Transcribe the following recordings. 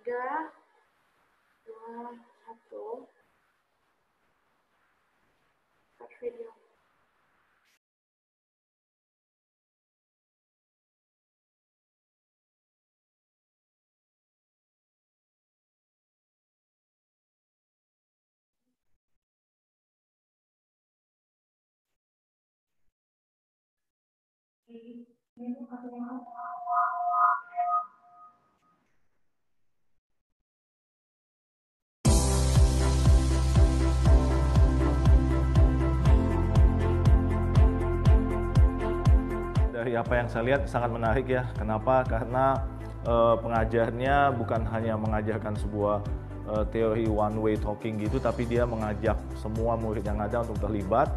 3, 2, 1. Start video. Dari apa yang saya lihat sangat menarik ya. Kenapa? Karena pengajarnya bukan hanya mengajarkan sebuah teori one way talking gitu, tapi dia mengajak semua murid yang ada untuk terlibat.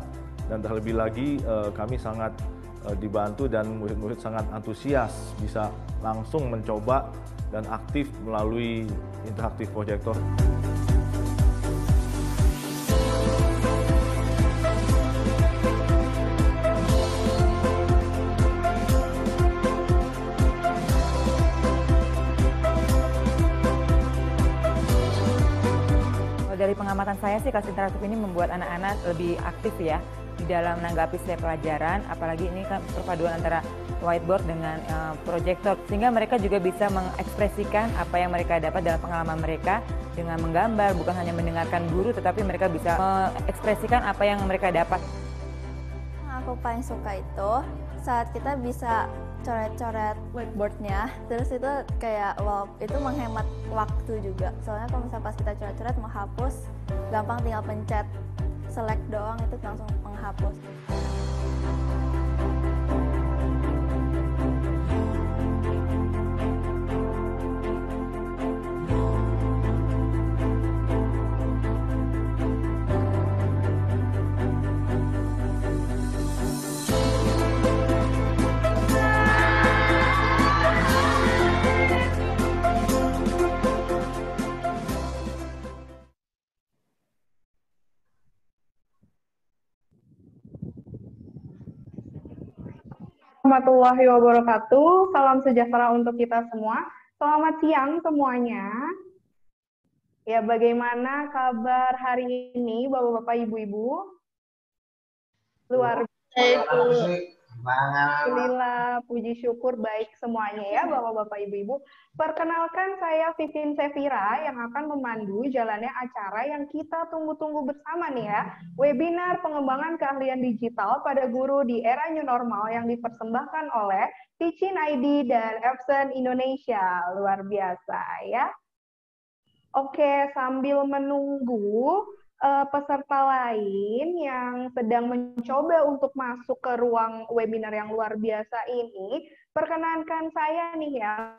Dan terlebih lagi kami sangat dibantu dan murid-murid sangat antusias bisa langsung mencoba dan aktif melalui interaktif proyektor. Dari pengamatan saya sih, kelas interaktif ini membuat anak-anak lebih aktif ya di dalam menanggapi setiap pelajaran, apalagi ini kan perpaduan antara whiteboard dengan proyektor, sehingga mereka juga bisa mengekspresikan apa yang mereka dapat dalam pengalaman mereka dengan menggambar, bukan hanya mendengarkan guru, tetapi mereka bisa mengekspresikan apa yang mereka dapat. Aku paling suka itu saat kita bisa coret-coret whiteboardnya, terus itu kayak wow, itu menghemat waktu juga. Soalnya kalau misalnya pas kita coret-coret mau hapus, gampang tinggal pencet select doang itu langsung menghapus. Warahmatullahi wabarakatuh. Salam sejahtera untuk kita semua. Selamat siang semuanya. Ya, bagaimana kabar hari ini, Bapak-bapak, Ibu-ibu? Luar biasa. Alhamdulillah, puji syukur baik semuanya ya, Bapak-bapak, Ibu-ibu. Perkenalkan, saya Vivin Sevira yang akan memandu jalannya acara yang kita tunggu-tunggu bersama nih ya. Webinar pengembangan keahlian digital pada guru di era new normal yang dipersembahkan oleh Teaching ID dan Epson Indonesia. Luar biasa ya. Oke, sambil menunggu peserta lain yang sedang mencoba untuk masuk ke ruang webinar yang luar biasa ini, perkenankan saya nih ya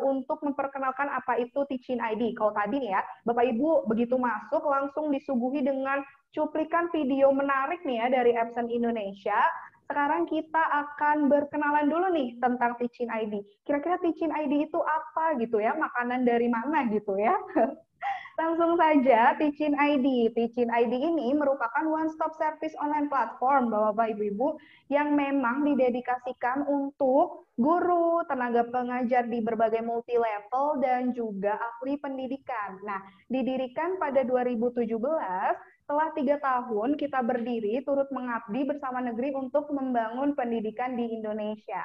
untuk memperkenalkan apa itu Teaching ID. Kalau tadi nih ya, Bapak Ibu begitu masuk langsung disuguhi dengan cuplikan video menarik nih ya dari Epson Indonesia. Sekarang kita akan berkenalan dulu nih tentang Teaching ID. Kira-kira Teaching ID itu apa gitu ya? Makanan dari mana gitu ya? Langsung saja, Teaching ID. Teaching ID ini merupakan one-stop service online platform, Bapak, Ibu-Ibu, yang memang didedikasikan untuk guru, tenaga pengajar di berbagai multi-level, dan juga ahli pendidikan. Nah, didirikan pada 2017, setelah 3 tahun kita berdiri, turut mengabdi bersama negeri untuk membangun pendidikan di Indonesia.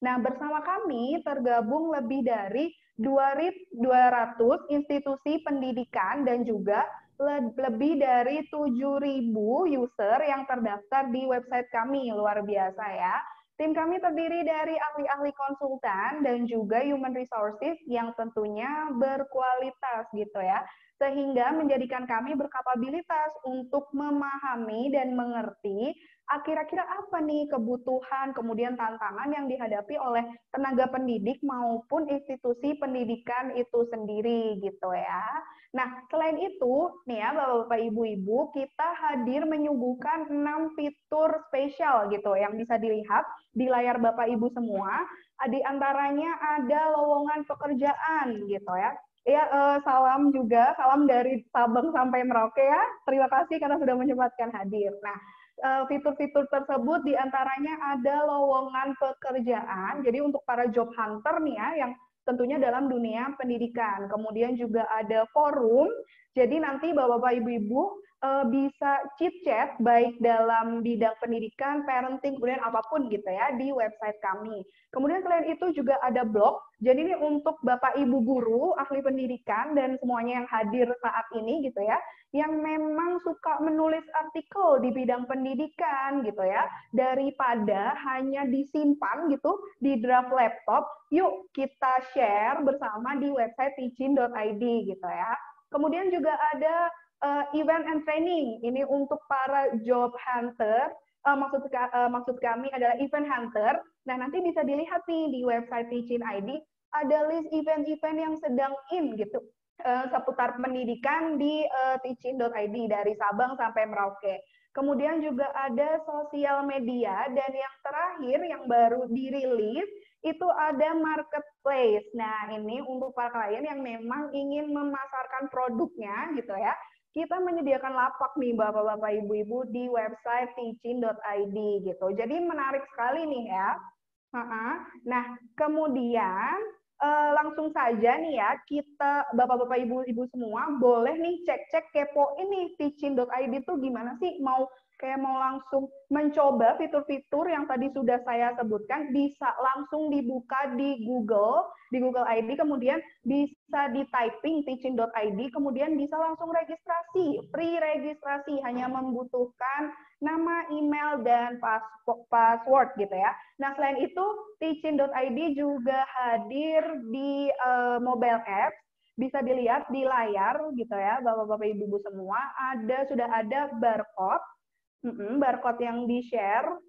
Nah, bersama kami tergabung lebih dari 200 institusi pendidikan dan juga lebih dari 7.000 user yang terdaftar di website kami. Luar biasa ya. Tim kami terdiri dari ahli-ahli konsultan dan juga human resources yang tentunya berkualitas gitu ya. Sehingga menjadikan kami berkapabilitas untuk memahami dan mengerti kira-kira apa nih kebutuhan, kemudian tantangan yang dihadapi oleh tenaga pendidik maupun institusi pendidikan itu sendiri gitu ya. Nah, selain itu nih ya Bapak-bapak, Ibu-ibu, kita hadir menyuguhkan 6 fitur spesial gitu yang bisa dilihat di layar Bapak Ibu semua. Di antaranya ada lowongan pekerjaan gitu ya. Ya, salam juga, salam dari Sabang sampai Merauke ya. Terima kasih karena sudah menyempatkan hadir. Nah, fitur-fitur tersebut diantaranya ada lowongan pekerjaan. Jadi untuk para job hunter nih ya, yang tentunya dalam dunia pendidikan. Kemudian juga ada forum, jadi nanti Bapak-Bapak Ibu-Ibu bisa chit-chat baik dalam bidang pendidikan, parenting, kemudian apapun gitu ya di website kami. Kemudian selain itu juga ada blog. Jadi ini untuk Bapak Ibu guru, ahli pendidikan dan semuanya yang hadir saat ini gitu ya, yang memang suka menulis artikel di bidang pendidikan gitu ya, daripada hanya disimpan gitu di draft laptop, yuk kita share bersama di website teaching.id gitu ya. Kemudian juga ada event and training. Ini untuk para job hunter. Maksud kami adalah event hunter. Nah, nanti bisa dilihat nih di website Teaching ID, ada list event-event yang sedang in gitu. Seputar pendidikan di teaching.id dari Sabang sampai Merauke. Kemudian juga ada sosial media, dan yang terakhir yang baru dirilis itu ada marketplace. Nah, ini untuk para klien yang memang ingin memasarkan produknya gitu ya. Kita menyediakan lapak nih Bapak-Bapak Ibu-Ibu di website teaching.id gitu. Jadi menarik sekali nih ya. Nah, kemudian langsung saja nih ya, kita Bapak-Bapak Ibu-Ibu semua boleh nih cek-cek kepoin nih teaching.id itu gimana sih, mau langsung mencoba fitur-fitur yang tadi sudah saya sebutkan, bisa langsung dibuka di Google ID, kemudian bisa di typing teaching.id, kemudian bisa langsung registrasi, pre-registrasi, hanya membutuhkan nama, email, dan password gitu ya. Nah, selain itu teaching.id juga hadir di mobile apps, bisa dilihat di layar gitu ya, Bapak-Bapak Ibu-Ibu semua, sudah ada barcode yang di-share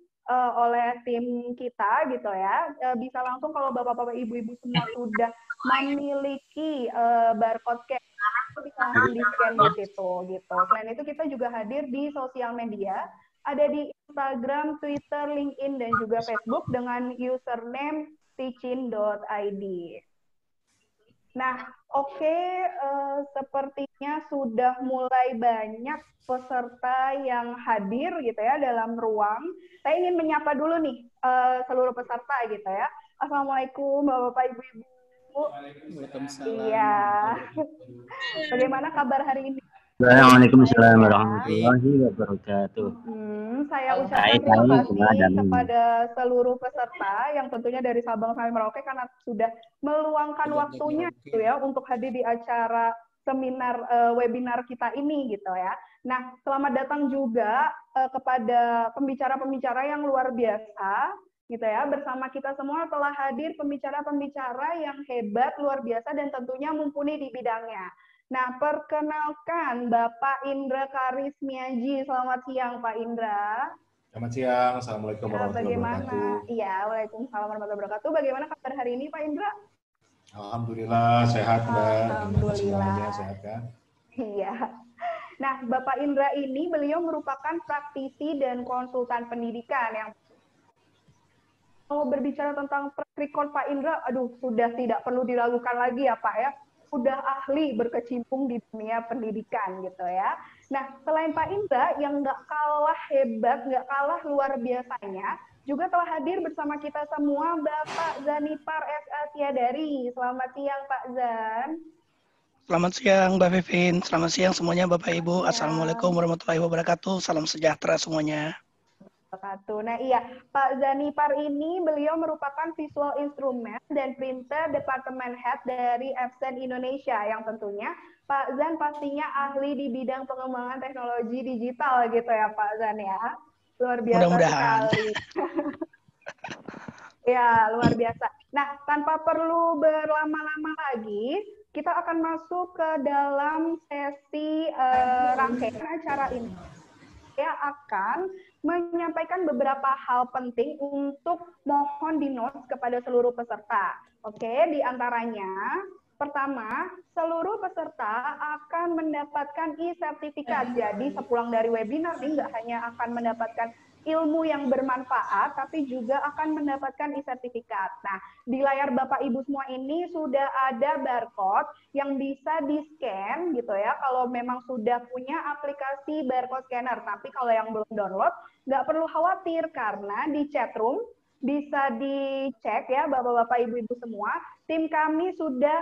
oleh tim kita gitu ya. Bisa langsung kalau Bapak-Bapak Ibu-Ibu semua sudah memiliki barcode bisa langsung di-scan di situ gitu. Selain itu kita juga hadir di sosial media, ada di Instagram, Twitter, LinkedIn, dan juga Facebook dengan username teaching.id. Nah, oke, sepertinya sudah mulai banyak peserta yang hadir gitu ya dalam ruang. Saya ingin menyapa dulu nih seluruh peserta gitu ya. Assalamualaikum Bapak-Bapak Ibu-Ibu. Waalaikumsalam. Iya. Bagaimana kabar hari ini? Waalaikumsalam warahmatullahi wabarakatuh. Saya ucapkan terima kasih kepada seluruh peserta yang tentunya dari Sabang sampai Merauke karena sudah meluangkan waktunya gitu ya untuk hadir di acara seminar webinar kita ini gitu ya. Nah, selamat datang juga kepada pembicara-pembicara yang luar biasa gitu ya. Bersama kita semua telah hadir pembicara-pembicara yang hebat, luar biasa, dan tentunya mumpuni di bidangnya. Nah, perkenalkan Bapak Indra Karismiaji. Selamat siang, Pak Indra. Selamat siang. Assalamualaikum warahmatullahi wabarakatuh. Iya, waalaikumsalam warahmatullahi wabarakatuh. Bagaimana kabar hari ini, Pak Indra? Alhamdulillah sehat, Mbak. Alhamdulillah. Semuanya sehat kan? Iya. Nah, Bapak Indra ini beliau merupakan praktisi dan konsultan pendidikan yang kalau berbicara tentang track record Pak Indra, aduh, sudah tidak perlu diragukan lagi ya Pak ya. Udah ahli berkecimpung di dunia pendidikan gitu ya. Nah, selain Pak Indra yang nggak kalah hebat, nggak kalah luar biasanya, juga telah hadir bersama kita semua Bapak Zanipar S.A. Siadari. Selamat siang Pak Zan. Selamat siang Mbak Vivin, selamat siang semuanya Bapak Ibu. Assalamualaikum warahmatullahi wabarakatuh, salam sejahtera semuanya. Nah iya, Pak Zanipar ini beliau merupakan visual instrument dan printer department head dari Epson Indonesia, yang tentunya Pak Zan pastinya ahli di bidang pengembangan teknologi digital gitu ya Pak Zan ya. Luar biasa sekali. Ya, luar biasa. Nah, tanpa perlu berlama-lama lagi, kita akan masuk ke dalam sesi rangkaian acara ini. Saya akan menyampaikan beberapa hal penting untuk mohon di notes kepada seluruh peserta. Oke, di antaranya, pertama, seluruh peserta akan mendapatkan e-sertifikat. Jadi, sepulang dari webinar ini nggak hanya akan mendapatkan ilmu yang bermanfaat, tapi juga akan mendapatkan e-sertifikat. Nah, di layar Bapak Ibu semua ini sudah ada barcode yang bisa di-scan gitu ya, kalau memang sudah punya aplikasi barcode scanner. Tapi kalau yang belum download, nggak perlu khawatir karena di chatroom bisa dicek ya Bapak-bapak Ibu-ibu semua. Tim kami sudah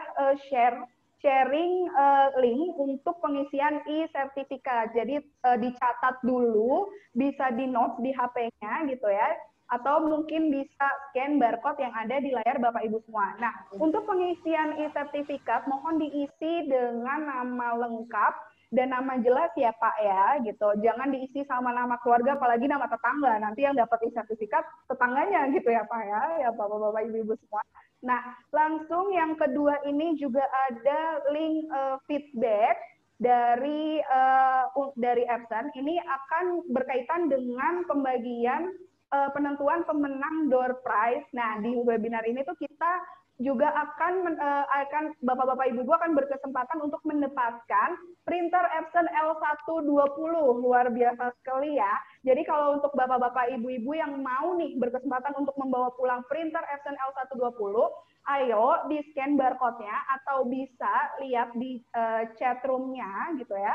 sharing link untuk pengisian e-sertifikat. Jadi dicatat dulu, bisa di notes di HP-nya gitu ya, atau mungkin bisa scan barcode yang ada di layar Bapak Ibu semua. Nah, untuk pengisian e-sertifikat mohon diisi dengan nama lengkap dan nama jelas ya Pak ya gitu. Jangan diisi sama nama keluarga apalagi nama tetangga. Nanti yang dapat e-sertifikat tetangganya gitu ya Pak ya Bapak-bapak Ibu-ibu semua. Nah, langsung yang kedua ini juga ada link feedback dari Epson. Ini akan berkaitan dengan pembagian penentuan pemenang door prize. Nah, di webinar ini tuh kita juga akan Bapak-bapak Ibu akan berkesempatan untuk mendapatkan printer Epson L120. Luar biasa sekali ya. Jadi kalau untuk Bapak-bapak Ibu-ibu yang mau nih berkesempatan untuk membawa pulang printer Epson L120, ayo di scan barcode-nya atau bisa lihat di chat room-nya gitu ya.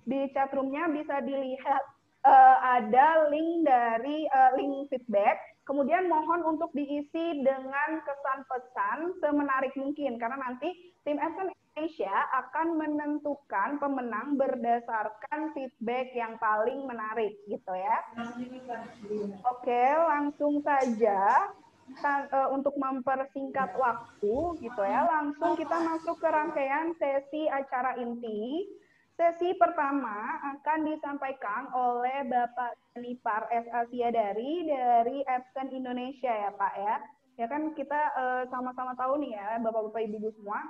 Di chat room-nya bisa dilihat ada link dari link feedback. Kemudian mohon untuk diisi dengan kesan pesan semenarik mungkin karena nanti tim Epson Indonesia akan menentukan pemenang berdasarkan feedback yang paling menarik gitu ya. Oke, langsung saja untuk mempersingkat waktu gitu ya, langsung kita masuk ke rangkaian sesi acara inti. Sesi pertama akan disampaikan oleh Bapak Janipar S. Asiadari dari Epson Indonesia ya Pak ya. Ya kan kita sama-sama tahu nih ya Bapak-bapak Ibu semua,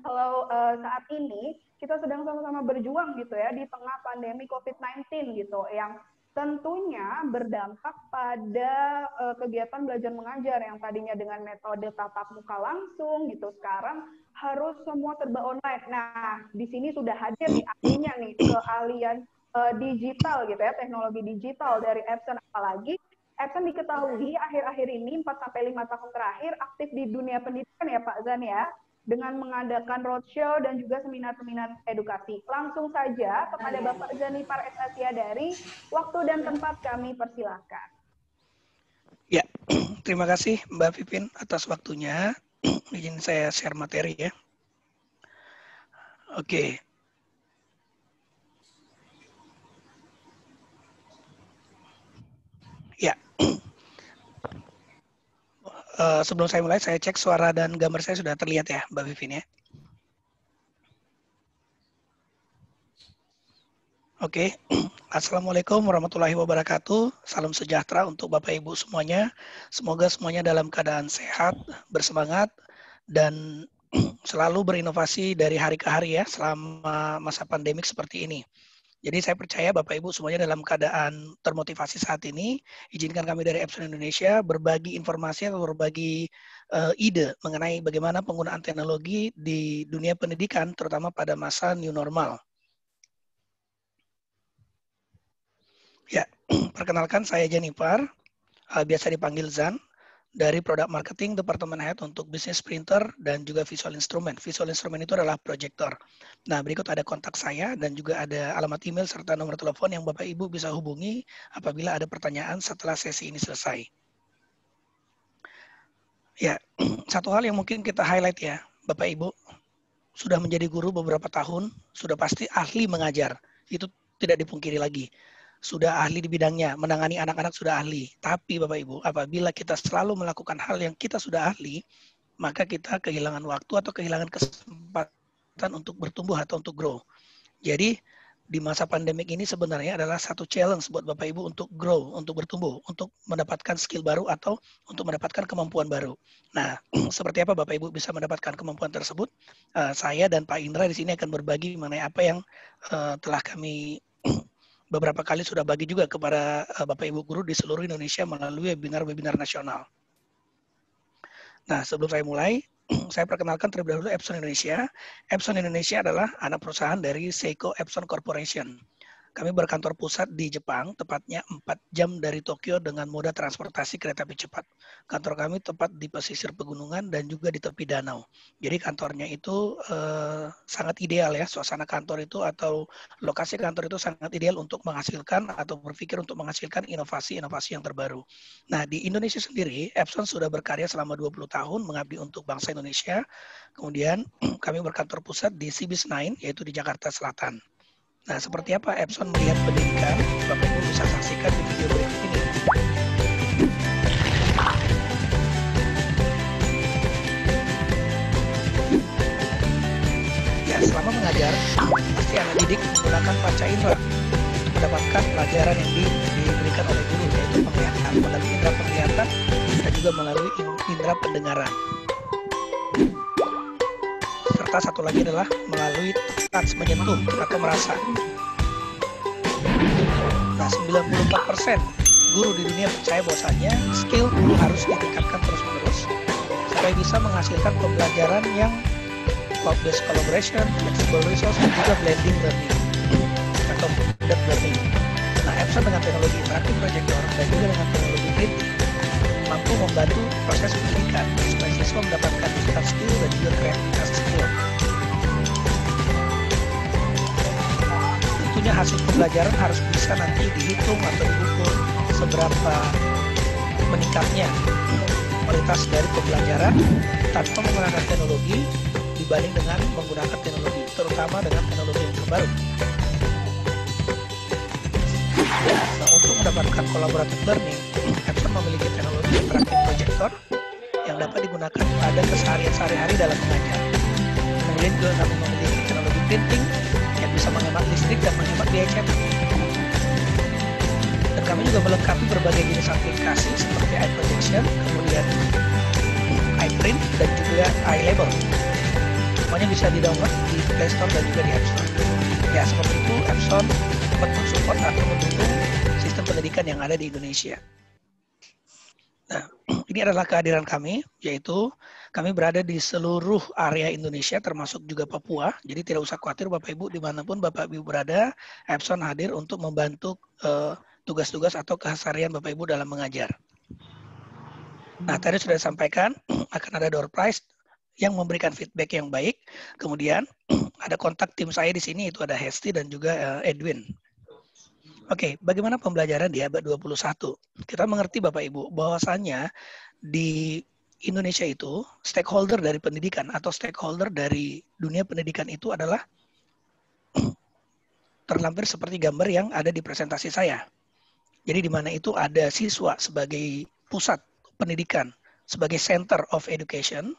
kalau saat ini kita sedang sama-sama berjuang gitu ya di tengah pandemi COVID-19 gitu yang tentunya berdampak pada kegiatan belajar mengajar yang tadinya dengan metode tatap muka langsung gitu, sekarang harus semua serba online. Nah, di sini sudah hadir nih ahlinya nih, keahlian digital gitu ya, teknologi digital dari Epson. Apalagi Epson diketahui akhir-akhir ini 4-5 tahun terakhir aktif di dunia pendidikan ya Pak Zan ya, dengan mengadakan roadshow dan juga seminar-seminar edukasi. Langsung saja kepada Bapak Janipar S. Asiadari, waktu dan tempat kami persilahkan. Ya, terima kasih Mbak Pipin atas waktunya. Izin saya share materi ya. Oke. Ya. Sebelum saya mulai, saya cek suara dan gambar saya sudah terlihat ya, Mbak Pipin ya. Oke, Assalamualaikum warahmatullahi wabarakatuh. Salam sejahtera untuk Bapak Ibu semuanya. Semoga semuanya dalam keadaan sehat, bersemangat, dan selalu berinovasi dari hari ke hari ya selama masa pandemik seperti ini. Jadi saya percaya Bapak Ibu semuanya dalam keadaan termotivasi saat ini. Izinkan kami dari Epson Indonesia berbagi informasi atau berbagi ide mengenai bagaimana penggunaan teknologi di dunia pendidikan, terutama pada masa new normal. Ya, perkenalkan saya Janipar, biasa dipanggil Zan, dari Product Marketing Departemen Head untuk bisnis printer dan juga visual instrument. Visual instrument itu adalah proyektor. Nah, berikut ada kontak saya dan juga ada alamat email serta nomor telepon yang Bapak Ibu bisa hubungi apabila ada pertanyaan setelah sesi ini selesai. Ya, satu hal yang mungkin kita highlight ya, Bapak Ibu, sudah menjadi guru beberapa tahun, sudah pasti ahli mengajar. Itu tidak dipungkiri lagi. Sudah ahli di bidangnya, menangani anak-anak sudah ahli. Tapi Bapak Ibu, apabila kita selalu melakukan hal yang kita sudah ahli, maka kita kehilangan waktu atau kehilangan kesempatan untuk bertumbuh atau untuk grow. Jadi di masa pandemik ini sebenarnya adalah satu challenge buat Bapak Ibu untuk grow, untuk bertumbuh, untuk mendapatkan skill baru atau untuk mendapatkan kemampuan baru. Nah, seperti apa Bapak Ibu bisa mendapatkan kemampuan tersebut? Saya dan Pak Indra di sini akan berbagi mengenai apa yang telah kami beberapa kali sudah bagi juga kepada Bapak Ibu guru di seluruh Indonesia melalui webinar-webinar nasional. Nah, sebelum saya mulai, saya perkenalkan terlebih dahulu Epson Indonesia. Epson Indonesia adalah anak perusahaan dari Seiko Epson Corporation. Kami berkantor pusat di Jepang, tepatnya 4 jam dari Tokyo dengan moda transportasi kereta api cepat. Kantor kami tepat di pesisir pegunungan dan juga di tepi danau. Jadi kantornya itu sangat ideal ya, suasana kantor itu atau lokasi kantor itu sangat ideal untuk menghasilkan atau berpikir untuk menghasilkan inovasi-inovasi yang terbaru. Nah, di Indonesia sendiri, Epson sudah berkarya selama 20 tahun mengabdi untuk bangsa Indonesia. Kemudian kami berkantor pusat di Cibis 9, yaitu di Jakarta Selatan. Nah, seperti apa Epson melihat pendidikan? Bapak Ibu bisa saksikan di video berikut ini. Ya, selama mengajar, pasti anak didik menggunakan panca indera untuk mendapatkan pelajaran yang diberikan oleh guru, yaitu penglihatan, melalui indera penglihatan dan juga melalui indera pendengaran. Serta satu lagi adalah melalui touch, menyentuh atau merasa. Nah, 94% guru di dunia percaya bahwasanya skill guru harus ditingkatkan terus-menerus supaya bisa menghasilkan pembelajaran yang cloud-based collaboration, flexible resource, dan juga blending learning atau blended learning. Nah, Epson dengan teknologi interaktif projector dan juga dengan teknologi printing mampu membantu proses pendidikan supaya siswa mendapatkan digital skill dan juga kreativitas skill. Tentunya hasil pembelajaran harus bisa nanti dihitung atau diukur seberapa meningkatnya kualitas dari pembelajaran tanpa menggunakan teknologi dibanding dengan menggunakan teknologi, terutama dengan teknologi yang terbaru. Nah, untuk mendapatkan collaborative learning, Epson memiliki teknologi interaktif projector yang dapat digunakan pada keseharian sehari-hari dalam mengajar. Kemudian juga kami memiliki teknologi printing yang bisa menghemat listrik dan menghemat biaya cetak. Dan kami juga melengkapi berbagai jenis aplikasi seperti iProjection, kemudian iPrint, dan juga iLabel. Semuanya bisa di-download di Play Store dan juga di App Store. Ya, seperti itu Epson mensupport atau mendukung sistem pendidikan yang ada di Indonesia. Nah, ini adalah kehadiran kami, yaitu kami berada di seluruh area Indonesia, termasuk juga Papua. Jadi tidak usah khawatir Bapak Ibu, dimanapun Bapak Ibu berada, Epson hadir untuk membantu tugas-tugas atau keseharian Bapak Ibu dalam mengajar. Nah, tadi sudah disampaikan, akan ada door prize yang memberikan feedback yang baik. Kemudian ada kontak tim saya di sini, itu ada Hesti dan juga Edwin. Oke, bagaimana pembelajaran di abad 21? Kita mengerti Bapak Ibu bahwasannya di Indonesia itu stakeholder dari pendidikan atau stakeholder dari dunia pendidikan itu adalah terlampir seperti gambar yang ada di presentasi saya. Jadi di mana itu ada siswa sebagai pusat pendidikan, sebagai center of education,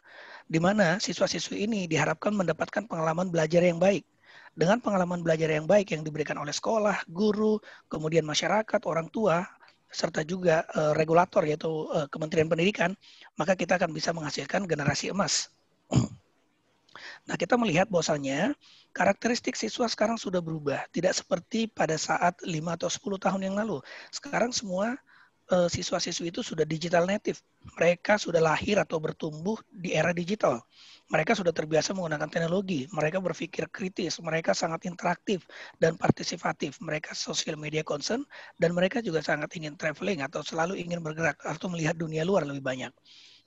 di mana siswa-siswi ini diharapkan mendapatkan pengalaman belajar yang baik. Dengan pengalaman belajar yang baik yang diberikan oleh sekolah, guru, kemudian masyarakat, orang tua, serta juga regulator yaitu Kementerian Pendidikan, maka kita akan bisa menghasilkan generasi emas. Nah, kita melihat bahwasannya karakteristik siswa sekarang sudah berubah. Tidak seperti pada saat 5 atau 10 tahun yang lalu. Sekarang semua siswa-siswi itu sudah digital native. Mereka sudah lahir atau bertumbuh di era digital. Mereka sudah terbiasa menggunakan teknologi. Mereka berpikir kritis. Mereka sangat interaktif dan partisipatif. Mereka social media concern. Dan mereka juga sangat ingin traveling atau selalu ingin bergerak atau melihat dunia luar lebih banyak.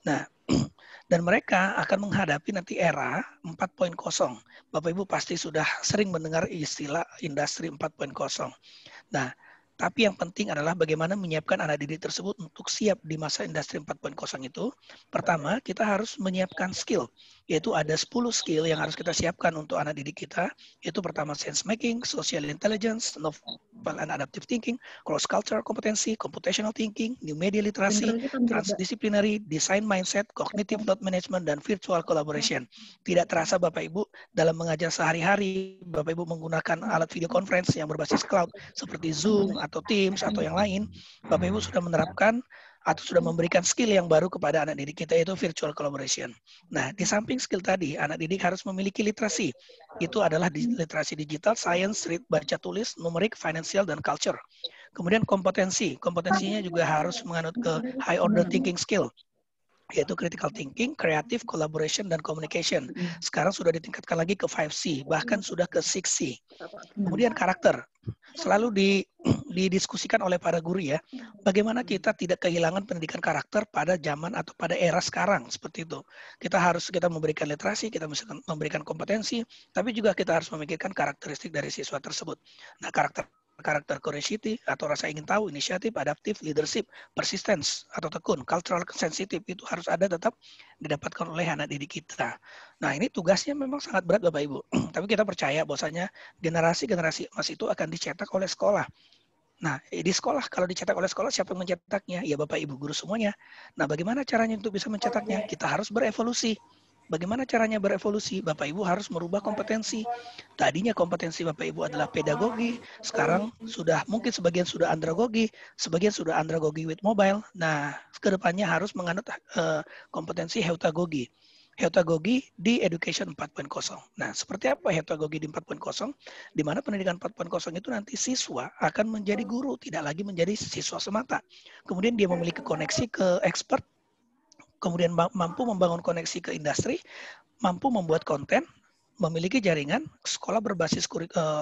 Nah, dan mereka akan menghadapi nanti era 4.0. Bapak Ibu pasti sudah sering mendengar istilah industri 4.0. Nah, tapi yang penting adalah bagaimana menyiapkan anak didik tersebut untuk siap di masa industri 4.0 itu. Pertama, kita harus menyiapkan skill, yaitu ada 10 skill yang harus kita siapkan untuk anak didik kita, yaitu pertama sense making, social intelligence, novel and adaptive thinking, cross cultural kompetensi, computational thinking, new media literasi, transdisciplinary, design mindset, cognitive load management, dan virtual collaboration. Tidak terasa Bapak Ibu dalam mengajar sehari-hari, Bapak Ibu menggunakan alat video conference yang berbasis cloud seperti Zoom atau Teams atau yang lain, Bapak Ibu sudah menerapkan atau sudah memberikan skill yang baru kepada anak didik kita, yaitu virtual collaboration. Nah, di samping skill tadi, anak didik harus memiliki literasi. Itu adalah literasi digital, science, read, baca, tulis, numerik, financial, dan culture. Kemudian kompetensi. Kompetensinya juga harus menganut ke high order thinking skill, yaitu critical thinking, creative, collaboration, dan communication. Sekarang sudah ditingkatkan lagi ke 5C, bahkan sudah ke 6C. Kemudian karakter. selalu didiskusikan oleh para guru ya, bagaimana kita tidak kehilangan pendidikan karakter pada zaman atau pada era sekarang seperti itu. Kita memberikan literasi, kita memberikan kompetensi, tapi juga kita harus memikirkan karakteristik dari siswa tersebut. Nah, karakter curiosity atau rasa ingin tahu, inisiatif, adaptif, leadership, persistence atau tekun, cultural sensitive itu harus ada tetap didapatkan oleh anak didik kita. Nah, ini tugasnya memang sangat berat Bapak Ibu. Tapi kita percaya bahwasanya generasi-generasi emas itu akan dicetak oleh sekolah. Nah, di sekolah, kalau dicetak oleh sekolah, siapa yang mencetaknya? Ya Bapak Ibu guru semuanya. Nah, bagaimana caranya untuk bisa mencetaknya? Kita harus berevolusi. Bagaimana caranya berevolusi? Bapak Ibu harus merubah kompetensi. Tadinya kompetensi Bapak Ibu adalah pedagogi, sekarang mungkin sebagian sudah andragogi, sebagian sudah andragogi with mobile. Nah, kedepannya harus menganut kompetensi heutagogi. Heutagogi di Education 4.0. Nah, seperti apa heutagogi di 4.0? Di mana pendidikan 4.0 itu nanti siswa akan menjadi guru, tidak lagi menjadi siswa semata. Kemudian dia memiliki koneksi ke expert, kemudian mampu membangun koneksi ke industri, mampu membuat konten, memiliki jaringan, sekolah berbasis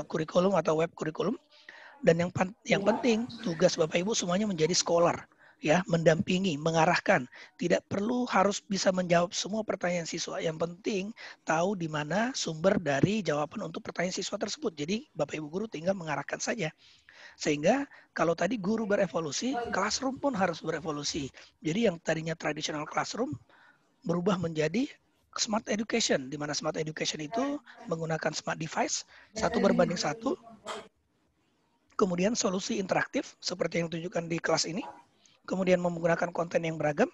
kurikulum atau web kurikulum, dan yang penting tugas Bapak Ibu semuanya menjadi scholar, ya, mendampingi, mengarahkan. Tidak perlu harus bisa menjawab semua pertanyaan siswa. Yang penting tahu di mana sumber dari jawaban untuk pertanyaan siswa tersebut. Jadi Bapak Ibu guru tinggal mengarahkan saja. Sehingga kalau tadi guru berevolusi, classroom pun harus berevolusi. Jadi yang tadinya traditional classroom berubah menjadi smart education, di mana smart education itu menggunakan smart device, 1:1, kemudian solusi interaktif seperti yang ditunjukkan di kelas ini, kemudian menggunakan konten yang beragam,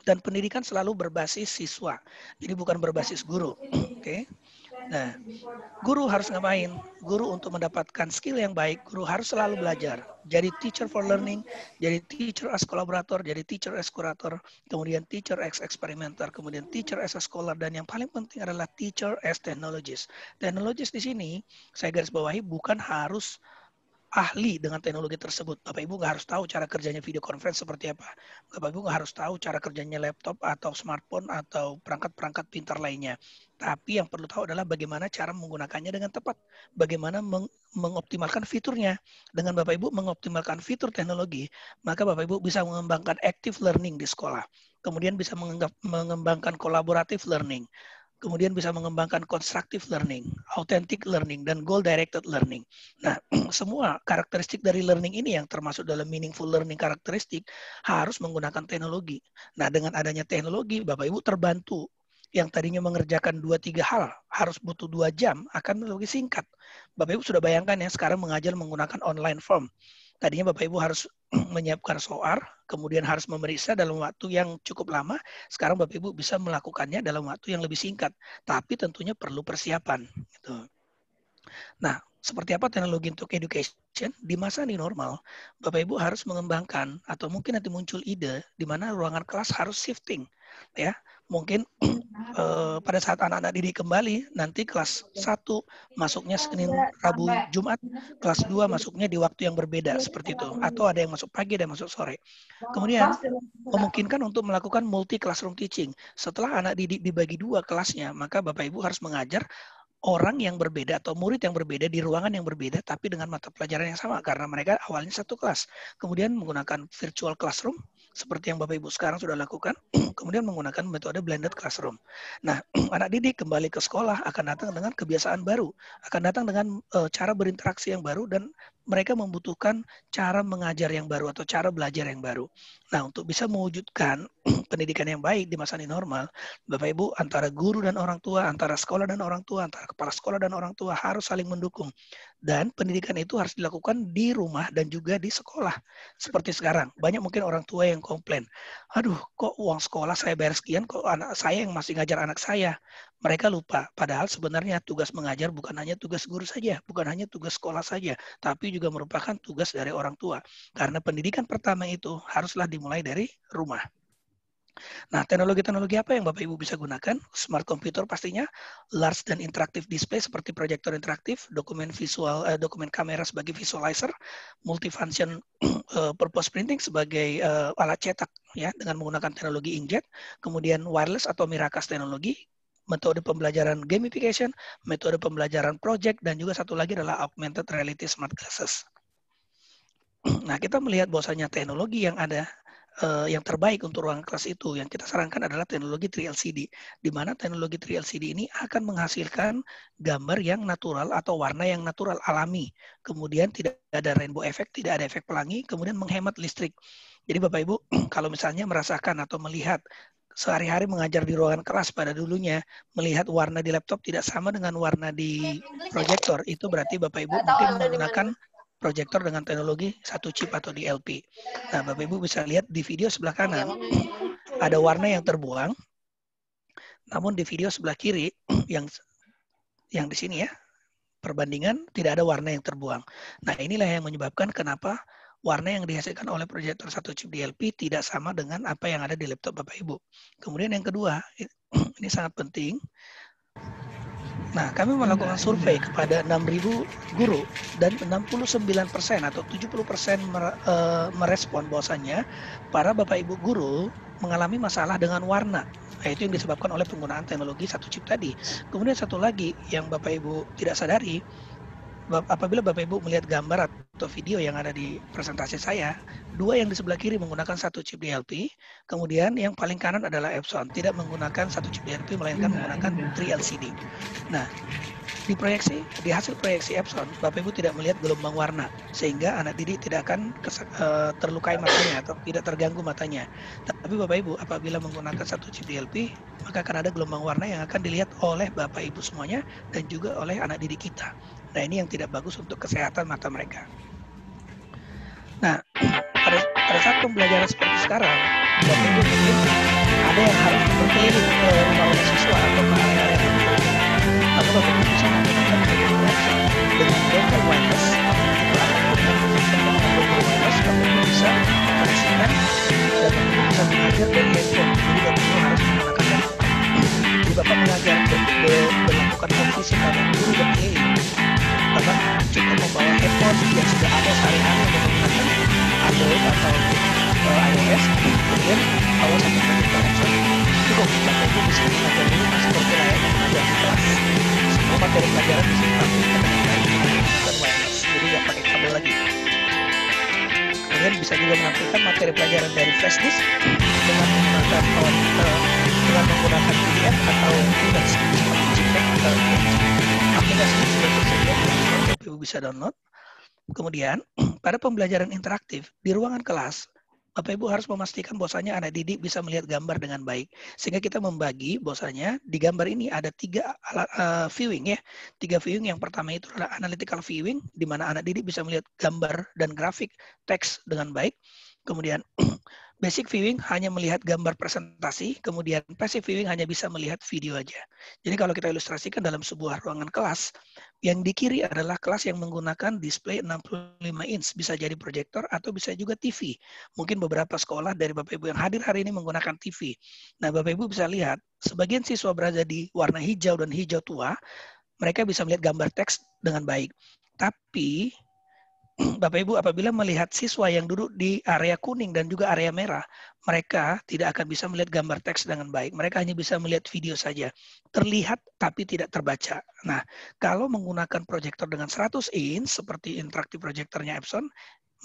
dan pendidikan selalu berbasis siswa, jadi bukan berbasis guru. Oke. Nah, guru harus ngapain? Guru untuk mendapatkan skill yang baik, guru harus selalu belajar. Jadi teacher for learning, jadi teacher as collaborator, jadi teacher as curator, kemudian teacher as experimenter, kemudian teacher as a scholar, dan yang paling penting adalah teacher as technologist. Technologist di sini, saya garis bawahi, bukan harus ahli dengan teknologi tersebut. Bapak Ibu nggak harus tahu cara kerjanya video conference seperti apa. Bapak Ibu nggak harus tahu cara kerjanya laptop atau smartphone atau perangkat-perangkat pintar lainnya. Tapi yang perlu tahu adalah bagaimana cara menggunakannya dengan tepat. Bagaimana mengoptimalkan fiturnya. Dengan Bapak Ibu mengoptimalkan fitur teknologi, maka Bapak Ibu bisa mengembangkan active learning di sekolah. Kemudian bisa mengembangkan collaborative learning. Kemudian bisa mengembangkan constructive learning, authentic learning, dan goal-directed learning. Nah, semua karakteristik dari learning ini yang termasuk dalam meaningful learning karakteristik harus menggunakan teknologi. Nah, dengan adanya teknologi, Bapak Ibu terbantu. Yang tadinya mengerjakan 2-3 hal, harus butuh 2 jam, akan lebih singkat. Bapak Ibu sudah bayangkan ya, sekarang mengajar menggunakan online form. Tadinya Bapak Ibu harus menyiapkan soal, kemudian harus memeriksa dalam waktu yang cukup lama. Sekarang Bapak Ibu bisa melakukannya dalam waktu yang lebih singkat, tapi tentunya perlu persiapan. Gitu. Nah, seperti apa teknologi untuk education di masa new normal? Bapak Ibu harus mengembangkan atau mungkin nanti muncul ide di mana ruangan kelas harus shifting, ya. Mungkin pada saat anak-anak didik kembali, nanti kelas 1 masuknya Senin, Rabu, Jumat, kelas 2 masuknya di waktu yang berbeda, seperti itu. Atau ada yang masuk pagi, ada yang masuk sore. Kemudian, memungkinkan untuk melakukan multi classroom teaching. Setelah anak didik dibagi 2 kelasnya, maka Bapak Ibu harus mengajar orang yang berbeda atau murid yang berbeda di ruangan yang berbeda, tapi dengan mata pelajaran yang sama, karena mereka awalnya satu kelas. Kemudian menggunakan virtual classroom, seperti yang Bapak Ibu sekarang sudah lakukan, kemudian menggunakan metode blended classroom. Nah, anak didik kembali ke sekolah akan datang dengan kebiasaan baru, akan datang dengan cara berinteraksi yang baru, dan mereka membutuhkan cara mengajar yang baru atau cara belajar yang baru. Nah, untuk bisa mewujudkan pendidikan yang baik di masa ini normal, Bapak Ibu antara guru dan orang tua, antara sekolah dan orang tua, antara kepala sekolah dan orang tua harus saling mendukung. Dan pendidikan itu harus dilakukan di rumah dan juga di sekolah. Seperti sekarang, banyak mungkin orang tua yang komplain, aduh kok uang sekolah saya bayar sekian, kok anak saya yang masih ngajar anak saya. Mereka lupa, padahal sebenarnya tugas mengajar bukan hanya tugas guru saja, bukan hanya tugas sekolah saja, tapi juga merupakan tugas dari orang tua. Karena pendidikan pertama itu haruslah dimulai dari rumah. Nah, teknologi-teknologi apa yang Bapak Ibu bisa gunakan? Smart computer pastinya, large dan interaktif display seperti proyektor interaktif, dokumen visual, dokumen kamera sebagai visualizer, multifunction purpose printing sebagai alat cetak ya dengan menggunakan teknologi inkjet, kemudian wireless atau Miracast teknologi, metode pembelajaran gamification, metode pembelajaran project, dan juga satu lagi adalah augmented reality smart glasses. Nah, kita melihat bahwasanya teknologi yang ada yang terbaik untuk ruang kelas itu yang kita sarankan adalah teknologi 3LCD, di mana teknologi 3LCD ini akan menghasilkan gambar yang natural atau warna yang natural alami, kemudian tidak ada rainbow effect, tidak ada efek pelangi, kemudian menghemat listrik. Jadi Bapak Ibu kalau misalnya merasakan atau melihat sehari-hari mengajar di ruangan kelas pada dulunya melihat warna di laptop tidak sama dengan warna di proyektor, itu berarti Bapak Ibu mungkin menggunakan proyektor dengan teknologi satu chip atau DLP. Nah, Bapak Ibu bisa lihat di video sebelah kanan ada warna yang terbuang, namun di video sebelah kiri yang di sini ya, perbandingan tidak ada warna yang terbuang. Nah, inilah yang menyebabkan kenapa warna yang dihasilkan oleh proyektor satu chip DLP tidak sama dengan apa yang ada di laptop Bapak Ibu. Kemudian yang kedua, ini sangat penting. Nah, kami melakukan survei kepada 6.000 guru dan 69% atau 70% merespon bahwasannya para Bapak Ibu guru mengalami masalah dengan warna. Nah, itu yang disebabkan oleh penggunaan teknologi satu chip tadi. Kemudian satu lagi yang Bapak Ibu tidak sadari, apabila Bapak Ibu melihat gambar atau video yang ada di presentasi saya, dua yang di sebelah kiri menggunakan satu chip DLP, kemudian yang paling kanan adalah Epson, tidak menggunakan satu chip DLP, melainkan menggunakan 3LCD. Nah, di hasil proyeksi Epson, Bapak Ibu tidak melihat gelombang warna, sehingga anak didik tidak akan terlukai matanya atau tidak terganggu matanya. Tapi Bapak Ibu, apabila menggunakan satu chip DLP, maka akan ada gelombang warna yang akan dilihat oleh Bapak Ibu semuanya dan juga oleh anak didik kita. Nah, ini yang tidak bagus untuk kesehatan mata mereka. Nah, pada saat pembelajaran seperti sekarang, Bapak Ibu mungkin ada yang harus berkeliling ke rumah siswa atau ke area-area tertentu. Maka Bapak Ibu bisa menggunakan dengan local wireless. Dengan local wireless, Bapak Ibu bisa koneksikan dan Bapak Ibu bisa mengajar dari handphone. Jadi Bapak Ibu harus menggunakan laptop. Jadi Bapak mengajar melakukan komposisi pada guru berkeliling. Bapak cukup membawa handphone yang sudah ada sehari-hari untuk menggunakan Android atau iOS, kemudian bawa satu proyektor Epson. Cukup, Bapak Ibu bisa mengajar dulu seperti layaknya mengajar di kelas. Semua materi pelajaran bisa ditampilkan dengan baik menggunakan wireless, jadi nggak pakai kabel lagi. Kemudian bisa juga menampilkan materi pelajaran dari flash disk dengan menggunakan PDF atau Moodle seperti Gmail. Aplikasi ini sudah tersedia, Bapak Ibu bisa download. Kemudian, pada pembelajaran interaktif di ruangan kelas, Bapak Ibu harus memastikan bahwasanya anak didik bisa melihat gambar dengan baik. Sehingga kita membagi bahwasanya di gambar ini ada 3 viewing ya. 3 viewing, yang pertama itu adalah analytical viewing, di mana anak didik bisa melihat gambar dan grafik teks dengan baik. Kemudian basic viewing hanya melihat gambar presentasi, kemudian passive viewing hanya bisa melihat video aja. Jadi kalau kita ilustrasikan dalam sebuah ruangan kelas, yang di kiri adalah kelas yang menggunakan display 65 inch, bisa jadi proyektor atau bisa juga TV. Mungkin beberapa sekolah dari Bapak Ibu yang hadir hari ini menggunakan TV. Nah, Bapak Ibu bisa lihat, sebagian siswa berada di warna hijau dan hijau tua, mereka bisa melihat gambar teks dengan baik. Tapi Bapak Ibu apabila melihat siswa yang duduk di area kuning dan juga area merah, mereka tidak akan bisa melihat gambar teks dengan baik. Mereka hanya bisa melihat video saja. Terlihat tapi tidak terbaca. Nah, kalau menggunakan proyektor dengan 100 inch seperti interaktif proyektornya Epson,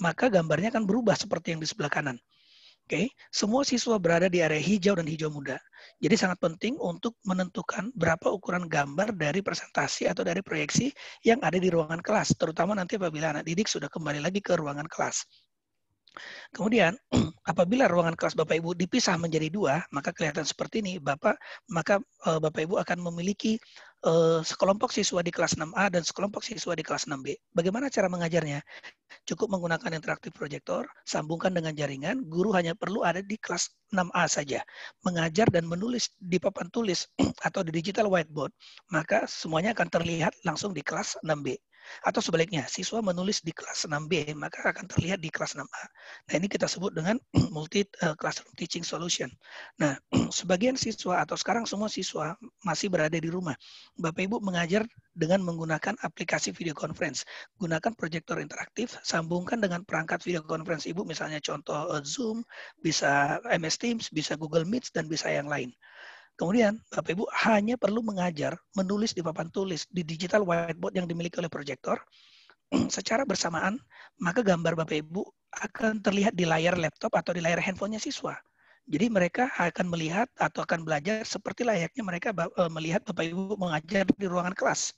maka gambarnya akan berubah seperti yang di sebelah kanan. Oke, semua siswa berada di area hijau dan hijau muda. Jadi sangat penting untuk menentukan berapa ukuran gambar dari presentasi atau dari proyeksi yang ada di ruangan kelas, terutama nanti apabila anak didik sudah kembali lagi ke ruangan kelas. Kemudian, apabila ruangan kelas Bapak Ibu dipisah menjadi 2, maka kelihatan seperti ini, Bapak Ibu akan memiliki sekelompok siswa di kelas 6A dan sekelompok siswa di kelas 6B. Bagaimana cara mengajarnya? Cukup menggunakan interaktif proyektor, sambungkan dengan jaringan, guru hanya perlu ada di kelas 6A saja. Mengajar dan menulis di papan tulis atau di digital whiteboard, maka semuanya akan terlihat langsung di kelas 6B. Atau sebaliknya, siswa menulis di kelas 6B, maka akan terlihat di kelas 6A. Nah, ini kita sebut dengan multi classroom teaching solution. Nah, sebagian siswa atau sekarang semua siswa masih berada di rumah. Bapak Ibu mengajar dengan menggunakan aplikasi video conference. Gunakan proyektor interaktif, sambungkan dengan perangkat video conference Ibu, misalnya contoh Zoom, bisa MS Teams, bisa Google Meet, dan bisa yang lain. Kemudian Bapak Ibu hanya perlu mengajar, menulis di papan tulis di digital whiteboard yang dimiliki oleh proyektor secara bersamaan, maka gambar Bapak Ibu akan terlihat di layar laptop atau di layar handphonenya siswa. Jadi mereka akan melihat atau akan belajar seperti layaknya mereka melihat Bapak Ibu mengajar di ruangan kelas.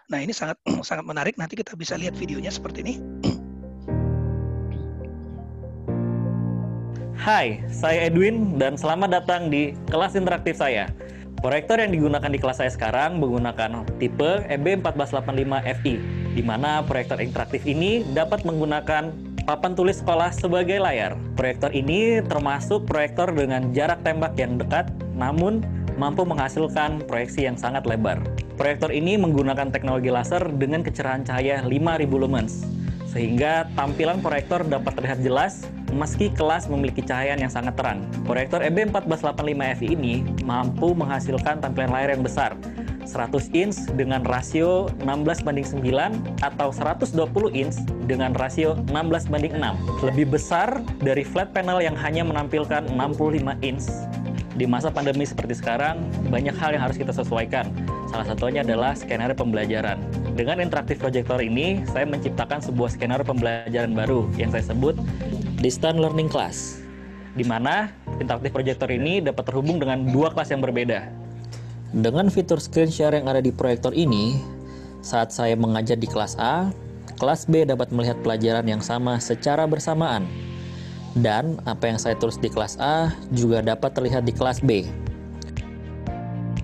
Nah, ini sangat sangat menarik. Nanti kita bisa lihat videonya seperti ini. Hai, saya Edwin dan selamat datang di kelas interaktif saya. Proyektor yang digunakan di kelas saya sekarang menggunakan tipe EB1485FI, di mana proyektor interaktif ini dapat menggunakan papan tulis sekolah sebagai layar. Proyektor ini termasuk proyektor dengan jarak tembak yang dekat, namun mampu menghasilkan proyeksi yang sangat lebar. Proyektor ini menggunakan teknologi laser dengan kecerahan cahaya 5000 lumens, sehingga tampilan proyektor dapat terlihat jelas meski kelas memiliki cahaya yang sangat terang. Proyektor EB1485FI ini mampu menghasilkan tampilan layar yang besar, 100 inch dengan rasio 16:9 atau 120 inch dengan rasio 16:6. Lebih besar dari flat panel yang hanya menampilkan 65 inch. Di masa pandemi seperti sekarang, banyak hal yang harus kita sesuaikan. Salah satunya adalah skenario pembelajaran. Dengan interaktif proyektor ini, saya menciptakan sebuah skenario pembelajaran baru yang saya sebut Distance Learning Class, di mana interaktif proyektor ini dapat terhubung dengan dua kelas yang berbeda. Dengan fitur screen share yang ada di proyektor ini, saat saya mengajar di kelas A, kelas B dapat melihat pelajaran yang sama secara bersamaan. Dan apa yang saya tulis di kelas A juga dapat terlihat di kelas B.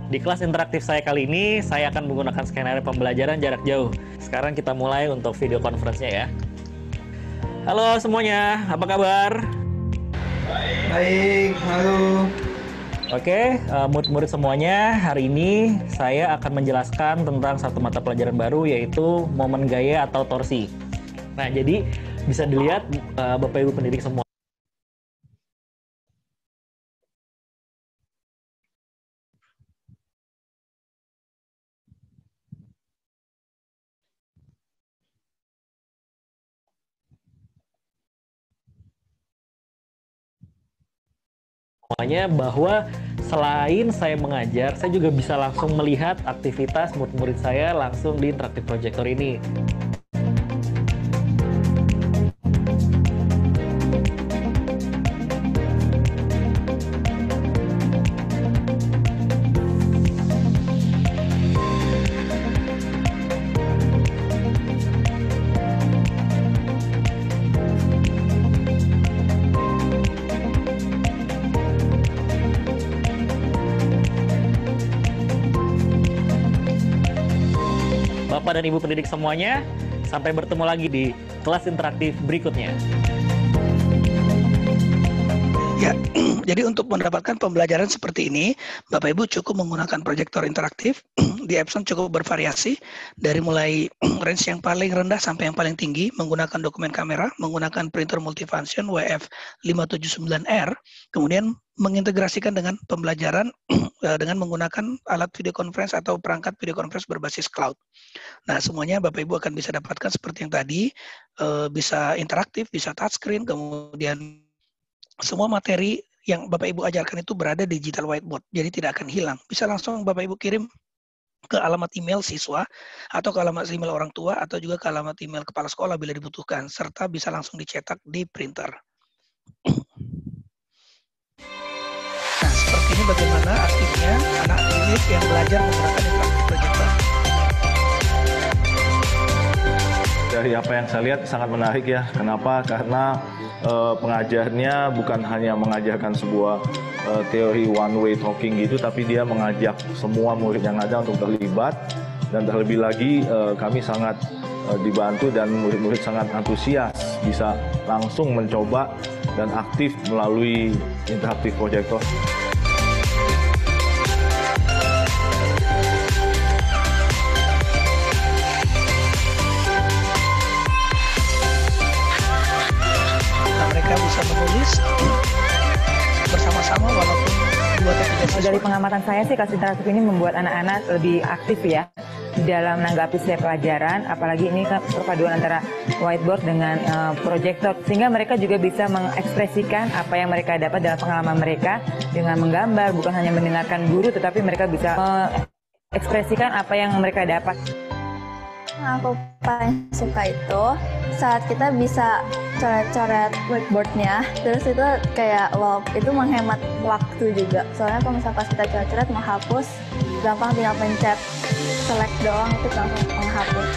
Di kelas interaktif saya kali ini, saya akan menggunakan skenario pembelajaran jarak jauh. Sekarang kita mulai untuk video conference-nya ya. Halo semuanya, apa kabar? Baik, halo. Oke, murid-murid semuanya, hari ini saya akan menjelaskan tentang satu mata pelajaran baru, yaitu momen gaya atau torsi. Nah, jadi bisa dilihat Bapak Ibu pendidik semua. Semuanya bahwa selain saya mengajar, saya juga bisa langsung melihat aktivitas murid-murid saya langsung di interaktif proyektor ini. Bapak dan Ibu pendidik semuanya, sampai bertemu lagi di kelas interaktif berikutnya. Ya, jadi untuk mendapatkan pembelajaran seperti ini, Bapak Ibu cukup menggunakan proyektor interaktif. Di Epson cukup bervariasi, dari mulai range yang paling rendah sampai yang paling tinggi, menggunakan dokumen kamera, menggunakan printer multifunction WF579R, kemudian mengintegrasikan dengan pembelajaran dengan menggunakan alat video conference atau perangkat video conference berbasis cloud. Nah, semuanya Bapak Ibu akan bisa dapatkan seperti yang tadi, bisa interaktif, bisa touchscreen, kemudian semua materi yang Bapak Ibu ajarkan itu berada di digital whiteboard, jadi tidak akan hilang. Bisa langsung Bapak Ibu kirim ke alamat email siswa, atau ke alamat email orang tua, atau juga ke alamat email kepala sekolah bila dibutuhkan, serta bisa langsung dicetak di printer. Nah, seperti ini bagaimana aktifnya anak didik yang belajar menggunakan interaktif proyektor. Dari apa yang saya lihat sangat menarik ya. Kenapa? Karena pengajarnya bukan hanya mengajarkan sebuah teori one way talking gitu, tapi dia mengajak semua murid yang ada untuk terlibat. Dan terlebih lagi kami sangat dibantu dan murid-murid sangat antusias bisa langsung mencoba dan aktif melalui interaktif proyektor. Mereka bisa menulis bersama-sama walaupun 2 atau 3 siswa. Dari pengamatan saya sih, kelas interaktif ini membuat anak-anak lebih aktif ya di dalam menanggapi setiap pelajaran, apalagi ini kan perpaduan antara whiteboard dengan proyektor, sehingga mereka juga bisa mengekspresikan apa yang mereka dapat dalam pengalaman mereka dengan menggambar, bukan hanya mendengarkan guru, tetapi mereka bisa mengekspresikan apa yang mereka dapat. Aku paling suka itu saat kita bisa coret-coret whiteboardnya, terus itu kayak wow, itu menghemat waktu juga. Soalnya kalau misalnya pas kita coret-coret mau hapus, gampang tinggal pencet select doang itu langsung menghapus.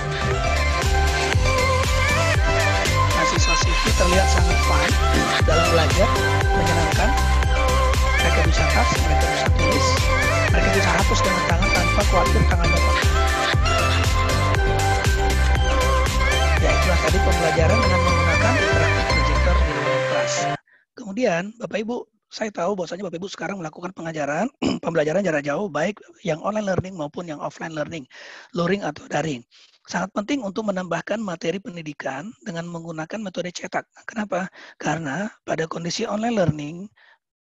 Siswa-siswi terlihat sangat fun dalam belajar, menyenangkan. Mereka bisa tas, mereka bisa tulis, mereka bisa hapus dengan tangan tanpa khawatir tangannya kotor. Ya, itulah tadi pembelajaran dengan menggunakan interaktif projector di ruang kelas. Kemudian, Bapak Ibu, saya tahu bahwasanya Bapak Ibu sekarang melakukan pengajaran, pembelajaran jarak jauh, baik yang online learning maupun yang offline learning, luring atau daring. Sangat penting untuk menambahkan materi pendidikan dengan menggunakan metode cetak. Kenapa? Karena pada kondisi online learning,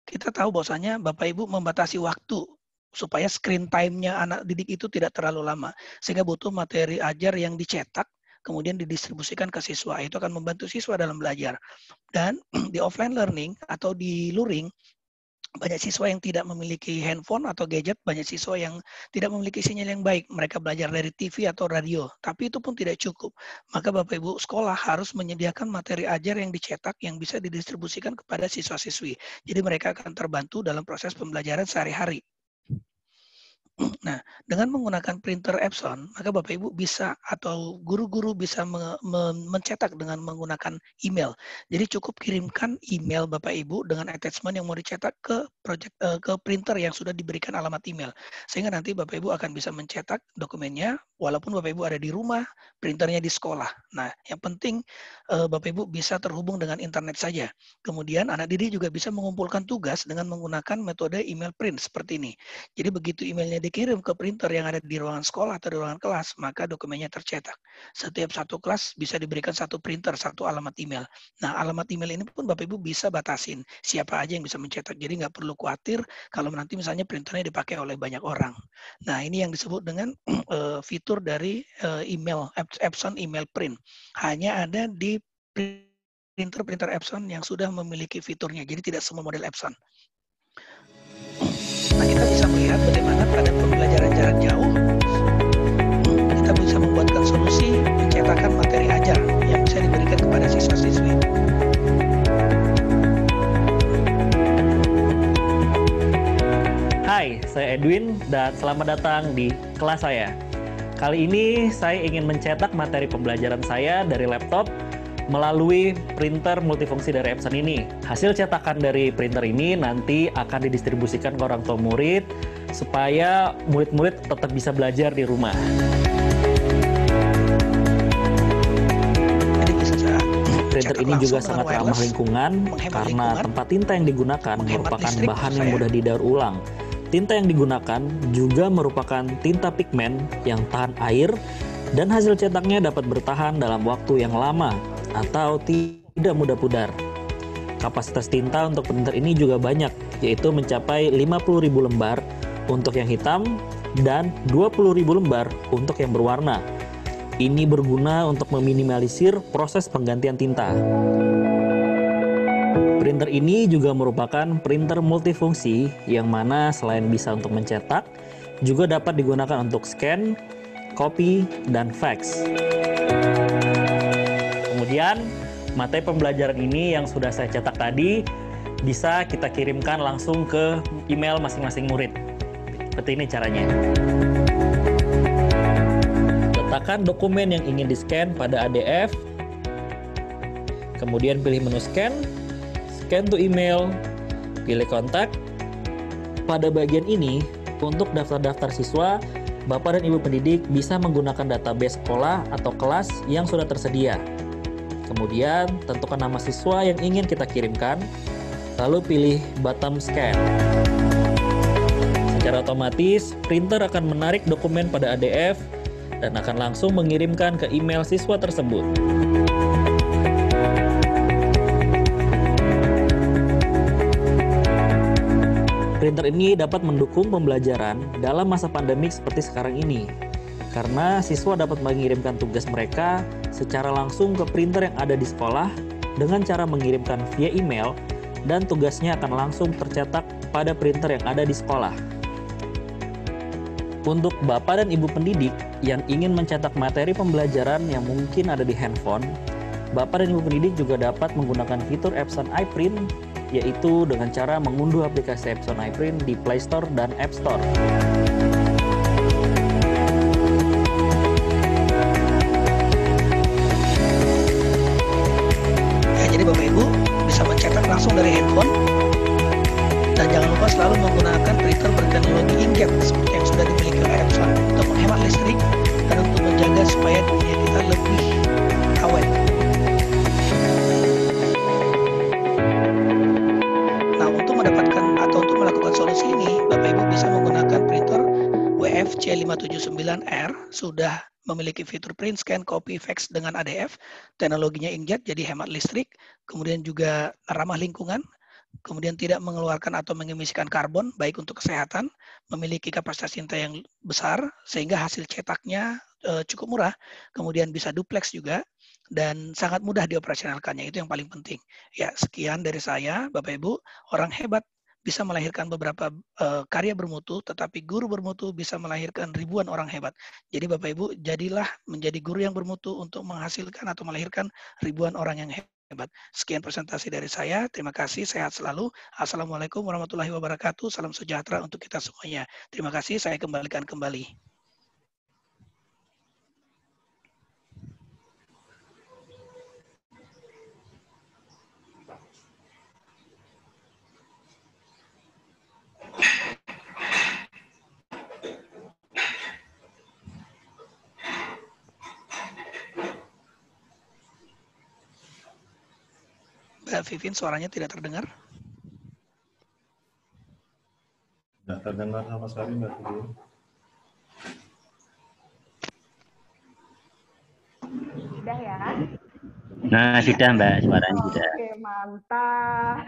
kita tahu bahwasanya Bapak Ibu membatasi waktu supaya screen time-nya anak didik itu tidak terlalu lama. Sehingga butuh materi ajar yang dicetak, kemudian didistribusikan ke siswa. Itu akan membantu siswa dalam belajar. Dan di offline learning atau di luring, banyak siswa yang tidak memiliki handphone atau gadget, banyak siswa yang tidak memiliki sinyal yang baik. Mereka belajar dari TV atau radio, tapi itu pun tidak cukup. Maka Bapak Ibu sekolah harus menyediakan materi ajar yang dicetak yang bisa didistribusikan kepada siswa-siswi. Jadi mereka akan terbantu dalam proses pembelajaran sehari-hari. Nah, dengan menggunakan printer Epson, maka Bapak Ibu bisa atau guru-guru bisa mencetak dengan menggunakan email. Jadi cukup kirimkan email Bapak Ibu dengan attachment yang mau dicetak ke printer yang sudah diberikan alamat email. Sehingga nanti Bapak Ibu akan bisa mencetak dokumennya walaupun Bapak Ibu ada di rumah, printernya di sekolah. Nah, yang penting Bapak Ibu bisa terhubung dengan internet saja. Kemudian anak didik juga bisa mengumpulkan tugas dengan menggunakan metode email print seperti ini. Jadi begitu emailnya dikirim ke printer yang ada di ruangan sekolah atau di ruangan kelas, maka dokumennya tercetak. Setiap satu kelas bisa diberikan satu printer, satu alamat email. Nah, alamat email ini pun Bapak Ibu bisa batasin siapa aja yang bisa mencetak. Jadi nggak perlu khawatir kalau nanti misalnya printernya dipakai oleh banyak orang. Nah, ini yang disebut dengan fitur dari email, Epson email print. Hanya ada di printer Epson yang sudah memiliki fiturnya. Jadi tidak semua model Epson. Nah, kita bisa melihat bagaimana pada pembelajaran jarak jauh, kita bisa membuatkan solusi mencetakan materi ajar yang bisa diberikan kepada siswa-siswi. Hai, saya Edwin dan selamat datang di kelas saya. Kali ini saya ingin mencetak materi pembelajaran saya dari laptop melalui printer multifungsi dari Epson ini. Hasil cetakan dari printer ini nanti akan didistribusikan ke orang tua murid supaya murid-murid tetap bisa belajar di rumah. Printer ini juga sangat ramah lingkungan karena tempat tinta yang digunakan merupakan bahan yang mudah didaur ulang. Tinta yang digunakan juga merupakan tinta pigmen yang tahan air dan hasil cetaknya dapat bertahan dalam waktu yang lama atau tidak mudah pudar. Kapasitas tinta untuk printer ini juga banyak, yaitu mencapai 50.000 lembar untuk yang hitam dan 20.000 lembar untuk yang berwarna. Ini berguna untuk meminimalisir proses penggantian tinta. Printer ini juga merupakan printer multifungsi yang mana selain bisa untuk mencetak, juga dapat digunakan untuk scan, copy, dan fax. Kemudian, materi pembelajaran ini yang sudah saya cetak tadi bisa kita kirimkan langsung ke email masing-masing murid. Seperti ini caranya. Letakkan dokumen yang ingin di-scan pada ADF. Kemudian pilih menu scan, scan to email, pilih kontak. Pada bagian ini, untuk daftar-daftar siswa, Bapak dan Ibu pendidik bisa menggunakan database sekolah atau kelas yang sudah tersedia. Kemudian, tentukan nama siswa yang ingin kita kirimkan, lalu pilih button scan. Secara otomatis, printer akan menarik dokumen pada ADF dan akan langsung mengirimkan ke email siswa tersebut. Printer ini dapat mendukung pembelajaran dalam masa pandemik seperti sekarang ini. karena siswa dapat mengirimkan tugas mereka secara langsung ke printer yang ada di sekolah dengan cara mengirimkan via email, dan tugasnya akan langsung tercetak pada printer yang ada di sekolah. Untuk Bapak dan Ibu pendidik yang ingin mencetak materi pembelajaran yang mungkin ada di handphone, Bapak dan Ibu pendidik juga dapat menggunakan fitur Epson iPrint, yaitu dengan cara mengunduh aplikasi Epson iPrint di Play Store dan App Store. Ya, jadi Bapak Ibu bisa mencetak langsung dari handphone, dan jangan lupa selalu menggunakan printer berteknologi inkjet seperti yang sudah dimiliki oleh Epson untuk menghemat listrik dan untuk menjaga supaya dunia kita lebih awet. Nah, untuk mendapatkan atau untuk melakukan solusi ini, Bapak Ibu bisa menggunakan printer WF-C579R, sudah memiliki fitur print, scan, copy, fax dengan ADF, teknologinya inkjet jadi hemat listrik, kemudian juga ramah lingkungan, kemudian tidak mengeluarkan atau mengemisikan karbon, baik untuk kesehatan, memiliki kapasitas tinta yang besar, sehingga hasil cetaknya cukup murah, kemudian bisa duplex juga, dan sangat mudah dioperasionalkannya, itu yang paling penting. Ya, sekian dari saya, Bapak Ibu, orang hebat bisa melahirkan beberapa karya bermutu, tetapi guru bermutu bisa melahirkan ribuan orang hebat. Jadi Bapak Ibu, jadilah menjadi guru yang bermutu untuk menghasilkan atau melahirkan ribuan orang yang hebat. Sekian presentasi dari saya. Terima kasih. Sehat selalu. Assalamualaikum warahmatullahi wabarakatuh. Salam sejahtera untuk kita semuanya. Terima kasih. Saya kembalikan kembali. Mbak Vivin, suaranya tidak terdengar. Tidak terdengar sama sekali, Mbak Vivin. Sudah ya? Nah, sudah Mbak, suaranya sudah. Oke, mantap.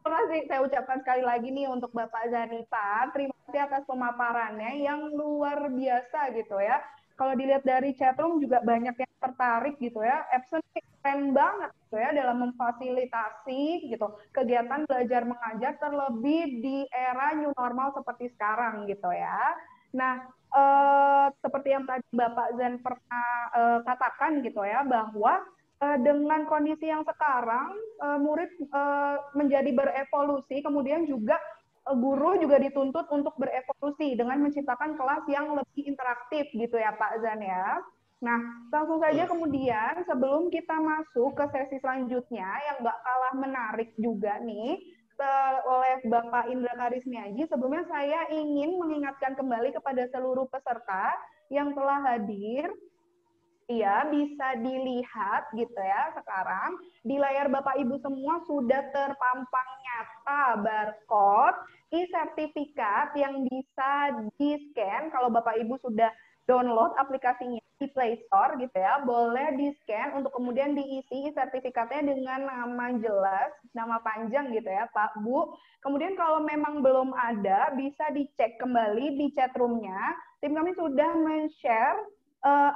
Terima kasih saya ucapkan sekali lagi nih untuk Bapak Zanipa. Terima kasih atas pemaparannya yang luar biasa gitu ya. Kalau dilihat dari chatroom juga banyak yang tertarik gitu ya. Epson keren banget gitu ya dalam memfasilitasi gitu kegiatan belajar mengajar terlebih di era new normal seperti sekarang gitu ya. Nah, seperti yang tadi Bapak Zan pernah katakan gitu ya, bahwa dengan kondisi yang sekarang murid menjadi berevolusi, kemudian juga guru juga dituntut untuk berevolusi dengan menciptakan kelas yang lebih interaktif gitu ya Pak Zan ya. Nah, langsung saja kemudian sebelum kita masuk ke sesi selanjutnya yang nggak kalah menarik juga nih oleh Bapak Indra Karismiaji, sebelumnya saya ingin mengingatkan kembali kepada seluruh peserta yang telah hadir. Iya, bisa dilihat gitu ya sekarang di layar Bapak Ibu semua sudah terpampang nyata barcode e-sertifikat yang bisa di-scan. Kalau Bapak Ibu sudah download aplikasinya di Play Store gitu ya, boleh di-scan untuk kemudian diisi sertifikatnya dengan nama jelas, nama panjang gitu ya Pak, Bu. Kemudian kalau memang belum ada, bisa dicek kembali di chatroom-nya. Tim kami sudah men-share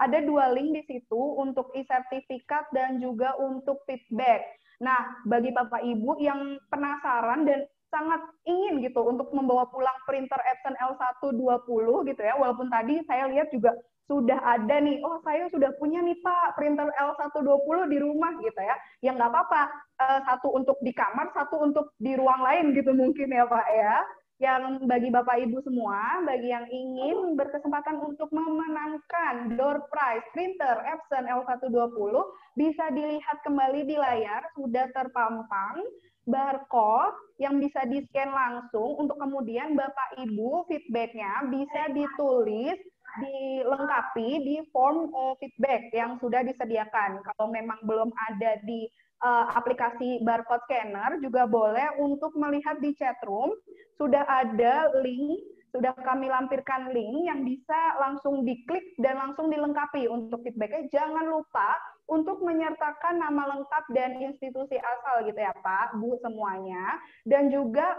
ada 2 link di situ untuk e-sertifikat dan juga untuk feedback. Nah, bagi Bapak Ibu yang penasaran dan sangat ingin gitu untuk membawa pulang printer Epson L120 gitu ya, walaupun tadi saya lihat juga sudah ada nih, oh saya sudah punya nih Pak printer L120 di rumah gitu ya, yang nggak apa-apa, satu untuk di kamar, satu untuk di ruang lain gitu mungkin ya Pak ya. Yang bagi Bapak Ibu semua, bagi yang ingin berkesempatan untuk memenangkan door prize printer Epson L120, bisa dilihat kembali di layar, sudah terpampang barcode yang bisa di-scan langsung untuk kemudian Bapak Ibu feedback-nya bisa ditulis, dilengkapi di form feedback yang sudah disediakan. Kalau memang belum ada di aplikasi barcode scanner, juga boleh untuk melihat di chatroom, sudah ada link, sudah kami lampirkan link yang bisa langsung diklik dan langsung dilengkapi untuk feedbacknya. Jangan lupa untuk menyertakan nama lengkap dan institusi asal gitu ya Pak, Bu semuanya, dan juga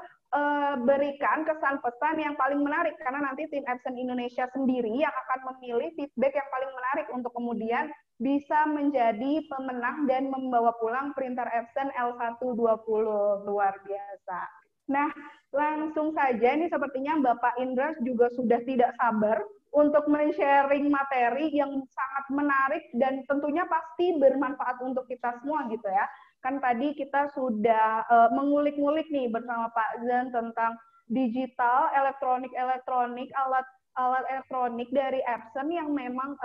berikan kesan pesan yang paling menarik karena nanti tim Epson Indonesia sendiri yang akan memilih feedback yang paling menarik untuk kemudian bisa menjadi pemenang dan membawa pulang printer Epson L120. Luar biasa. Nah, langsung saja ini sepertinya Bapak Indra juga sudah tidak sabar untuk men-sharing materi yang sangat menarik dan tentunya pasti bermanfaat untuk kita semua gitu ya. Kan tadi kita sudah mengulik-ngulik nih bersama Pak Zan tentang digital, elektronik, alat elektronik dari Epson yang memang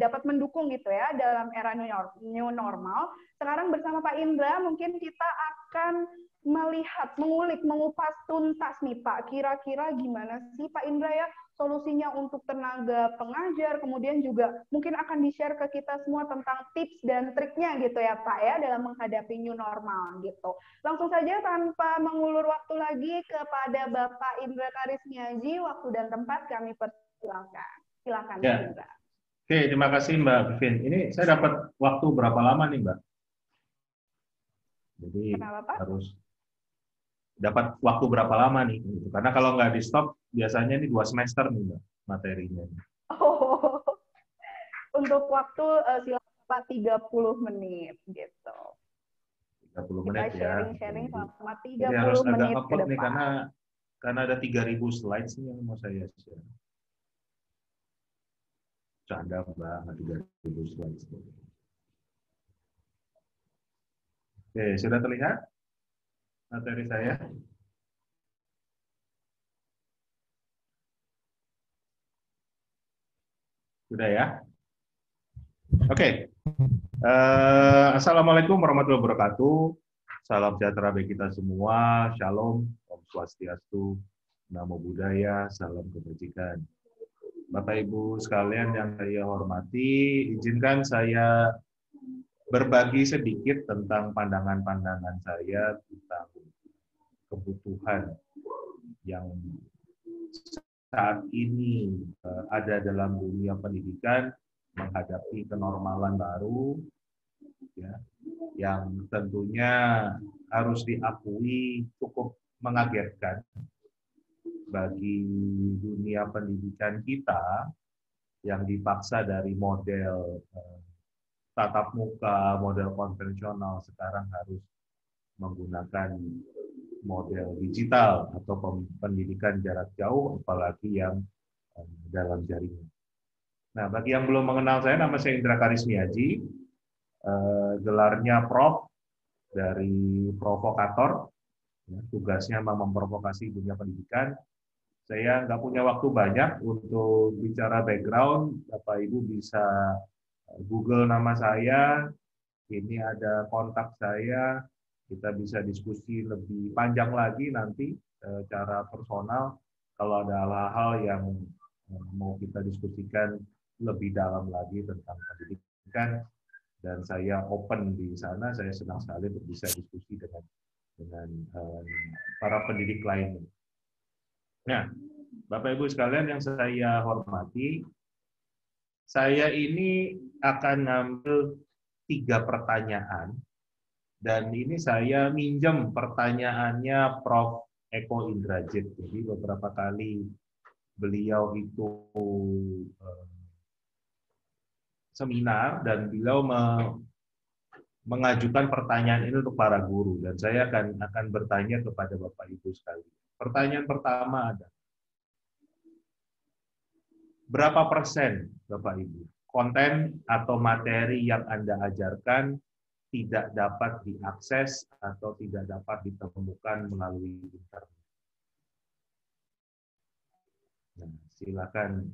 dapat mendukung gitu ya dalam era new normal. Sekarang bersama Pak Indra mungkin kita akan melihat, mengulik, mengupas tuntas nih Pak, kira-kira gimana sih Pak Indra ya solusinya untuk tenaga pengajar, kemudian juga mungkin akan di-share ke kita semua tentang tips dan triknya gitu ya Pak ya dalam menghadapi new normal gitu. Langsung saja tanpa mengulur waktu lagi kepada Bapak Indra Karismiaji, waktu dan tempat kami persilakan. Silakan Ya. Pak Indra. Oke, terima kasih Mbak Vivin. Ini saya dapat waktu berapa lama nih Mbak? Jadi Kenapa, Pak? harus dapat waktu berapa lama nih? Karena kalau nggak di stop, biasanya ini 2 semester nih Mbak materinya. Oh, untuk waktu silakan Pak 30 menit gitu. 30 Kita menit ya. sharing-sharing selama 30 Jadi harus agak menit ke ngepot nih depan. karena ada 3.000 slides nih yang mau saya share. Canda Mbak, 3.000 slides. Oke, sudah terlihat materi saya? Sudah ya? Oke. Assalamualaikum warahmatullahi wabarakatuh. Salam sejahtera bagi kita semua. Shalom, Om Swastiastu, Namo Buddhaya, salam kebajikan. Bapak Ibu sekalian yang saya hormati, izinkan saya berbagi sedikit tentang pandangan-pandangan saya tentang kebutuhan yang saat ini ada dalam dunia pendidikan menghadapi kenormalan baru, ya, yang tentunya harus diakui cukup mengagetkan bagi dunia pendidikan kita yang dipaksa dari model tatap muka, model konvensional sekarang harus menggunakan model digital atau pendidikan jarak jauh, apalagi yang dalam jaringan. Nah, bagi yang belum mengenal saya, nama saya Indra Karismiaji, gelarnya Prof dari provokator, ya, tugasnya memprovokasi dunia pendidikan. Saya nggak punya waktu banyak untuk bicara background, Bapak Ibu bisa Google nama saya, ini ada kontak saya, kita bisa diskusi lebih panjang lagi nanti secara personal kalau ada hal-hal yang mau kita diskusikan lebih dalam lagi tentang pendidikan, dan saya open di sana. Saya senang sekali untuk bisa diskusi dengan para pendidik lainnya. Nah, Bapak Ibu sekalian yang saya hormati, saya ini akan ngambil 3 pertanyaan, dan ini saya minjem pertanyaannya Prof. Eko Indrajit. Jadi beberapa kali beliau itu seminar dan beliau mengajukan pertanyaan ini untuk para guru, dan saya akan bertanya kepada Bapak Ibu sekalian. Pertanyaan pertama adalah, berapa persen Bapak Ibu konten atau materi yang Anda ajarkan tidak dapat diakses atau tidak dapat ditemukan melalui internet? Nah, silakan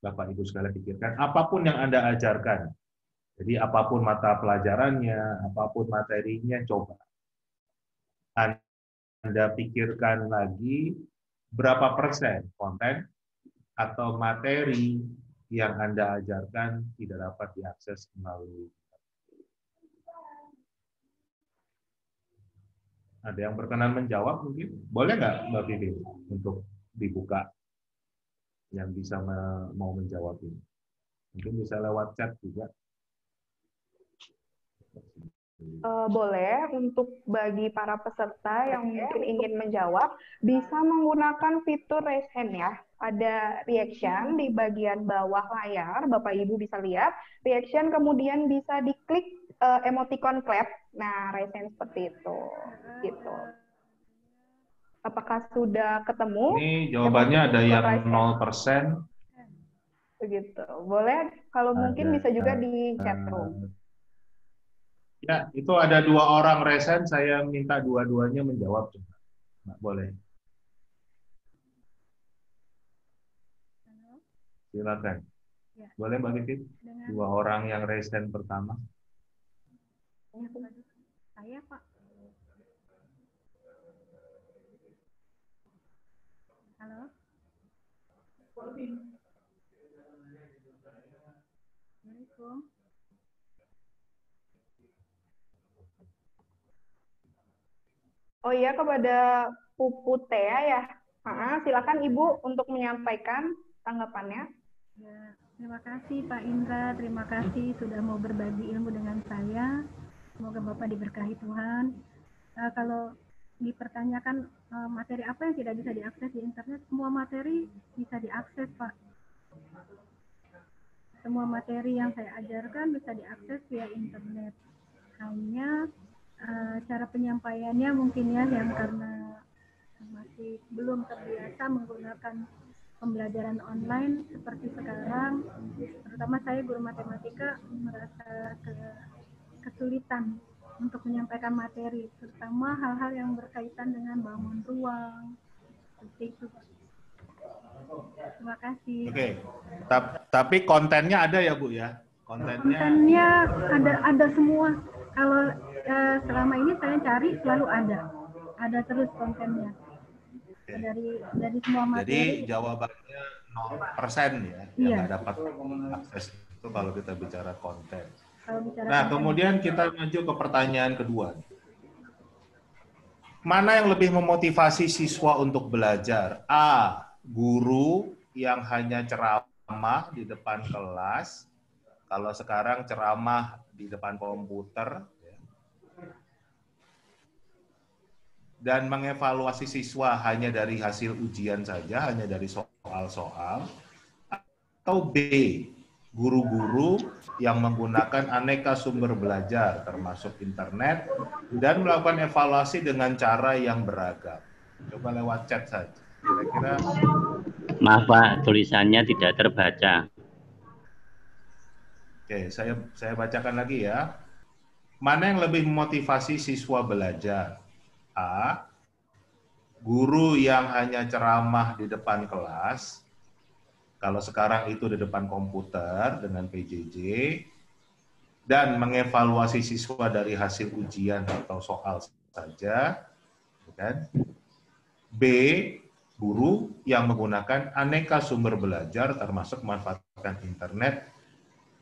Bapak Ibu sekalian pikirkan, apapun yang Anda ajarkan. Jadi apapun mata pelajarannya, apapun materinya, coba Anda pikirkan lagi berapa persen konten atau materi yang Anda ajarkan tidak dapat diakses melalui internet. Ada yang berkenan menjawab mungkin? Boleh nggak Mbak Vivi untuk dibuka yang bisa mau menjawab ini? Mungkin bisa lewat chat juga. boleh untuk bagi para peserta yang mungkin ingin menjawab, bisa menggunakan fitur raise hand ya. Ada reaction di bagian bawah layar, Bapak Ibu bisa lihat. Reaction kemudian bisa diklik emoticon clap. Nah, raise hand seperti itu. Gitu. Apakah sudah ketemu? Ini jawabannya ada yang 0%. Begitu. Boleh, kalau mungkin bisa juga di chat room. Ya, itu ada 2 orang resen, saya minta dua-duanya menjawab. Nggak boleh. Silakan. Boleh Mbak Vivi? 2 orang yang resen pertama. Saya, Pak. Halo? Assalamualaikum. Oh iya, kepada Pupu Tea ya. Silakan Ibu untuk menyampaikan tanggapannya. Ya, terima kasih Pak Indra, terima kasih sudah mau berbagi ilmu dengan saya. Semoga Bapak diberkahi Tuhan. Kalau dipertanyakan materi apa yang tidak bisa diakses di internet, semua materi bisa diakses Pak. Semua materi yang saya ajarkan bisa diakses via internet. Hanya cara penyampaiannya mungkin ya yang karena masih belum terbiasa menggunakan pembelajaran online seperti sekarang, terutama saya guru matematika merasa kesulitan untuk menyampaikan materi, terutama hal-hal yang berkaitan dengan bangun ruang, seperti itu. Terima kasih. Oke, tapi kontennya ada ya Bu ya? Kontennya ada semua. Kalau selama ini saya cari selalu ada terus kontennya. Dari semua materi. Jadi jawabannya 0% ya, yang nggak dapat akses itu kalau kita bicara konten. Nah, kemudian kita maju ke pertanyaan kedua. Mana yang lebih memotivasi siswa untuk belajar? A, guru yang hanya ceramah di depan kelas, kalau sekarang ceramah di depan komputer, dan mengevaluasi siswa hanya dari hasil ujian saja, hanya dari soal-soal, atau B, guru-guru yang menggunakan aneka sumber belajar, termasuk internet, dan melakukan evaluasi dengan cara yang beragam. Coba lewat chat saja. Kira-kira. Maaf Pak, tulisannya tidak terbaca. Oke, saya bacakan lagi ya. Mana yang lebih memotivasi siswa belajar? A, guru yang hanya ceramah di depan kelas, kalau sekarang itu di depan komputer dengan PJJ, dan mengevaluasi siswa dari hasil ujian atau soal saja, kan? B, guru yang menggunakan aneka sumber belajar termasuk memanfaatkan internet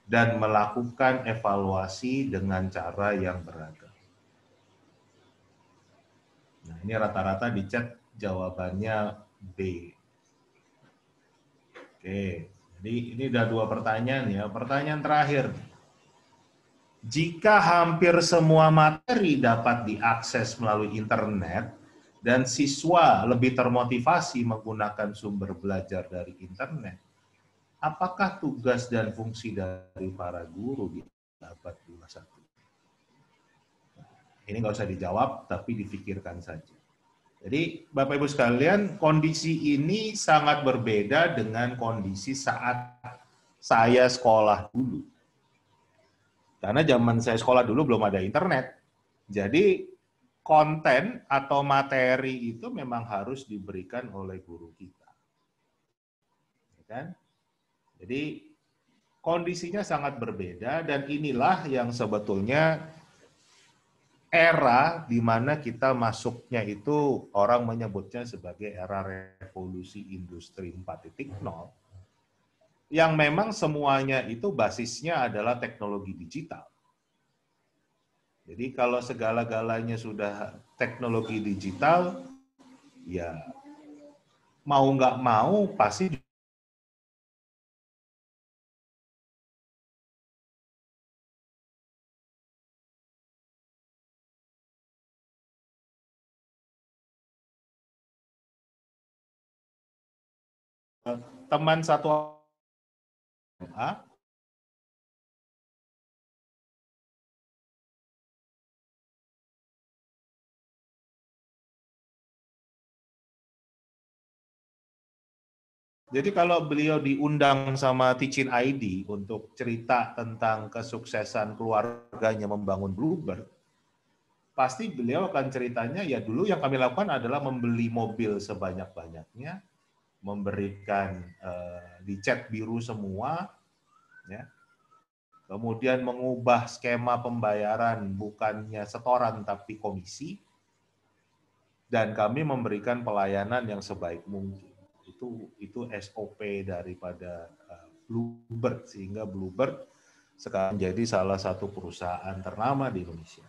dan melakukan evaluasi dengan cara yang beragam. Nah, ini rata-rata di chat jawabannya B. Oke, jadi ini udah 2 pertanyaan ya. Pertanyaan terakhir. Jika hampir semua materi dapat diakses melalui internet dan siswa lebih termotivasi menggunakan sumber belajar dari internet, apakah tugas dan fungsi dari para guru di abad 21? Ini nggak usah dijawab, tapi difikirkan saja. Jadi, Bapak Ibu sekalian, kondisi ini sangat berbeda dengan kondisi saat saya sekolah dulu. Karena zaman saya sekolah dulu belum ada internet. Jadi, konten atau materi itu memang harus diberikan oleh guru kita. Ya kan? Jadi, kondisinya sangat berbeda dan inilah yang sebetulnya era di mana kita masuknya itu orang menyebutnya sebagai era revolusi industri 4.0 yang memang semuanya itu basisnya adalah teknologi digital. Jadi kalau segala-galanya sudah teknologi digital, ya mau nggak mau pasti teman satu SMA. Jadi kalau beliau diundang sama Ticin ID untuk cerita tentang kesuksesan keluarganya membangun Bluebird, pasti beliau akan ceritanya, ya dulu yang kami lakukan adalah membeli mobil sebanyak-banyaknya, memberikan dicat biru semua, ya. Kemudian mengubah skema pembayaran bukannya setoran tapi komisi, dan kami memberikan pelayanan yang sebaik mungkin. Itu SOP daripada Bluebird, sehingga Bluebird sekarang menjadi salah satu perusahaan ternama di Indonesia.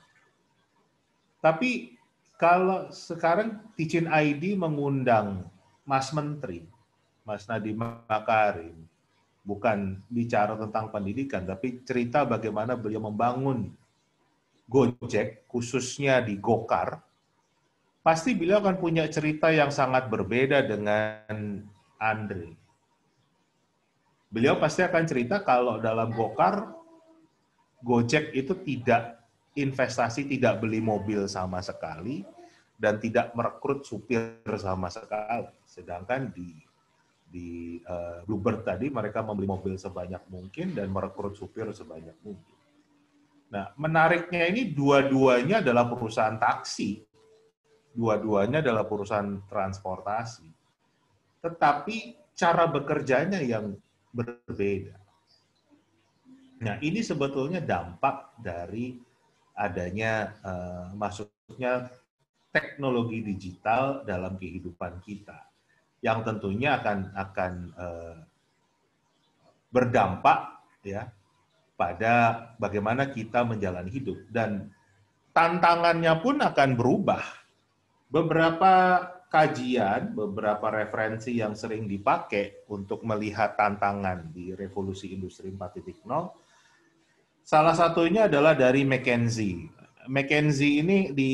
Tapi kalau sekarang Ticin ID mengundang Mas Menteri, Mas Nadiem Makarim, bukan bicara tentang pendidikan, tapi cerita bagaimana beliau membangun Gojek, khususnya di Gokar, pasti beliau akan punya cerita yang sangat berbeda dengan Andre. Beliau pasti akan cerita kalau dalam Gokar, Gojek itu tidak investasi, tidak beli mobil sama sekali, dan tidak merekrut supir sama sekali. Sedangkan di Bluebird tadi mereka membeli mobil sebanyak mungkin dan merekrut supir sebanyak mungkin. Nah, menariknya ini dua-duanya adalah perusahaan taksi. Dua-duanya adalah perusahaan transportasi. Tetapi cara bekerjanya yang berbeda. Nah, ini sebetulnya dampak dari adanya masuknya teknologi digital dalam kehidupan kita, yang tentunya akan berdampak ya pada bagaimana kita menjalani hidup, dan tantangannya pun akan berubah. Beberapa kajian, beberapa referensi yang sering dipakai untuk melihat tantangan di revolusi industri 4.0, salah satunya adalah dari McKinsey. McKinsey ini di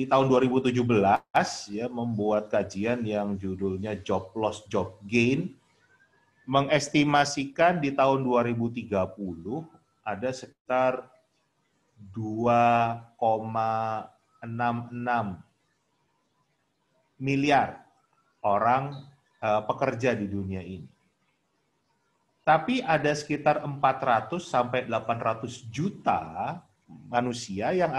tahun 2017 ya membuat kajian yang judulnya Job Loss, Job Gain, mengestimasikan di tahun 2030 ada sekitar 2,66 miliar orang pekerja di dunia ini. Tapi ada sekitar 400 sampai 800 juta manusia yang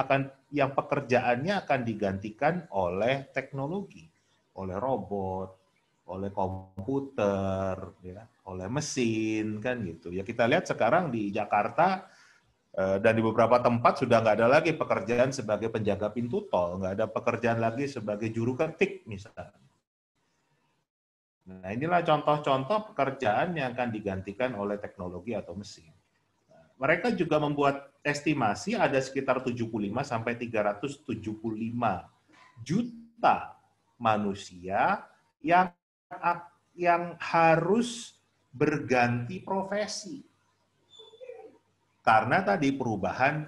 pekerjaannya akan digantikan oleh teknologi, oleh robot, oleh komputer, ya, oleh mesin, kan gitu. Ya kita lihat sekarang di Jakarta dan di beberapa tempat sudah nggak ada lagi pekerjaan sebagai penjaga pintu tol, nggak ada pekerjaan lagi sebagai juru ketik misalnya. Nah, inilah contoh-contoh pekerjaan yang akan digantikan oleh teknologi atau mesin. Mereka juga membuat estimasi ada sekitar 75 sampai 375 juta manusia yang harus berganti profesi. Karena tadi perubahan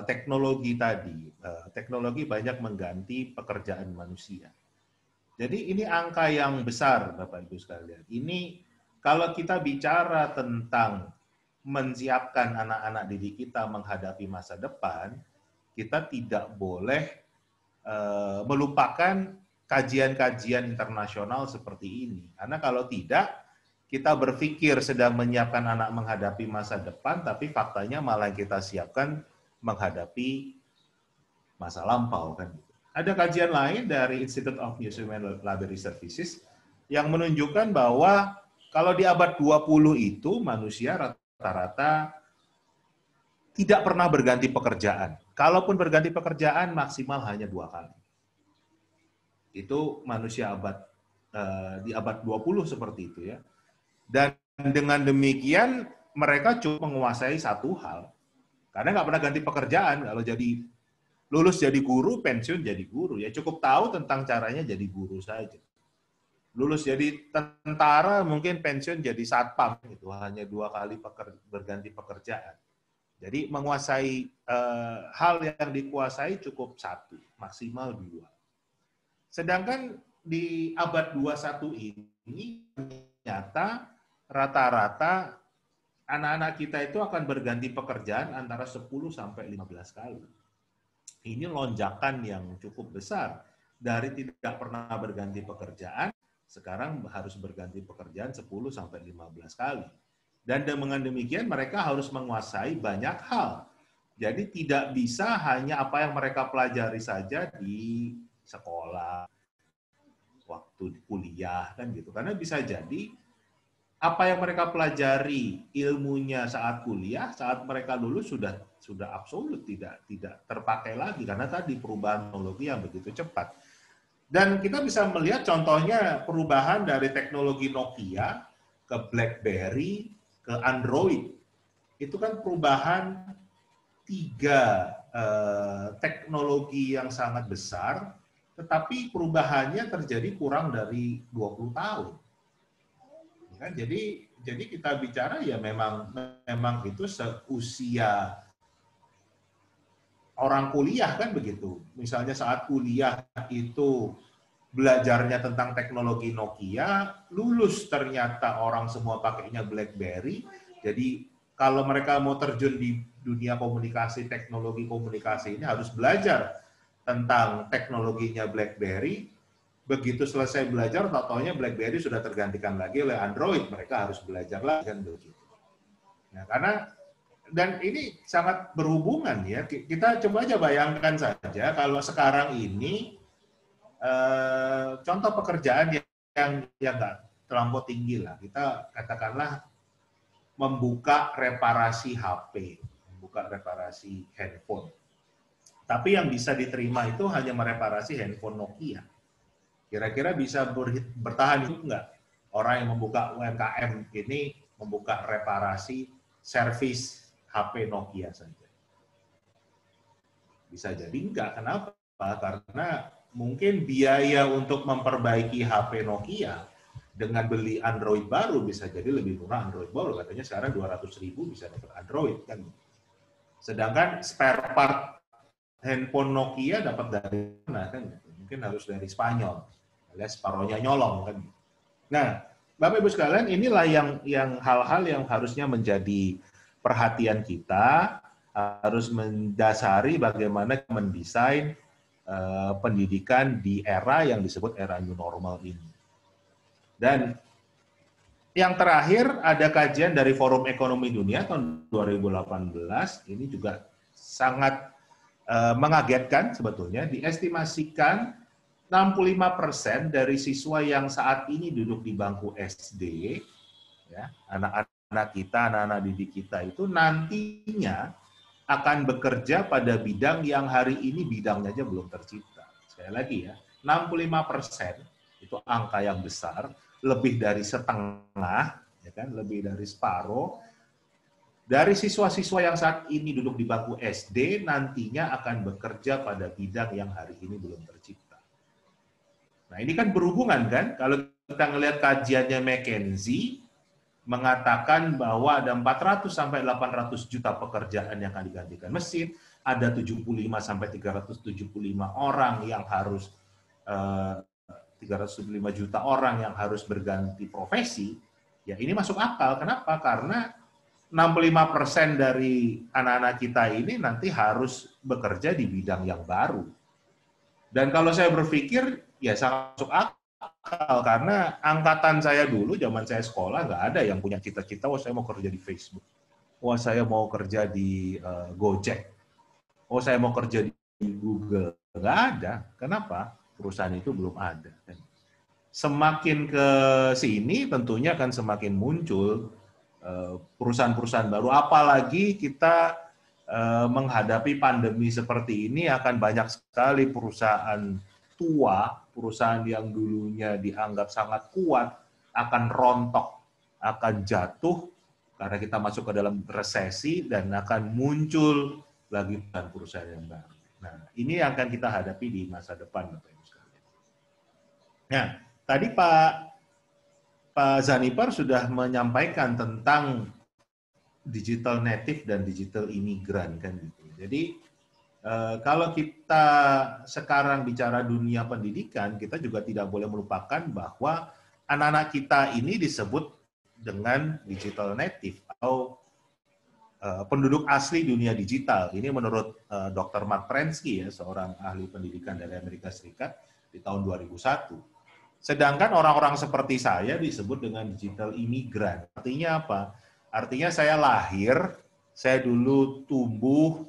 teknologi tadi, teknologi banyak mengganti pekerjaan manusia. Jadi ini angka yang besar, Bapak Ibu sekalian. Ini kalau kita bicara tentang menyiapkan anak-anak didik kita menghadapi masa depan, kita tidak boleh melupakan kajian-kajian internasional seperti ini. Karena kalau tidak, kita berpikir sedang menyiapkan anak menghadapi masa depan, tapi faktanya malah kita siapkan menghadapi masa lampau, kan? Ada kajian lain dari Institute of Museum and Library Services yang menunjukkan bahwa kalau di abad 20 itu manusia rata-rata tidak pernah berganti pekerjaan. Kalaupun berganti pekerjaan maksimal hanya 2 kali. Itu manusia di abad 20 seperti itu ya. Dan dengan demikian mereka cukup menguasai satu hal. Karena nggak pernah ganti pekerjaan. Kalau lulus jadi guru, pensiun jadi guru. Ya cukup tahu tentang caranya jadi guru saja. Lulus jadi tentara, mungkin pensiun jadi satpam. Itu hanya 2 kali berganti pekerjaan. Jadi menguasai hal yang dikuasai cukup 1, maksimal 2. Sedangkan di abad 21 ini ternyata rata-rata anak-anak kita itu akan berganti pekerjaan antara 10 sampai 15 kali. Ini lonjakan yang cukup besar. Dari tidak pernah berganti pekerjaan, sekarang harus berganti pekerjaan 10 sampai 15 kali. Dan dengan demikian mereka harus menguasai banyak hal. Jadi tidak bisa hanya apa yang mereka pelajari saja di sekolah, waktu kuliah, kan gitu. Karena bisa jadi apa yang mereka pelajari ilmunya saat kuliah, saat mereka lulus sudah absolut tidak terpakai lagi karena tadi perubahan teknologi yang begitu cepat. Dan kita bisa melihat contohnya perubahan dari teknologi Nokia ke BlackBerry ke Android. Itu kan perubahan 3 teknologi yang sangat besar, tetapi perubahannya terjadi kurang dari 20 tahun. Kan jadi kita bicara ya memang itu seusia orang kuliah kan begitu. Misalnya saat kuliah itu belajarnya tentang teknologi Nokia, lulus ternyata orang semua pakainya BlackBerry. Jadi kalau mereka mau terjun di dunia komunikasi, teknologi komunikasi ini harus belajar tentang teknologinya BlackBerry. Begitu selesai belajar, taunya BlackBerry sudah tergantikan lagi oleh Android. Mereka harus belajar lagi kan begitu. Nah, dan ini sangat berhubungan ya. Kita coba aja bayangkan saja kalau sekarang ini contoh pekerjaan yang nggak terlampau tinggi lah. Kita katakanlah membuka reparasi HP, membuka reparasi handphone. Tapi yang bisa diterima itu hanya mereparasi handphone Nokia. Kira-kira bisa bertahan hidup nggak? Orang yang membuka UMKM ini membuka reparasi servis HP Nokia saja. Bisa jadi enggak. Kenapa? Karena mungkin biaya untuk memperbaiki HP Nokia dengan beli Android baru bisa jadi lebih murah Android baru. Katanya sekarang 200.000 bisa dapat Android kan. Sedangkan spare part handphone Nokia dapat dari mana kan? Mungkin harus dari Spanyol. Alias separohnya nyolong kan. Nah, Bapak Ibu sekalian, inilah yang hal-hal yang harusnya menjadi perhatian kita, harus mendasari bagaimana mendesain pendidikan di era yang disebut era new normal ini. Dan yang terakhir ada kajian dari Forum Ekonomi Dunia tahun 2018, ini juga sangat mengagetkan sebetulnya, diestimasikan 65% dari siswa yang saat ini duduk di bangku SD, ya, anak-anak kita, anak-anak didik kita itu nantinya akan bekerja pada bidang yang hari ini bidangnya aja belum tercipta. Sekali lagi ya, 65% itu angka yang besar, lebih dari setengah, ya kan, lebih dari separuh. Dari siswa-siswa yang saat ini duduk di bangku SD, nantinya akan bekerja pada bidang yang hari ini belum tercipta. Nah, ini kan berhubungan kan? Kalau kita ngelihat kajiannya McKinsey, mengatakan bahwa ada 400 sampai 800 juta pekerjaan yang akan digantikan mesin, ada 75 sampai 375 orang yang harus 375 juta orang yang harus berganti profesi. Ya, ini masuk akal. Kenapa? Karena 65% dari anak-anak kita ini nanti harus bekerja di bidang yang baru. Dan kalau saya berpikir, ya sangat masuk akal, karena angkatan saya dulu, zaman saya sekolah, nggak ada yang punya cita-cita, wah saya mau kerja di Facebook, wah saya mau kerja di Gojek, wah saya mau kerja di Google. Nggak ada. Kenapa? Perusahaan itu belum ada. Semakin ke sini, tentunya akan semakin muncul perusahaan-perusahaan baru, apalagi kita menghadapi pandemi seperti ini, akan banyak sekali perusahaan tua, perusahaan yang dulunya dianggap sangat kuat, akan rontok, akan jatuh, karena kita masuk ke dalam resesi, dan akan muncul lagi perusahaan yang baru. Nah, ini yang akan kita hadapi di masa depan, Bapak Ibu sekalian. Nah, tadi Pak Zanipar sudah menyampaikan tentang digital native dan digital imigran kan gitu. Jadi kalau kita sekarang bicara dunia pendidikan, kita juga tidak boleh melupakan bahwa anak-anak kita ini disebut dengan digital native atau penduduk asli dunia digital. Ini menurut Dr. Mark Prensky, ya, seorang ahli pendidikan dari Amerika Serikat di tahun 2001. Sedangkan orang-orang seperti saya disebut dengan digital imigran. Artinya apa? Artinya saya lahir, saya dulu tumbuh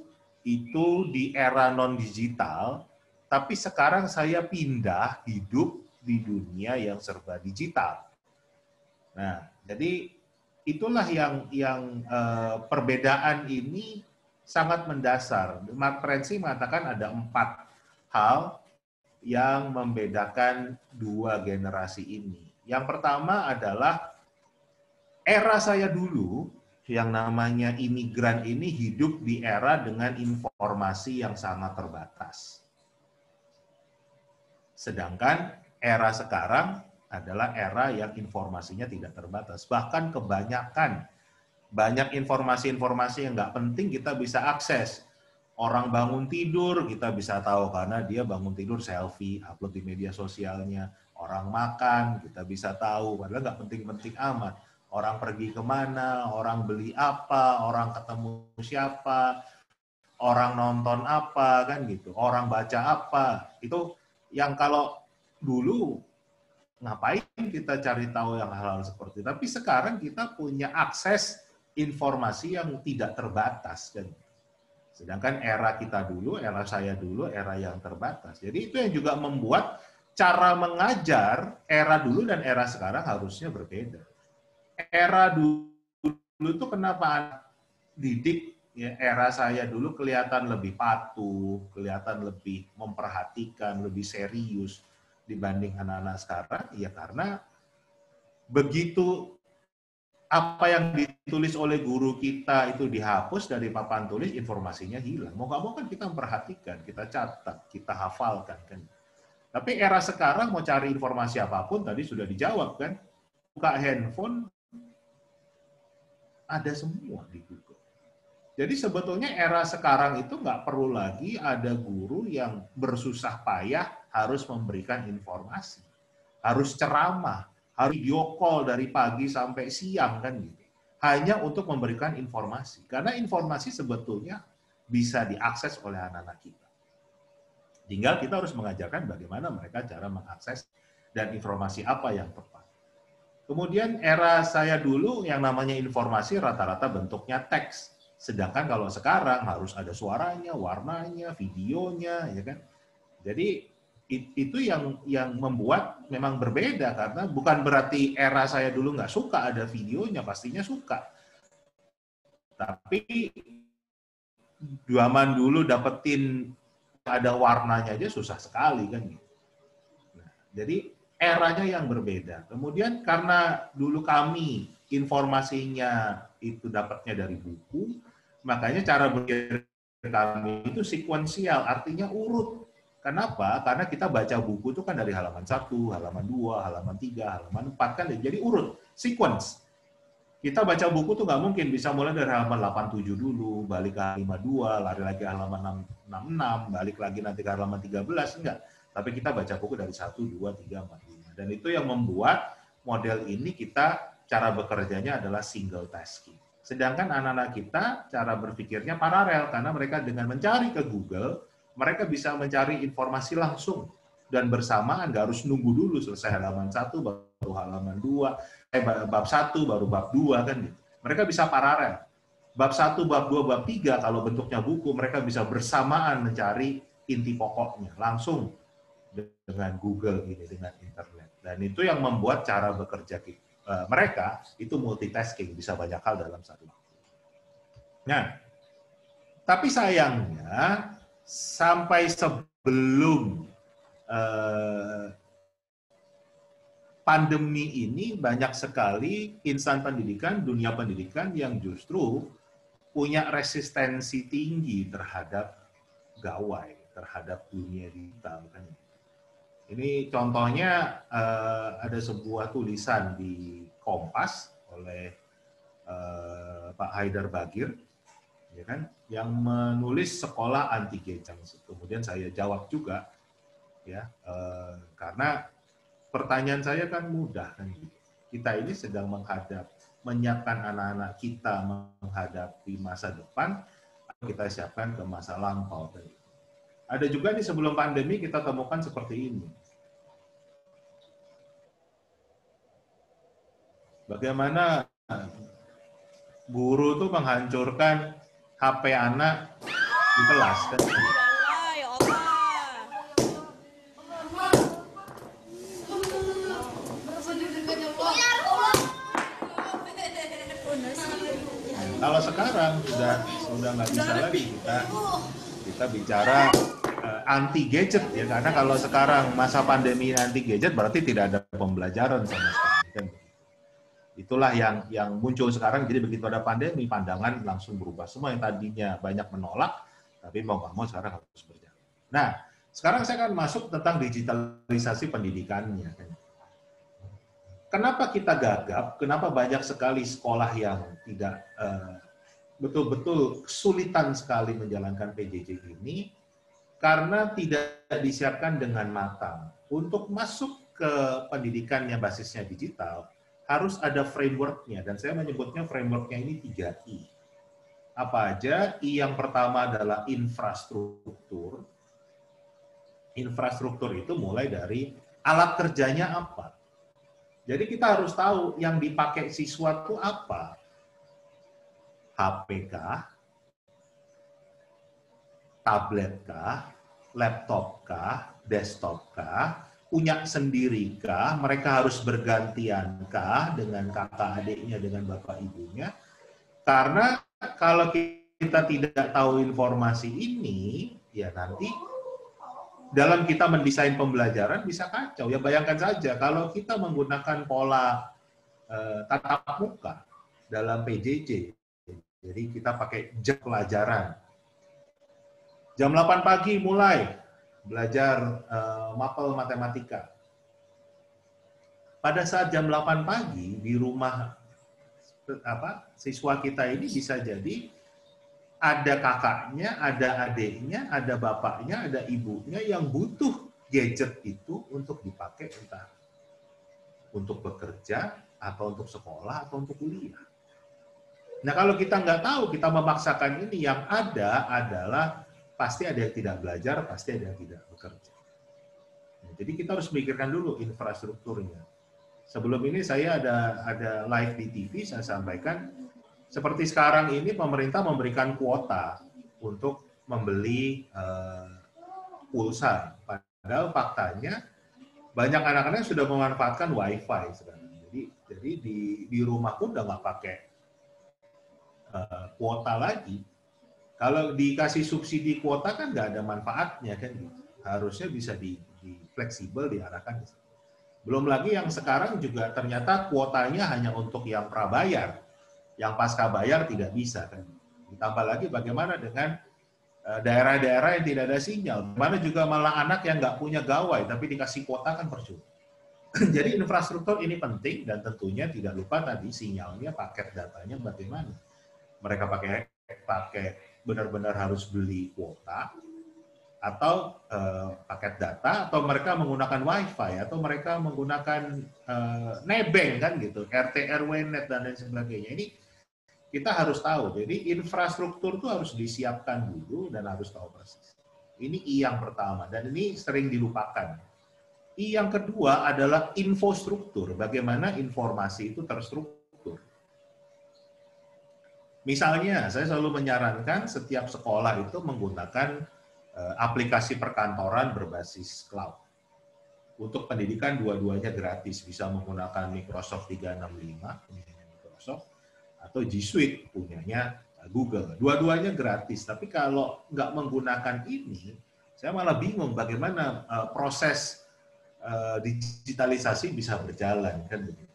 itu di era non-digital, tapi sekarang saya pindah hidup di dunia yang serba digital. Nah, jadi itulah yang perbedaan ini sangat mendasar. Mark Prensky mengatakan ada 4 hal yang membedakan dua generasi ini. Yang pertama adalah era saya dulu, yang namanya imigran ini hidup di era dengan informasi yang sangat terbatas. Sedangkan era sekarang adalah era yang informasinya tidak terbatas. Bahkan kebanyakan, banyak informasi-informasi yang nggak penting kita bisa akses. Orang bangun tidur, kita bisa tahu karena dia bangun tidur selfie, upload di media sosialnya. Orang makan, kita bisa tahu, padahal nggak penting-penting amat. Orang pergi kemana, orang beli apa, orang ketemu siapa, orang nonton apa, kan gitu. Orang baca apa. Itu yang kalau dulu ngapain kita cari tahu yang hal-hal seperti itu. Tapi sekarang kita punya akses informasi yang tidak terbatas, kan. Sedangkan era kita dulu, era saya dulu, era yang terbatas. Jadi itu yang juga membuat cara mengajar era dulu dan era sekarang harusnya berbeda. Era dulu itu kenapa didik, ya, era saya dulu kelihatan lebih patuh, kelihatan lebih memperhatikan, lebih serius dibanding anak-anak sekarang, ya karena begitu apa yang ditulis oleh guru kita itu dihapus dari papan tulis, informasinya hilang. Mau nggak mau kan kita memperhatikan, kita catat, kita hafalkan, kan. Tapi era sekarang mau cari informasi apapun tadi sudah dijawab, kan. Buka handphone, ada semua di Google. Jadi sebetulnya era sekarang itu nggak perlu lagi ada guru yang bersusah payah harus memberikan informasi, harus ceramah, harus video call dari pagi sampai siang, kan gitu. Hanya untuk memberikan informasi. Karena informasi sebetulnya bisa diakses oleh anak-anak kita. Tinggal kita harus mengajarkan bagaimana mereka cara mengakses dan informasi apa yang tepat. Kemudian era saya dulu yang namanya informasi rata-rata bentuknya teks. Sedangkan kalau sekarang harus ada suaranya, warnanya, videonya, ya kan. Jadi itu yang membuat memang berbeda, karena bukan berarti era saya dulu nggak suka ada videonya, pastinya suka. Tapi zaman dulu dapetin ada warnanya aja susah sekali, kan. Nah, jadi eranya yang berbeda. Kemudian karena dulu kami informasinya itu dapatnya dari buku, makanya cara berpikir kami itu sekuensial, artinya urut. Kenapa? Karena kita baca buku itu kan dari halaman 1, halaman 2, halaman 3, halaman 4, kan jadi urut, sequence. Kita baca buku tuh nggak mungkin bisa mulai dari halaman 87 dulu, balik ke 52, lari lagi ke halaman 66, balik lagi nanti ke halaman 13, enggak. Tapi kita baca buku dari 1, 2, 3, 4, 5. Dan itu yang membuat model ini kita cara bekerjanya adalah single tasking. Sedangkan anak-anak kita cara berpikirnya paralel, karena mereka dengan mencari ke Google, mereka bisa mencari informasi langsung dan bersamaan, nggak harus nunggu dulu selesai halaman 1 baru halaman 2, bab 1 baru bab 2, kan gitu. Mereka bisa paralel. Bab 1, bab 2, bab 3 kalau bentuknya buku, mereka bisa bersamaan mencari inti pokoknya langsung dengan Google ini, dengan internet. Dan itu yang membuat cara bekerja mereka itu multitasking, bisa banyak hal dalam satu waktu. Nah, tapi sayangnya sampai sebelum pandemi ini banyak sekali insan pendidikan, dunia pendidikan yang justru punya resistensi tinggi terhadap gawai, terhadap dunia digital, kan. Ini contohnya ada sebuah tulisan di Kompas oleh Pak Haidar Bagir, ya kan, yang menulis sekolah anti gadget. Kemudian saya jawab juga, ya, karena pertanyaan saya kan mudah kan. Kita ini sedang menyiapkan anak-anak kita menghadapi masa depan, atau kita siapkan ke masa lampau. Ada juga nih sebelum pandemi kita temukan seperti ini. Bagaimana guru tuh menghancurkan HP anak di kelas kan? Kalau sekarang sudah nggak bisa lagi kita bicara anti gadget ya, karena kalau sekarang masa pandemi anti gadget berarti tidak ada pembelajaran sama sekali kan. Itulah yang muncul sekarang. Jadi begitu ada pandemi, pandangan langsung berubah. Semua yang tadinya banyak menolak, tapi mau nggak mau sekarang harus berjalan. Nah, sekarang saya akan masuk tentang digitalisasi pendidikannya. Kenapa kita gagap? Kenapa banyak sekali sekolah yang tidak betul-betul kesulitan sekali menjalankan PJJ ini? Karena tidak disiapkan dengan matang. Untuk masuk ke pendidikan yang basisnya digital, harus ada framework-nya. Dan saya menyebutnya framework-nya ini 3I. Apa aja? I yang pertama adalah infrastruktur. Infrastruktur itu mulai dari alat kerjanya apa. Jadi kita harus tahu yang dipakai siswa itu apa. HP kah? Tablet kah? Laptop kah? Desktop kah? Punya sendiri kah? Mereka harus bergantian kah dengan kakak adiknya, dengan bapak ibunya? Karena kalau kita tidak tahu informasi ini, ya nanti dalam kita mendesain pembelajaran bisa kacau. Ya bayangkan saja kalau kita menggunakan pola tatap muka dalam PJJ. Jadi kita pakai jam pelajaran. Jam 8 pagi mulai belajar mapel matematika. Pada saat jam 8 pagi di rumah siswa kita ini bisa jadi ada kakaknya, ada adiknya, ada bapaknya, ada ibunya yang butuh gadget itu untuk dipakai entah untuk bekerja, atau untuk sekolah, atau untuk kuliah. Nah kalau kita nggak tahu, kita memaksakan ini, yang ada adalah pasti ada yang tidak belajar, pasti ada yang tidak bekerja. Nah, jadi kita harus memikirkan dulu infrastrukturnya. Sebelum ini saya ada live di TV, saya sampaikan, seperti sekarang ini pemerintah memberikan kuota untuk membeli pulsa. Padahal faktanya banyak anak-anak sudah memanfaatkan WiFi sekarang. Jadi di rumah pun udah nggak pakai kuota lagi. Kalau dikasih subsidi kuota kan nggak ada manfaatnya kan. Harusnya bisa di fleksibel diarahkan. Belum lagi yang sekarang juga ternyata kuotanya hanya untuk yang prabayar. Yang pasca bayar tidak bisa kan. Ditambah lagi bagaimana dengan daerah-daerah yang tidak ada sinyal. Mana juga malah anak yang nggak punya gawai tapi dikasih kuota kan percuma. Jadi infrastruktur ini penting, dan tentunya tidak lupa tadi sinyalnya, paket datanya bagaimana. Mereka pakai benar-benar harus beli kuota, atau paket data, atau mereka menggunakan WiFi, atau mereka menggunakan nebeng kan gitu, RT, RW, net dan lain sebagainya. Ini kita harus tahu. Jadi infrastruktur itu harus disiapkan dulu dan harus tahu persis. Ini I yang pertama, dan ini sering dilupakan. I yang kedua adalah infostruktur, bagaimana informasi itu terstruktur. Misalnya, saya selalu menyarankan setiap sekolah itu menggunakan aplikasi perkantoran berbasis cloud. Untuk pendidikan dua-duanya gratis, bisa menggunakan Microsoft 365, punyanya Microsoft, atau G Suite, punyanya Google. Dua-duanya gratis, tapi kalau nggak menggunakan ini, saya malah bingung bagaimana proses digitalisasi bisa berjalan kan begitu.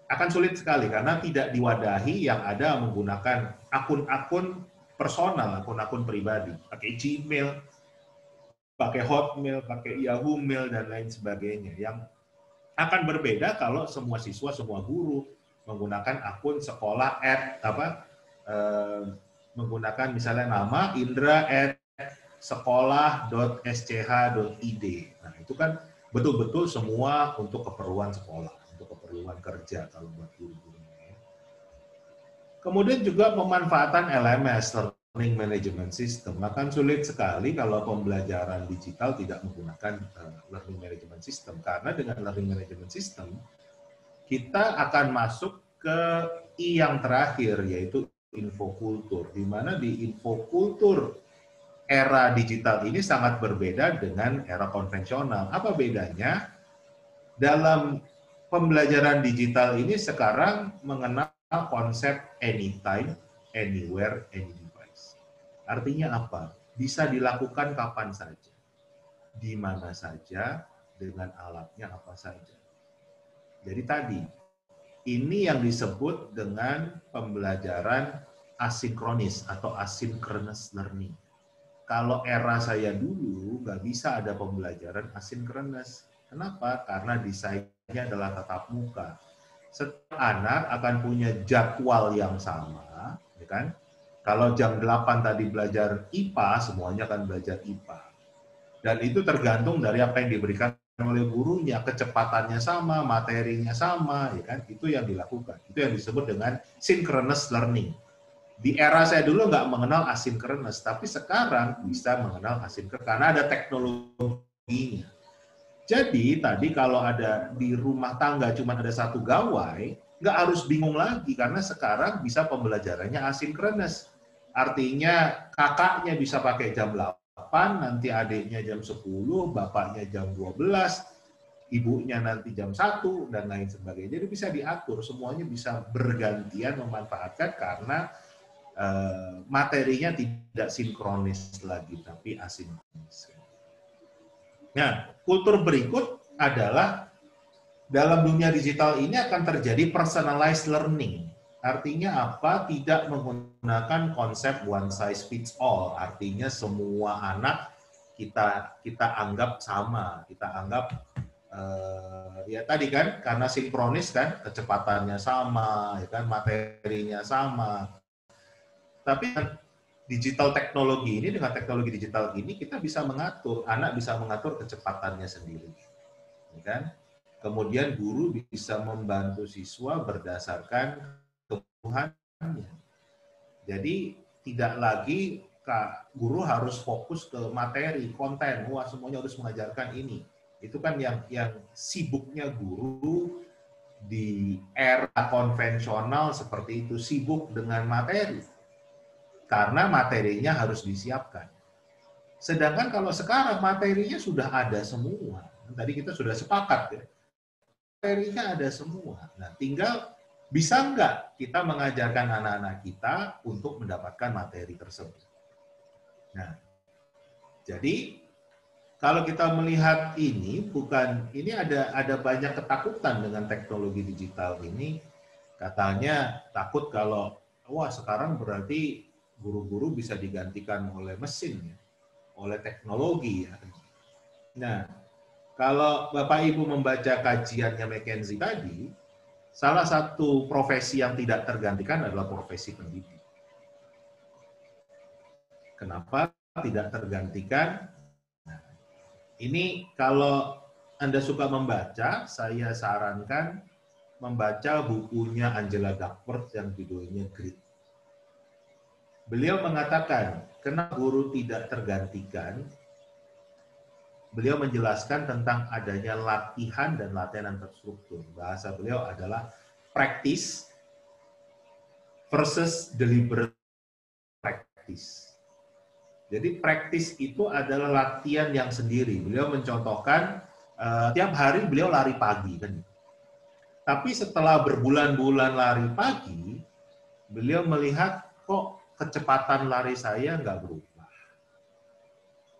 Akan sulit sekali karena tidak diwadahi, yang ada menggunakan akun-akun personal, akun-akun pribadi, pakai Gmail, pakai Hotmail, pakai Yahoo Mail dan lain sebagainya. Yang akan berbeda kalau semua siswa, semua guru menggunakan akun sekolah menggunakan misalnya nama indra@sekolah.sch.id. Nah, itu kan betul-betul semua untuk keperluan sekolah, untuk keperluan kerja kalau buat guru-gurunya. Kemudian juga pemanfaatan LMS, Learning Management System. Akan sulit sekali kalau pembelajaran digital tidak menggunakan Learning Management System. Karena dengan Learning Management System, kita akan masuk ke I yang terakhir, yaitu infokultur. Di mana di infokultur era digital ini sangat berbeda dengan era konvensional. Apa bedanya? Dalam pembelajaran digital ini sekarang mengenal konsep anytime, anywhere, any device. Artinya apa? Bisa dilakukan kapan saja, di mana saja, dengan alatnya apa saja. Jadi tadi, ini yang disebut dengan pembelajaran asinkronis atau asynchronous learning. Kalau era saya dulu, nggak bisa ada pembelajaran asinkronus. Kenapa? Karena desainnya adalah tatap muka. Setiap anak akan punya jadwal yang sama, ya kan? Kalau jam 8 tadi belajar IPA, semuanya akan belajar IPA. Dan itu tergantung dari apa yang diberikan oleh gurunya, kecepatannya sama, materinya sama, ya kan? Itu yang dilakukan. Itu yang disebut dengan synchronous learning. Di era saya dulu nggak mengenal asinkronus, tapi sekarang bisa mengenal asinkronus karena ada teknologinya. Jadi tadi kalau ada di rumah tangga cuma ada satu gawai, nggak harus bingung lagi karena sekarang bisa pembelajarannya asinkronus. Artinya kakaknya bisa pakai jam 8, nanti adiknya jam 10, bapaknya jam 12, ibunya nanti jam 1, dan lain sebagainya. Jadi bisa diatur, semuanya bisa bergantian memanfaatkan karena materinya tidak sinkronis lagi, tapi asinkronis. Nah, kultur berikut adalah dalam dunia digital ini akan terjadi personalized learning. Artinya apa? Tidak menggunakan konsep one size fits all. Artinya semua anak kita anggap sama, kita anggap ya tadi kan karena sinkronis kan, kecepatannya sama, ya kan, materinya sama. Tapi digital teknologi ini, dengan teknologi digital ini kita bisa mengatur, anak bisa mengatur kecepatannya sendiri, ya kan? Kemudian guru bisa membantu siswa berdasarkan kebutuhannya. Jadi tidak lagi guru harus fokus ke materi, konten, wah semuanya harus mengajarkan ini. Itu kan yang sibuknya guru di era konvensional seperti itu, sibuk dengan materi. Karena materinya harus disiapkan. Sedangkan kalau sekarang materinya sudah ada semua. Tadi kita sudah sepakat ya. Materinya ada semua. Nah, tinggal bisa nggak kita mengajarkan anak-anak kita untuk mendapatkan materi tersebut. Nah, jadi kalau kita melihat ini ada banyak ketakutan dengan teknologi digital ini. Katanya takut kalau wah sekarang berarti guru-guru bisa digantikan oleh mesin, ya, oleh teknologi. Ya. Nah, kalau Bapak Ibu membaca kajiannya McKinsey tadi, salah satu profesi yang tidak tergantikan adalah profesi pendidik. Kenapa tidak tergantikan? Nah, ini kalau Anda suka membaca, saya sarankan membaca bukunya Angela Duckworth yang judulnya Grit. Beliau mengatakan, kenapa guru tidak tergantikan? Beliau menjelaskan tentang adanya latihan dan latihan yang terstruktur. Bahasa beliau adalah practice versus deliberate practice. Jadi practice itu adalah latihan yang sendiri. Beliau mencontohkan, tiap hari beliau lari pagi. Kan? Tapi setelah berbulan-bulan lari pagi, beliau melihat kok kecepatan lari saya nggak berubah.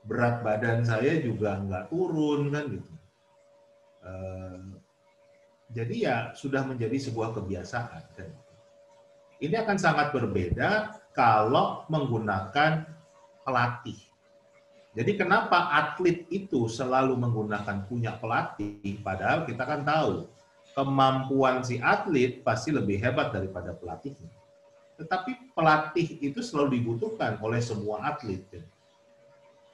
Berat badan saya juga nggak turun, kan gitu. Jadi ya sudah menjadi sebuah kebiasaan. Kan? Ini akan sangat berbeda kalau menggunakan pelatih. Jadi kenapa atlet itu selalu punya pelatih, padahal kita kan tahu kemampuan si atlet pasti lebih hebat daripada pelatihnya. Tetapi pelatih itu selalu dibutuhkan oleh semua atlet.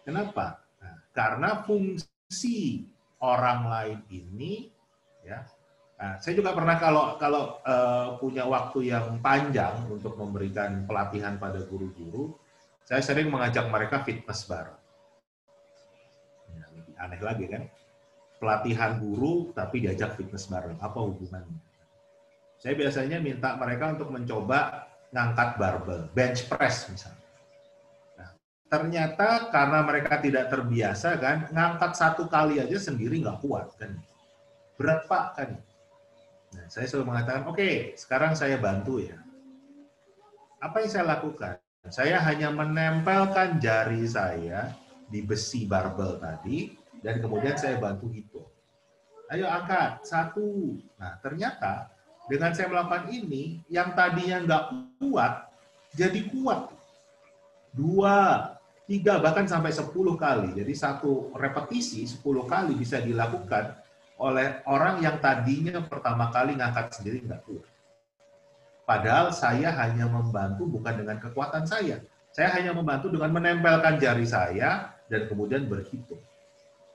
Kenapa? Nah, karena fungsi orang lain ini, ya. Nah, saya juga pernah kalau punya waktu yang panjang untuk memberikan pelatihan pada guru-guru, saya sering mengajak mereka fitness bareng. Ya, lebih aneh lagi kan? Pelatihan guru tapi diajak fitness bareng, apa hubungannya? Saya biasanya minta mereka untuk mencoba ngangkat barbel, bench press misalnya. Nah, ternyata karena mereka tidak terbiasa kan, ngangkat satu kali aja sendiri nggak kuat kan. Berat Pak kan. Nah, saya selalu mengatakan, oke, sekarang saya bantu ya. Apa yang saya lakukan? Saya hanya menempelkan jari saya di besi barbel tadi, dan kemudian saya bantu hitung. Ayo angkat, 1. Nah, ternyata dengan saya melakukan ini, yang tadinya nggak kuat, jadi kuat. 2, 3, bahkan sampai 10 kali. Jadi satu repetisi 10 kali bisa dilakukan oleh orang yang tadinya pertama kali ngangkat sendiri nggak kuat. Padahal saya hanya membantu bukan dengan kekuatan saya. Saya hanya membantu dengan menempelkan jari saya dan kemudian berhitung.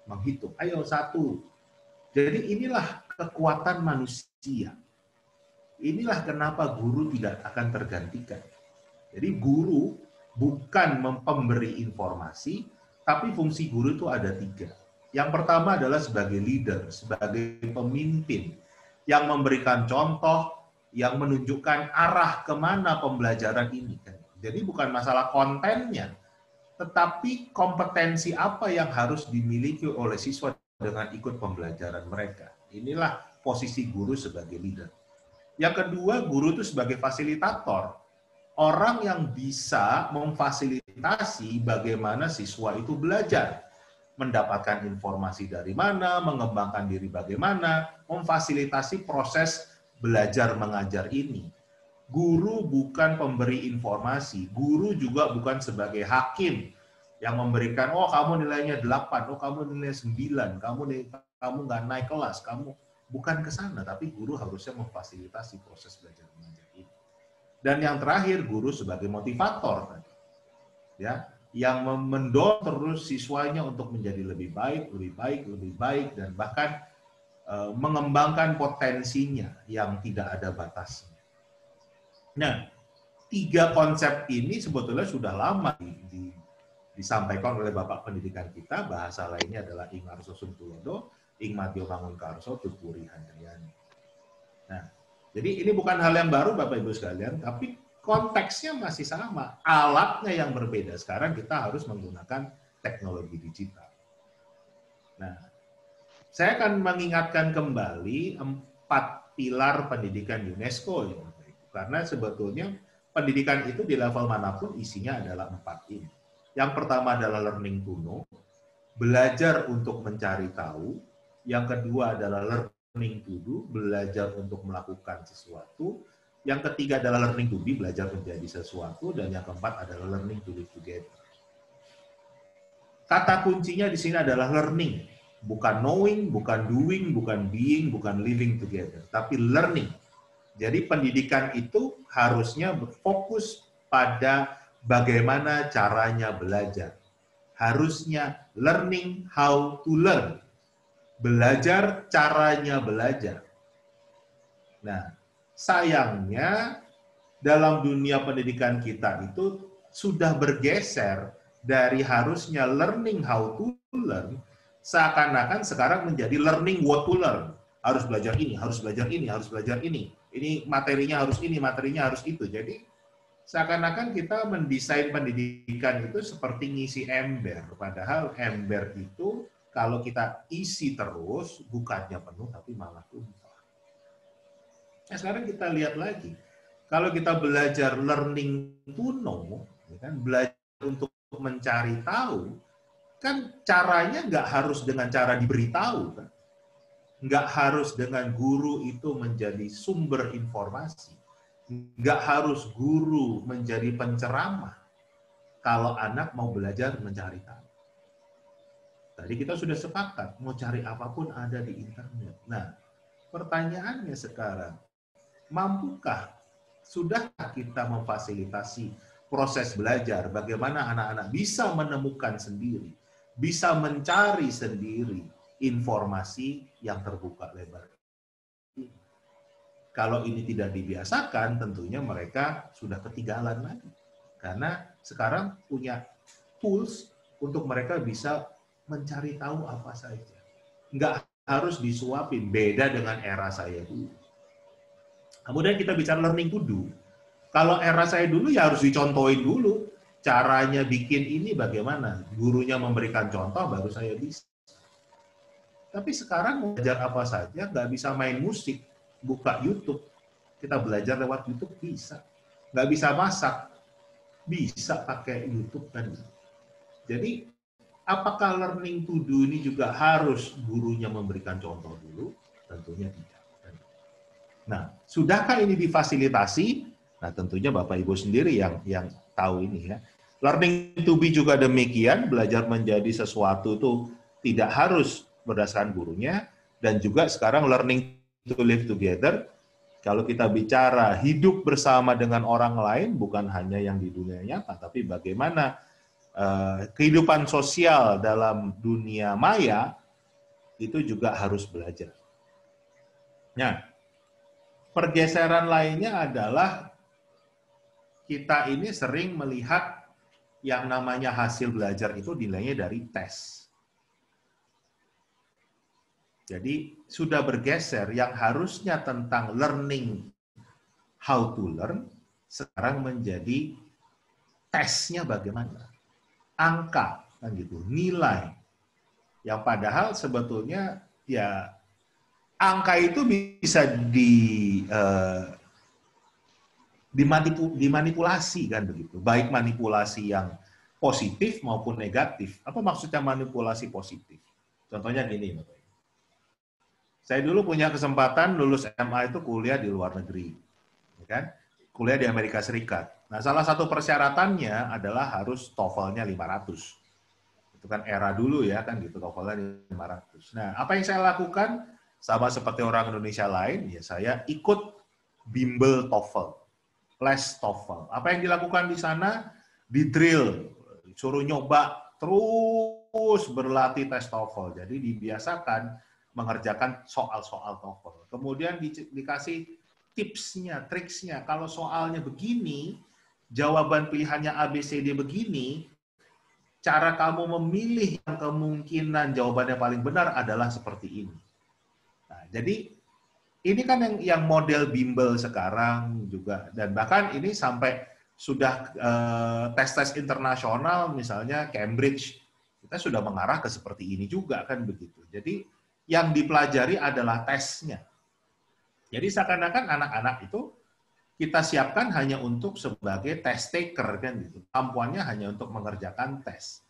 Menghitung. Ayo 1. Jadi inilah kekuatan manusia. Inilah kenapa guru tidak akan tergantikan. Jadi guru bukan memberi informasi, tapi fungsi guru itu ada 3. Yang pertama adalah sebagai leader, sebagai pemimpin, yang memberikan contoh, yang menunjukkan arah kemana pembelajaran ini. Jadi bukan masalah kontennya, tetapi kompetensi apa yang harus dimiliki oleh siswa dengan ikut pembelajaran mereka. Inilah posisi guru sebagai leader. Yang kedua, guru itu sebagai fasilitator. Orang yang bisa memfasilitasi bagaimana siswa itu belajar. Mendapatkan informasi dari mana, mengembangkan diri bagaimana, memfasilitasi proses belajar mengajar ini. Guru bukan pemberi informasi, guru juga bukan sebagai hakim yang memberikan, oh kamu nilainya 8, oh kamu nilai 9, kamu nggak naik kelas, kamu bukan ke sana, tapi guru harusnya memfasilitasi proses belajar mengajar ini. Dan yang terakhir, guru sebagai motivator, ya, yang mendorong terus siswanya untuk menjadi lebih baik, dan bahkan mengembangkan potensinya yang tidak ada batasnya. Nah, 3 konsep ini sebetulnya sudah lama disampaikan oleh Bapak Pendidikan kita, bahasa lainnya adalah Ing Arso Suntulodo, Ing Madyo Mangunkarso, Tupuri Handayani. Nah, jadi ini bukan hal yang baru Bapak Ibu sekalian, tapi konteksnya masih sama, alatnya yang berbeda. Sekarang kita harus menggunakan teknologi digital. Nah, saya akan mengingatkan kembali 4 pilar pendidikan UNESCO, ya, karena sebetulnya pendidikan itu di level manapun isinya adalah 4 ini. Yang pertama adalah learning to know, belajar untuk mencari tahu. Yang kedua adalah learning to do, belajar untuk melakukan sesuatu. Yang ketiga adalah learning to be, belajar menjadi sesuatu, dan yang keempat adalah learning to live together. Kata kuncinya di sini adalah learning, bukan knowing, bukan doing, bukan being, bukan living together, tapi learning. Jadi pendidikan itu harusnya berfokus pada bagaimana caranya belajar. Harusnya learning how to learn. Belajar caranya belajar. Nah, sayangnya dalam dunia pendidikan kita itu sudah bergeser dari harusnya learning how to learn, seakan-akan sekarang menjadi learning what to learn. Harus belajar ini, harus belajar ini, harus belajar ini. Ini materinya harus ini, materinya harus itu. Jadi seakan-akan kita mendesain pendidikan itu seperti ngisi ember. Padahal ember itu kalau kita isi terus, bukannya penuh tapi malah tumpah. Nah, sekarang kita lihat lagi. Kalau kita belajar learning to know, ya kan, belajar untuk mencari tahu, kan caranya nggak harus dengan cara diberitahu, kan? Nggak harus dengan guru itu menjadi sumber informasi. Nggak harus guru menjadi penceramah. Kalau anak mau belajar mencari tahu. Tadi kita sudah sepakat, mau cari apapun ada di internet. Nah, pertanyaannya sekarang, mampukah, sudahkah kita memfasilitasi proses belajar, bagaimana anak-anak bisa menemukan sendiri, bisa mencari sendiri, informasi yang terbuka lebar. Kalau ini tidak dibiasakan, tentunya mereka sudah ketinggalan lagi. Karena sekarang punya tools untuk mereka bisa mencari tahu apa saja. Nggak harus disuapin, beda dengan era saya dulu. Kemudian kita bicara learning to do. Kalau era saya dulu ya harus dicontohin dulu. Caranya bikin ini bagaimana. Gurunya memberikan contoh, baru saya bisa. Tapi sekarang belajar apa saja, nggak bisa main musik, buka YouTube. Kita belajar lewat YouTube bisa. Nggak bisa masak, bisa pakai YouTube kan. Jadi apakah learning to do ini juga harus gurunya memberikan contoh dulu? Tentunya tidak. Nah, sudahkah ini difasilitasi? Nah, tentunya Bapak Ibu sendiri yang tahu ini ya. Learning to be juga demikian, belajar menjadi sesuatu itu tidak harus berdasarkan gurunya, dan juga sekarang learning to live together. Kalau kita bicara hidup bersama dengan orang lain, bukan hanya yang di dunia nyata, tapi bagaimana kehidupan sosial dalam dunia maya, itu juga harus belajar. Nah, pergeseran lainnya adalah kita ini sering melihat yang namanya hasil belajar itu nilainya dari tes. Jadi sudah bergeser yang harusnya tentang learning how to learn, sekarang menjadi tesnya bagaimana. Angka, kan gitu, nilai. Yang padahal sebetulnya ya angka itu bisa dimanipulasi kan begitu. Baik manipulasi yang positif maupun negatif. Apa maksudnya manipulasi positif? Contohnya gini, Bapak. Saya dulu punya kesempatan lulus SMA itu kuliah di luar negeri, ya kan? Kuliah di Amerika Serikat. Nah, salah satu persyaratannya adalah harus TOEFL-nya 500. Itu kan era dulu ya kan gitu, TOEFL-nya 500. Nah, apa yang saya lakukan sama seperti orang Indonesia lain, ya saya ikut bimbel TOEFL, les TOEFL. Apa yang dilakukan di sana? Di drill, suruh nyoba terus berlatih tes TOEFL. Jadi dibiasakan mengerjakan soal-soal TOEFL. Kemudian dikasih tipsnya, triksnya. Kalau soalnya begini, jawaban pilihannya A, B, C, D begini, cara kamu memilih yang kemungkinan jawabannya paling benar adalah seperti ini. Nah, jadi ini kan yang model bimbel sekarang juga. Dan bahkan ini sampai sudah tes-tes internasional, misalnya Cambridge, kita sudah mengarah ke seperti ini juga kan begitu. Jadi yang dipelajari adalah tesnya. Jadi seakan-akan anak-anak itu kita siapkan hanya untuk sebagai test taker kan gitu. Kemampuannya hanya untuk mengerjakan tes.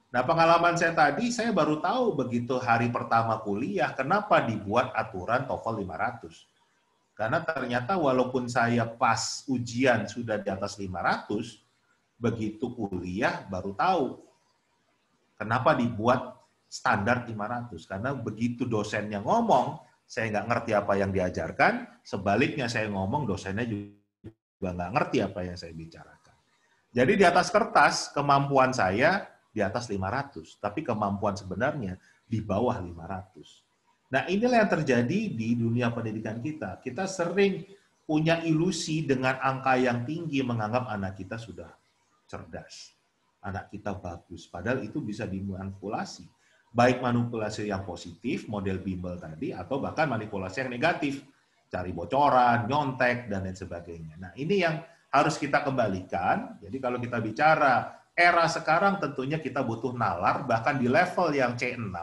Nah, pengalaman saya tadi, saya baru tahu begitu hari pertama kuliah kenapa dibuat aturan TOEFL 500. Karena ternyata walaupun saya pas ujian sudah di atas 500, begitu kuliah baru tahu kenapa dibuat standar 500. Karena begitu dosennya ngomong, saya nggak ngerti apa yang diajarkan, sebaliknya saya ngomong, dosennya juga nggak ngerti apa yang saya bicarakan. Jadi di atas kertas, kemampuan saya di atas 500, tapi kemampuan sebenarnya di bawah 500. Nah, inilah yang terjadi di dunia pendidikan kita. Kita sering punya ilusi dengan angka yang tinggi, menganggap anak kita sudah cerdas, anak kita bagus, padahal itu bisa dimanipulasi. Baik manipulasi yang positif, model bimbel tadi, atau bahkan manipulasi yang negatif, cari bocoran, nyontek, dan lain sebagainya. Nah, ini yang harus kita kembalikan. Jadi kalau kita bicara era sekarang, tentunya kita butuh nalar, bahkan di level yang C6,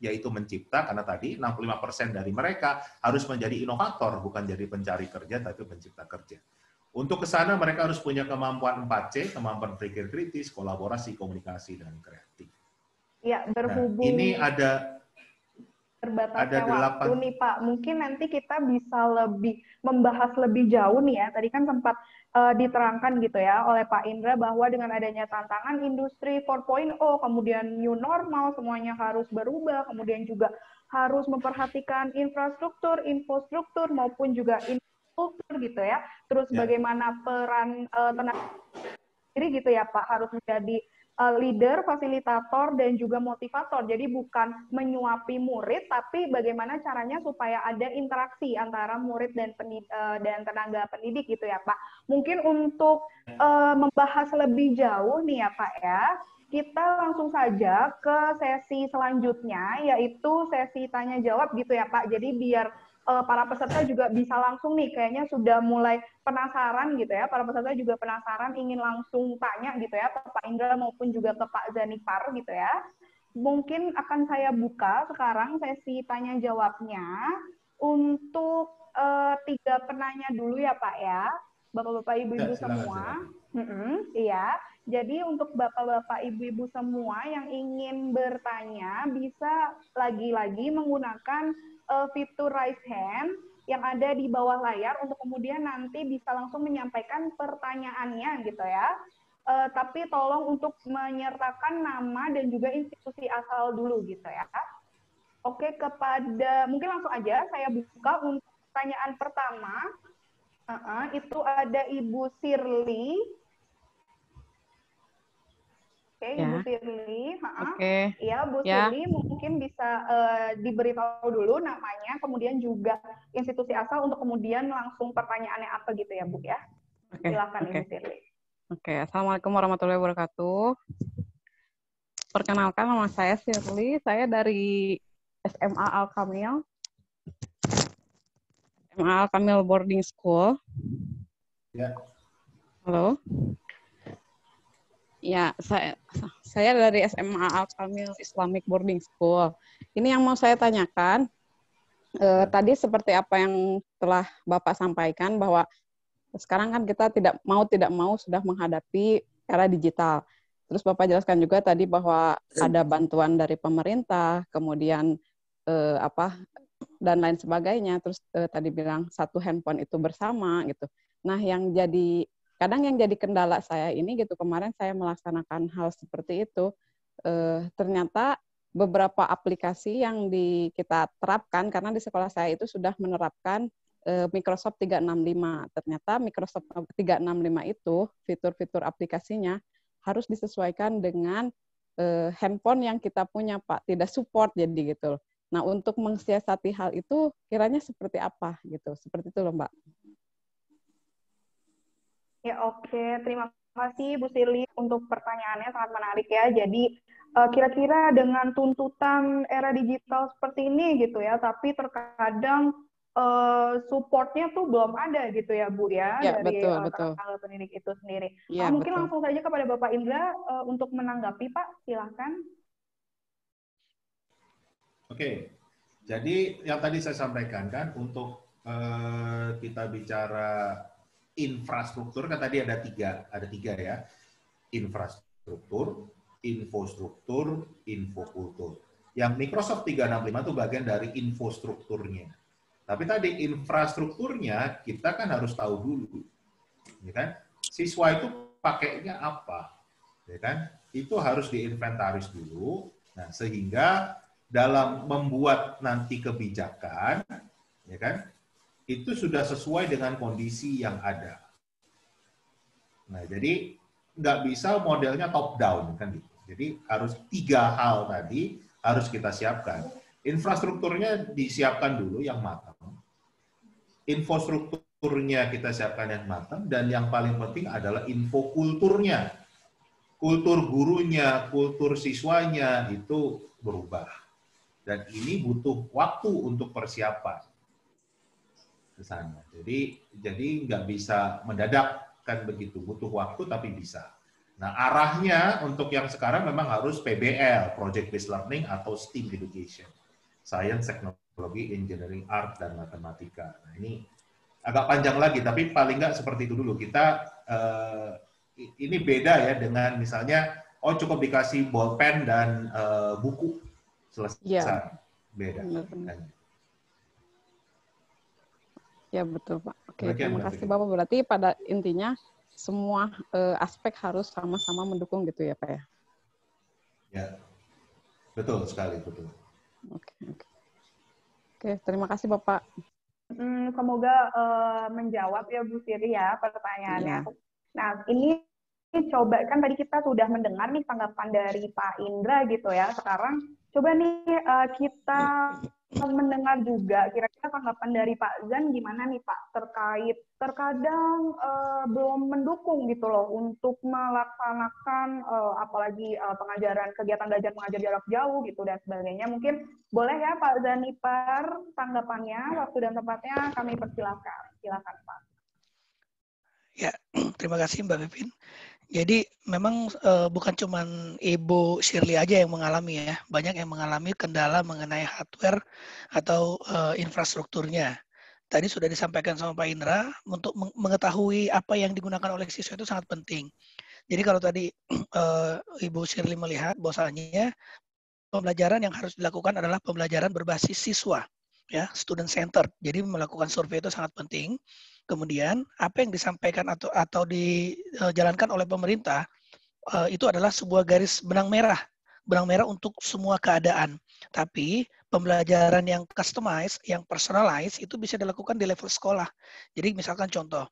yaitu mencipta, karena tadi 65% dari mereka harus menjadi inovator, bukan jadi pencari kerja, tapi pencipta kerja. Untuk ke sana mereka harus punya kemampuan 4C, kemampuan berpikir kritis, kolaborasi, komunikasi, dan kreatif. Ya, berhubung nah, ini ada terbatasnya waktu nih Pak, mungkin nanti kita bisa lebih membahas lebih jauh nih ya. Tadi kan sempat diterangkan gitu ya oleh Pak Indra bahwa dengan adanya tantangan industri 4.0, kemudian new normal, semuanya harus berubah, kemudian juga harus memperhatikan infrastruktur, infostruktur maupun juga infrastruktur gitu ya. Terus bagaimana peran tenaga sendiri gitu ya Pak, harus menjadi leader, fasilitator, dan juga motivator. Jadi bukan menyuapi murid, tapi bagaimana caranya supaya ada interaksi antara murid dan dan tenaga pendidik gitu ya Pak. Mungkin untuk membahas lebih jauh nih ya Pak ya, kita langsung saja ke sesi selanjutnya, yaitu sesi tanya jawab gitu ya Pak. Jadi biar para peserta juga bisa langsung nih, kayaknya sudah mulai penasaran gitu ya, para peserta juga penasaran ingin langsung tanya gitu ya ke Pak Indra maupun juga ke Pak Zanipar gitu ya. Mungkin akan saya buka sekarang sesi tanya jawabnya untuk 3 penanya dulu ya Pak ya, Bapak-bapak Ibu-ibu semua. Iya, jadi untuk Bapak-bapak Ibu-ibu semua yang ingin bertanya bisa lagi-lagi menggunakan fitur raise hand yang ada di bawah layar untuk kemudian nanti bisa langsung menyampaikan pertanyaannya gitu ya. Tapi tolong untuk menyertakan nama dan juga institusi asal dulu gitu ya. Oke, mungkin langsung aja saya buka untuk pertanyaan pertama. Itu ada Ibu Sirli. Oke, ya. Ibu Sirli. Oke. Ya, Bu Sirli mungkin bisa diberitahu dulu namanya, kemudian juga institusi asal untuk kemudian langsung pertanyaannya apa gitu ya, Bu ya. Silakan Ibu Sirli. Oke, Assalamualaikum warahmatullahi wabarakatuh. Perkenalkan, nama saya Sirli, saya dari SMA Al-Kamil. SMA Al-Kamil Boarding School. Ya. Halo. Ya, saya dari SMA Al-Kamil Islamic Boarding School. Ini yang mau saya tanyakan, tadi seperti apa yang telah Bapak sampaikan, bahwa sekarang kan kita tidak mau sudah menghadapi era digital. Terus Bapak jelaskan juga tadi bahwa ada bantuan dari pemerintah, kemudian dan lain sebagainya. Terus tadi bilang satu handphone itu bersama gitu. Nah, kadang yang jadi kendala saya ini gitu, kemarin saya melaksanakan hal seperti itu, ternyata beberapa aplikasi yang kita terapkan, karena di sekolah saya itu sudah menerapkan Microsoft 365. Ternyata Microsoft 365 itu fitur-fitur aplikasinya harus disesuaikan dengan handphone yang kita punya, Pak. Tidak support jadi gitu. Nah, untuk mensiasati hal itu kiranya seperti apa gitu. Seperti itu loh, Mbak. Ya, oke. Terima kasih Bu Sirli untuk pertanyaannya, sangat menarik ya. Jadi kira-kira dengan tuntutan era digital seperti ini gitu ya, tapi terkadang supportnya tuh belum ada gitu ya Bu ya, dari tenaga pendidik itu sendiri. Ya, mungkin langsung saja kepada Bapak Indra untuk menanggapi Pak, silakan. Oke, jadi yang tadi saya sampaikan kan untuk kita bicara infrastruktur kan tadi ada tiga ya, infrastruktur, infostruktur, infokultur. Yang Microsoft 365 itu bagian dari infostrukturnya. Tapi tadi infrastrukturnya kita kan harus tahu dulu, ya kan? Siswa itu pakainya apa, ya kan? Itu harus diinventaris dulu. Nah, sehingga dalam membuat nanti kebijakan, ya kan? Itu sudah sesuai dengan kondisi yang ada. Nah, jadi nggak bisa modelnya top down kan gitu. Jadi harus 3 hal tadi harus kita siapkan. Infrastrukturnya disiapkan dulu yang matang. Infostrukturnya kita siapkan yang matang, dan yang paling penting adalah infokulturnya. Kultur gurunya, kultur siswanya itu berubah. Dan ini butuh waktu untuk persiapan ke sana. Jadi nggak bisa mendadak kan begitu, butuh waktu tapi bisa. Nah, arahnya untuk yang sekarang memang harus PBL, Project Based Learning atau STEAM Education. Science, Technology, Engineering, Art, dan Matematika. Nah, ini agak panjang lagi, tapi paling nggak seperti itu dulu. Kita, ini beda ya dengan misalnya, cukup dikasih bolpen dan buku, selesai. Ya. Beda. Benar. Ya betul Pak. Oke, terima kasih Bapak. Berarti pada intinya semua aspek harus sama-sama mendukung gitu ya Pak ya? Ya, betul sekali, betul. Oke, terima kasih Bapak. Semoga menjawab ya Bu Siri ya pertanyaannya. Ya. Nah, ini coba, kan tadi kita sudah mendengar nih tanggapan dari Pak Indra gitu ya. Sekarang coba nih kita mendengar juga kira-kira tanggapan dari Pak Zan gimana nih Pak terkait terkadang belum mendukung gitu loh untuk melaksanakan apalagi pengajaran kegiatan belajar mengajar jarak jauh gitu dan sebagainya. Mungkin boleh ya Pak Zanipar tanggapannya, waktu dan tempatnya kami persilahkan. Silakan Pak. Ya, terima kasih Mbak Pipin. Jadi memang bukan cuma Ibu Shirley aja yang mengalami ya, banyak yang mengalami kendala mengenai hardware atau infrastrukturnya. Tadi sudah disampaikan sama Pak Indra, untuk mengetahui apa yang digunakan oleh siswa itu sangat penting. Jadi kalau tadi Ibu Shirley melihat bahwasanya pembelajaran yang harus dilakukan adalah pembelajaran berbasis siswa, ya, student centered. Jadi melakukan survei itu sangat penting. Kemudian apa yang disampaikan atau dijalankan oleh pemerintah itu adalah sebuah garis benang merah untuk semua keadaan. Tapi pembelajaran yang customized, yang personalized itu bisa dilakukan di level sekolah. Jadi misalkan contoh,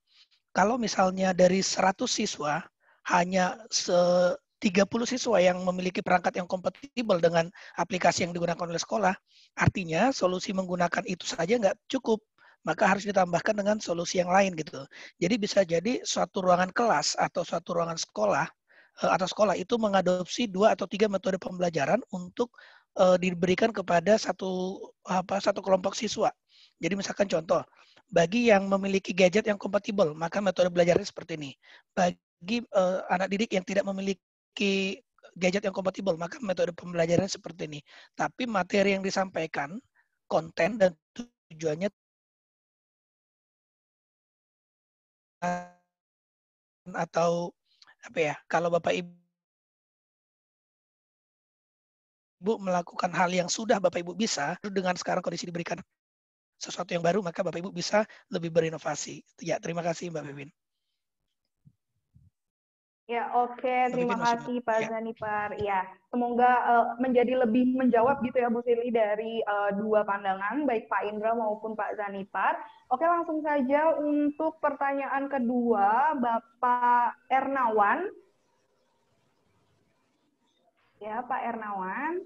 kalau misalnya dari 100 siswa hanya 30 siswa yang memiliki perangkat yang kompatibel dengan aplikasi yang digunakan oleh sekolah, artinya solusi menggunakan itu saja nggak cukup, maka harus ditambahkan dengan solusi yang lain gitu. Jadi bisa jadi suatu ruangan kelas atau suatu ruangan sekolah atau sekolah itu mengadopsi 2 atau 3 metode pembelajaran untuk diberikan kepada satu kelompok siswa. Jadi misalkan contoh, bagi yang memiliki gadget yang kompatibel, maka metode belajarnya seperti ini. Bagi anak didik yang tidak memiliki gadget yang kompatibel, maka metode pembelajarannya seperti ini. Tapi materi yang disampaikan, konten dan tujuannya atau apa ya, kalau Bapak Ibu melakukan hal yang sudah Bapak Ibu bisa, dengan sekarang kondisi diberikan sesuatu yang baru, maka Bapak Ibu bisa lebih berinovasi. Ya, terima kasih Mbak Pipin. Ya, oke. Terima kasih Pak Zanipar. Ya, semoga menjadi lebih menjawab gitu ya Bu Sili dari dua pandangan, baik Pak Indra maupun Pak Zanipar. Oke, langsung saja untuk pertanyaan kedua, Bapak Ernawan. Ya, Pak Ernawan.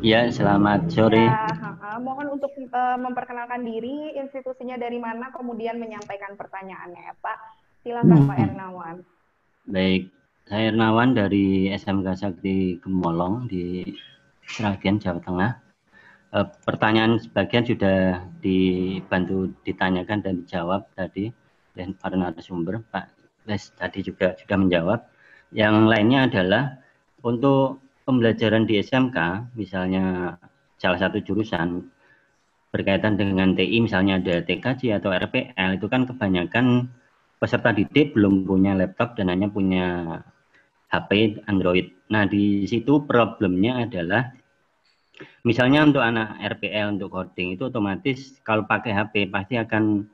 Ya, selamat sore. Ya, mohon untuk memperkenalkan diri, institusinya dari mana, kemudian menyampaikan pertanyaannya ya Pak. Silakan Pak Ernawan. Baik, saya Ernawan dari SMK Sakti Gemolong di Sragen, Jawa Tengah. Pertanyaan sebagian sudah dibantu ditanyakan dan dijawab tadi oleh para narasumber. Pak Les tadi juga sudah menjawab. Yang lainnya adalah untuk pembelajaran di SMK, misalnya salah satu jurusan berkaitan dengan TI, misalnya ada TKJ atau RPL, itu kan kebanyakan peserta didik belum punya laptop dan hanya punya HP Android. Nah, di situ problemnya adalah misalnya untuk anak RPL untuk coding itu otomatis kalau pakai HP pasti akan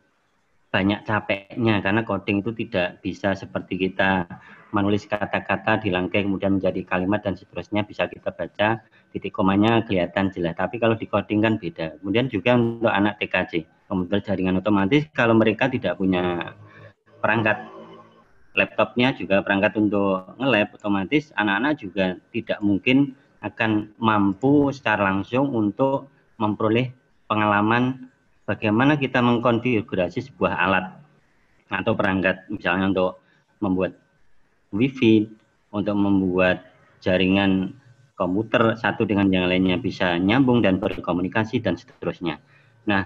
banyak capeknya karena coding itu tidak bisa seperti kita menulis kata-kata dirangkai kemudian menjadi kalimat dan seterusnya, bisa kita baca titik komanya kelihatan jelas. Tapi kalau di coding kan beda. Kemudian juga untuk anak TKJ, komputer jaringan otomatis, kalau mereka tidak punya perangkat laptopnya juga perangkat untuk nge-lab, otomatis anak-anak juga tidak mungkin akan mampu secara langsung untuk memperoleh pengalaman bagaimana kita mengkonfigurasi sebuah alat atau perangkat, misalnya untuk membuat wifi, untuk membuat jaringan komputer satu dengan yang lainnya bisa nyambung dan berkomunikasi dan seterusnya. Nah,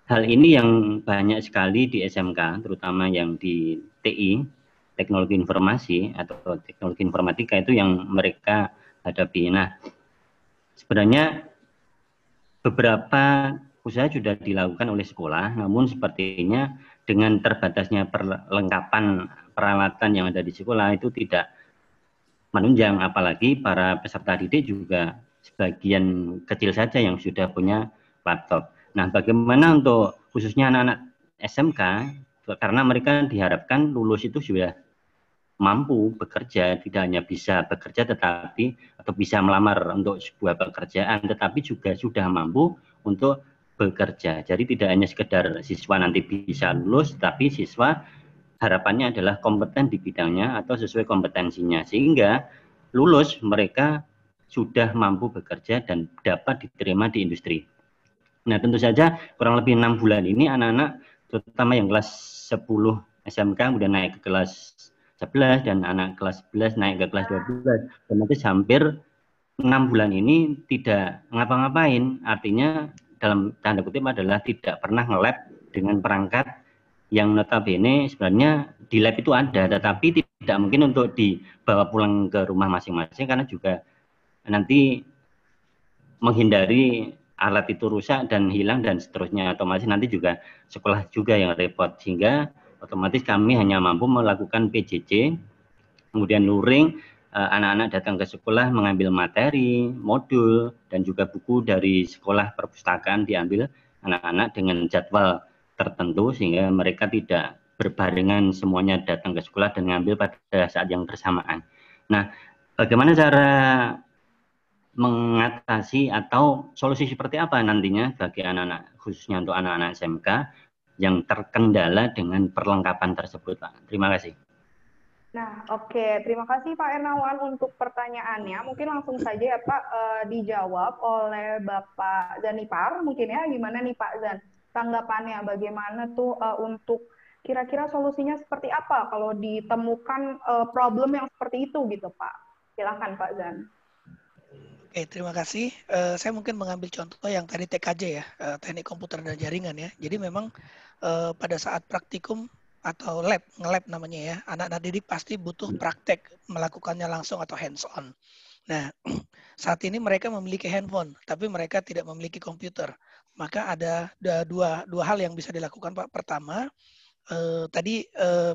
hal ini yang banyak sekali di SMK, terutama yang di TI, teknologi informasi atau teknologi informatika itu yang mereka hadapi. Nah, sebenarnya beberapa usaha sudah dilakukan oleh sekolah, namun sepertinya dengan terbatasnya perlengkapan peralatan yang ada di sekolah itu tidak menunjang, apalagi para peserta didik juga sebagian kecil saja yang sudah punya laptop. Nah, bagaimana untuk khususnya anak-anak SMK, karena mereka diharapkan lulus itu sudah mampu bekerja, tidak hanya bisa bekerja tetapi atau bisa melamar untuk sebuah pekerjaan, tetapi juga sudah mampu untuk bekerja. Jadi tidak hanya sekedar siswa nanti bisa lulus, tapi siswa harapannya adalah kompeten di bidangnya atau sesuai kompetensinya, sehingga lulus mereka sudah mampu bekerja dan dapat diterima di industri. Nah, tentu saja kurang lebih 6 bulan ini anak-anak, terutama yang kelas 10 SMK, kemudian naik ke kelas 11, dan anak kelas 11 naik ke kelas 12, otomatis hampir 6 bulan ini tidak ngapa-ngapain, artinya dalam tanda kutip adalah tidak pernah nge-lab dengan perangkat yang notabene sebenarnya di lab itu ada, tetapi tidak mungkin untuk dibawa pulang ke rumah masing-masing karena juga nanti menghindari alat itu rusak dan hilang dan seterusnya, otomatis nanti juga sekolah juga yang repot, sehingga otomatis kami hanya mampu melakukan PJJ, kemudian luring. Anak-anak datang ke sekolah mengambil materi, modul, dan juga buku dari sekolah perpustakaan diambil anak-anak dengan jadwal tertentu sehingga mereka tidak berbarengan semuanya datang ke sekolah dan mengambil pada saat yang bersamaan. Nah, bagaimana cara mengatasi atau solusi seperti apa nantinya bagi anak-anak, khususnya untuk anak-anak SMK yang terkendala dengan perlengkapan tersebut, Pak? Terima kasih. Nah, oke. Terima kasih Pak Ernawan untuk pertanyaannya. Mungkin langsung saja ya Pak dijawab oleh Bapak Zanipar. Mungkin ya, gimana nih Pak Zan? Tanggapannya bagaimana tuh untuk kira-kira solusinya seperti apa kalau ditemukan problem yang seperti itu gitu Pak? Silakan Pak Zan. Oke, terima kasih. Saya mungkin mengambil contoh yang tadi TKJ ya, teknik komputer dan jaringan ya. Jadi memang pada saat praktikum atau nge-lab namanya ya, anak-anak didik pasti butuh praktek, melakukannya langsung atau hands-on. Nah, saat ini mereka memiliki handphone, tapi mereka tidak memiliki komputer. Maka ada dua hal yang bisa dilakukan, Pak. Pertama, tadi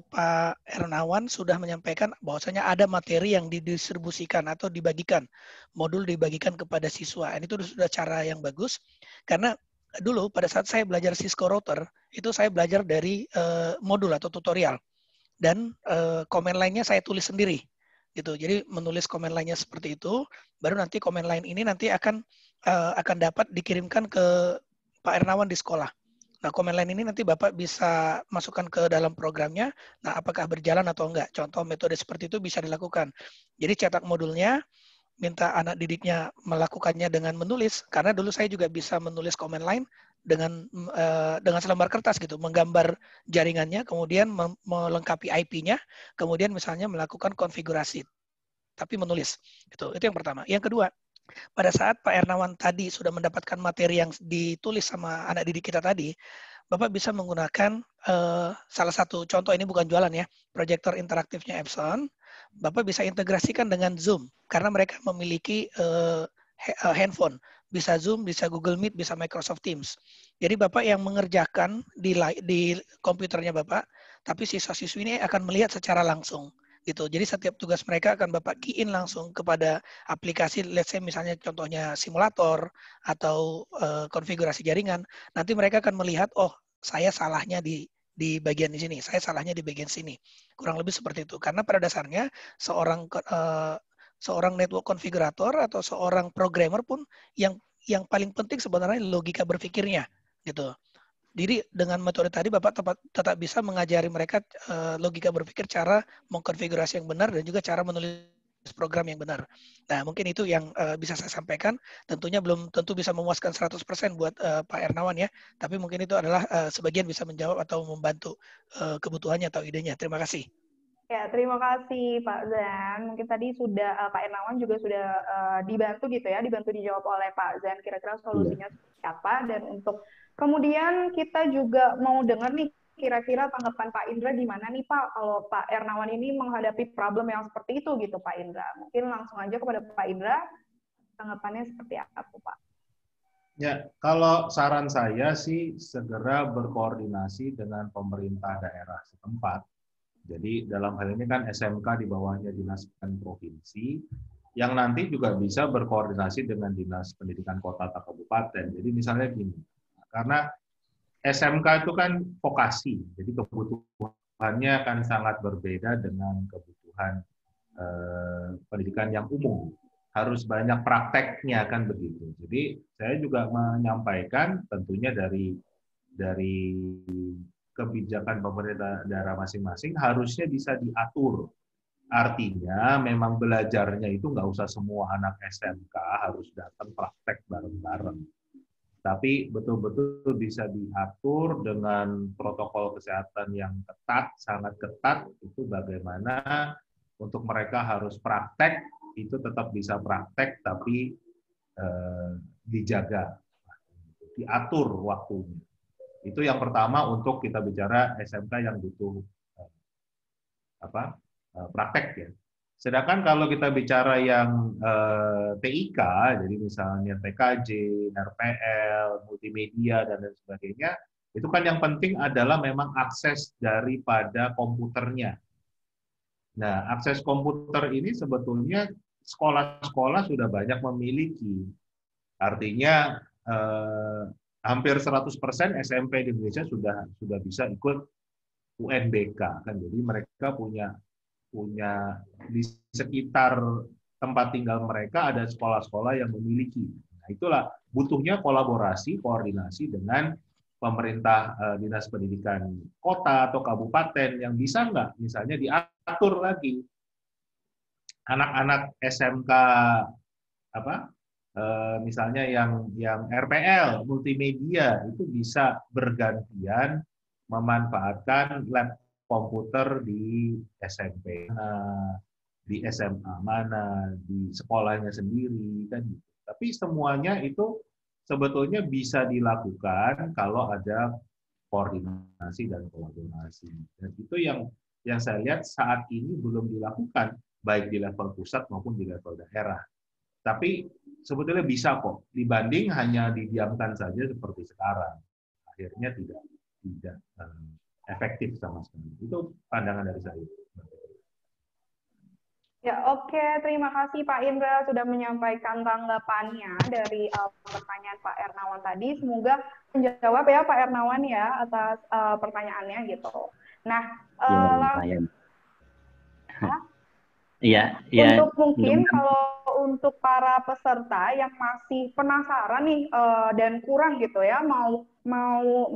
Pak Ernawan sudah menyampaikan bahwasanya ada materi yang didistribusikan atau dibagikan, modul dibagikan kepada siswa. Ini itu sudah cara yang bagus, karena dulu pada saat saya belajar Cisco router, itu saya belajar dari modul atau tutorial, dan komen line-nya saya tulis sendiri, gitu. Jadi menulis komen line-nya seperti itu, baru nanti komen line ini nanti akan dapat dikirimkan ke Pak Ernawan di sekolah. Nah, komen line ini nanti Bapak bisa masukkan ke dalam programnya. Nah, apakah berjalan atau enggak? Contoh metode seperti itu bisa dilakukan. Jadi cetak modulnya, minta anak didiknya melakukannya dengan menulis, karena dulu saya juga bisa menulis comment line dengan selembar kertas gitu, menggambar jaringannya, kemudian melengkapi IP-nya, kemudian misalnya melakukan konfigurasi, tapi menulis. Itu yang pertama. Yang kedua, pada saat Pak Ernawan tadi sudah mendapatkan materi yang ditulis sama anak didik kita tadi, Bapak bisa menggunakan salah satu contoh, ini bukan jualan ya, proyektor interaktifnya Epson. Bapak bisa integrasikan dengan Zoom, karena mereka memiliki handphone. Bisa Zoom, bisa Google Meet, bisa Microsoft Teams. Jadi Bapak yang mengerjakan di komputernya Bapak, tapi siswa-siswi ini akan melihat secara langsung. Gitu. Jadi setiap tugas mereka akan Bapak key in langsung kepada aplikasi, let's say misalnya contohnya simulator atau konfigurasi jaringan. Nanti mereka akan melihat, oh saya salahnya di bagian di sini, saya salahnya di bagian sini. Kurang lebih seperti itu. Karena pada dasarnya seorang network konfigurator atau seorang programmer pun yang paling penting sebenarnya logika berpikirnya, gitu. Jadi dengan metode tadi Bapak tetap bisa mengajari mereka logika berpikir, cara mengkonfigurasi yang benar, dan juga cara menulis program yang benar. Nah, mungkin itu yang bisa saya sampaikan. Tentunya belum tentu bisa memuaskan 100% buat Pak Ernawan ya, tapi mungkin itu adalah sebagian bisa menjawab atau membantu kebutuhannya atau idenya. Terima kasih. Ya, terima kasih Pak Zan. Mungkin tadi sudah Pak Ernawan juga sudah dibantu gitu ya, dibantu dijawab oleh Pak Zan. Kira-kira solusinya seperti apa, dan untuk kemudian kita juga mau dengar nih kira-kira tanggapan Pak Indra gimana nih Pak kalau Pak Ernawan ini menghadapi problem yang seperti itu gitu Pak Indra. Mungkin langsung aja kepada Pak Indra, tanggapannya seperti apa Pak? Ya, kalau saran saya sih segera berkoordinasi dengan pemerintah daerah setempat. Jadi dalam hal ini kan SMK di bawahnya Dinas Pendidikan Provinsi, yang nanti juga bisa berkoordinasi dengan Dinas Pendidikan Kota atau Kabupaten. Jadi misalnya gini, karena SMK itu kan vokasi, jadi kebutuhannya akan sangat berbeda dengan kebutuhan pendidikan yang umum. Harus banyak prakteknya kan begitu. Jadi saya juga menyampaikan tentunya dari kebijakan pemerintah daerah masing-masing harusnya bisa diatur. Artinya memang belajarnya itu nggak usah semua anak SMK harus datang praktek bareng-bareng. Tapi betul-betul bisa diatur dengan protokol kesehatan yang ketat, sangat ketat, itu bagaimana untuk mereka harus praktek, itu tetap bisa praktek, tapi dijaga, diatur waktunya. Itu yang pertama untuk kita bicara SMK yang butuh praktek ya. Sedangkan kalau kita bicara yang TIK, jadi misalnya TKJ, RPL, multimedia, dan lain sebagainya, itu kan yang penting adalah memang akses daripada komputernya. Nah, akses komputer ini sebetulnya sekolah-sekolah sudah banyak memiliki. Artinya hampir 100% SMP di Indonesia sudah bisa ikut UNBK kan. Jadi mereka punya di sekitar tempat tinggal mereka ada sekolah-sekolah yang memiliki. Nah, itulah butuhnya kolaborasi, koordinasi dengan pemerintah dinas pendidikan kota atau kabupaten yang bisa nggak misalnya diatur lagi anak-anak SMK misalnya yang RPL, multimedia itu bisa bergantian memanfaatkan lab komputer di SMP mana, di SMA mana, di sekolahnya sendiri kan gitu. Tapi semuanya itu sebetulnya bisa dilakukan kalau ada koordinasi dan kolaborasi. Dan itu yang saya lihat saat ini belum dilakukan baik di level pusat maupun di level daerah. Tapi sebetulnya bisa kok dibanding hanya didiamkan saja seperti sekarang. Akhirnya tidak efektif sama sekali. Itu pandangan dari saya. Ya, oke. Terima kasih Pak Indra sudah menyampaikan tanggapannya dari pertanyaan Pak Ernawan tadi. Semoga menjawab ya Pak Ernawan ya atas pertanyaannya gitu. Nah, untuk mungkin kalau untuk para peserta yang masih penasaran nih dan kurang gitu ya mau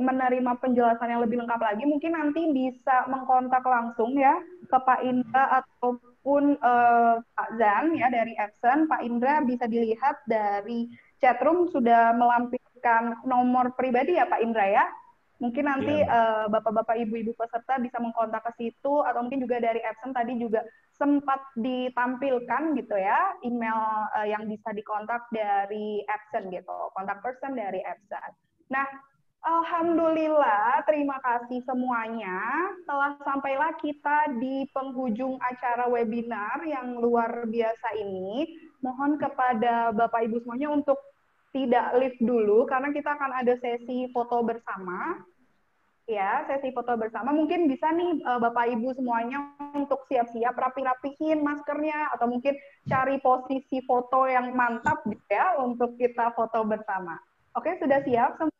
menerima penjelasan yang lebih lengkap lagi, mungkin nanti bisa mengkontak langsung ya ke Pak Indra ataupun Pak Zan ya dari Epson. Pak Indra bisa dilihat dari chatroom sudah melampirkan nomor pribadi ya Pak Indra ya. Mungkin nanti bapak-bapak, ibu-ibu peserta bisa mengkontak ke situ, atau mungkin juga dari Epson tadi juga sempat ditampilkan gitu ya, email yang bisa dikontak dari Epson gitu, kontak person dari Epson. Nah, alhamdulillah, terima kasih semuanya. Telah sampailah kita di penghujung acara webinar yang luar biasa ini. Mohon kepada Bapak Ibu semuanya untuk tidak live dulu karena kita akan ada sesi foto bersama. Ya, sesi foto bersama. Mungkin bisa nih Bapak Ibu semuanya untuk siap-siap rapi-rapihin maskernya atau mungkin cari posisi foto yang mantap gitu ya untuk kita foto bersama. Oke, sudah siap semuanya?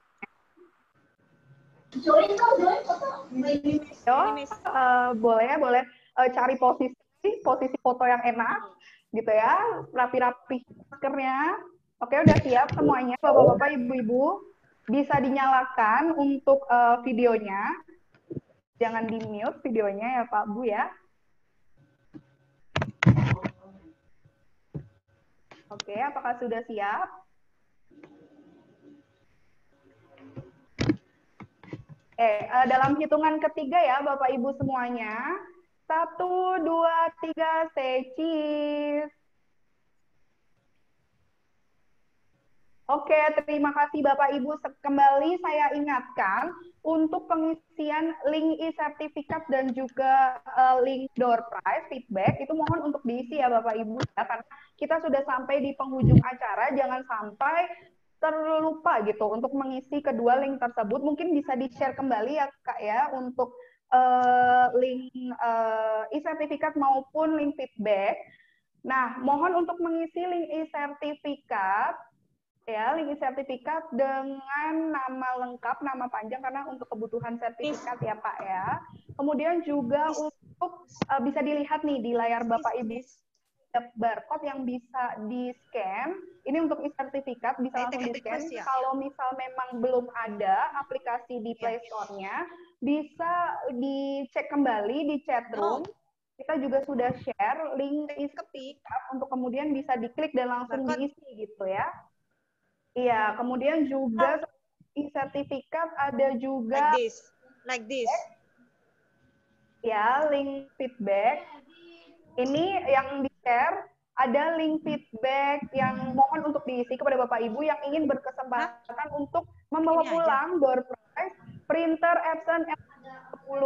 Boleh cari posisi foto yang enak gitu ya, rapi-rapi maskernya. Oke, udah siap semuanya, Bapak-bapak, Ibu-ibu. Bisa dinyalakan untuk videonya. Jangan di-mute videonya ya, Pak Bu ya. Oke, apakah sudah siap? Dalam hitungan ketiga ya, Bapak Ibu semuanya. 1, 2, 3, say cheese. Oke, terima kasih Bapak Ibu. Kembali saya ingatkan untuk pengisian link e-sertifikat dan juga link door prize feedback itu mohon untuk diisi ya Bapak Ibu ya, karena kita sudah sampai di penghujung acara, jangan sampai terlupa gitu untuk mengisi kedua link tersebut. Mungkin bisa di-share kembali ya Kak ya untuk link e-sertifikat maupun link feedback. Nah, mohon untuk mengisi link e-sertifikat ya, link sertifikat dengan nama lengkap, nama panjang karena untuk kebutuhan sertifikat ya Pak ya. Kemudian juga untuk bisa dilihat nih di layar Bapak Ibu barcode yang bisa di-scan. Ini untuk e-sertifikat bisa langsung di-scan. Kalau misal memang belum ada aplikasi di Play Store-nya, bisa dicek kembali di chat room. Kita juga sudah share link sertifikat untuk kemudian bisa diklik dan langsung diisi gitu ya. Iya, kemudian juga sertifikat ada juga like this. Ya, link feedback. Ini yang di-share ada link feedback yang mohon untuk diisi kepada Bapak Ibu yang ingin berkesempatan untuk membawa pulang door prize printer Epson L10.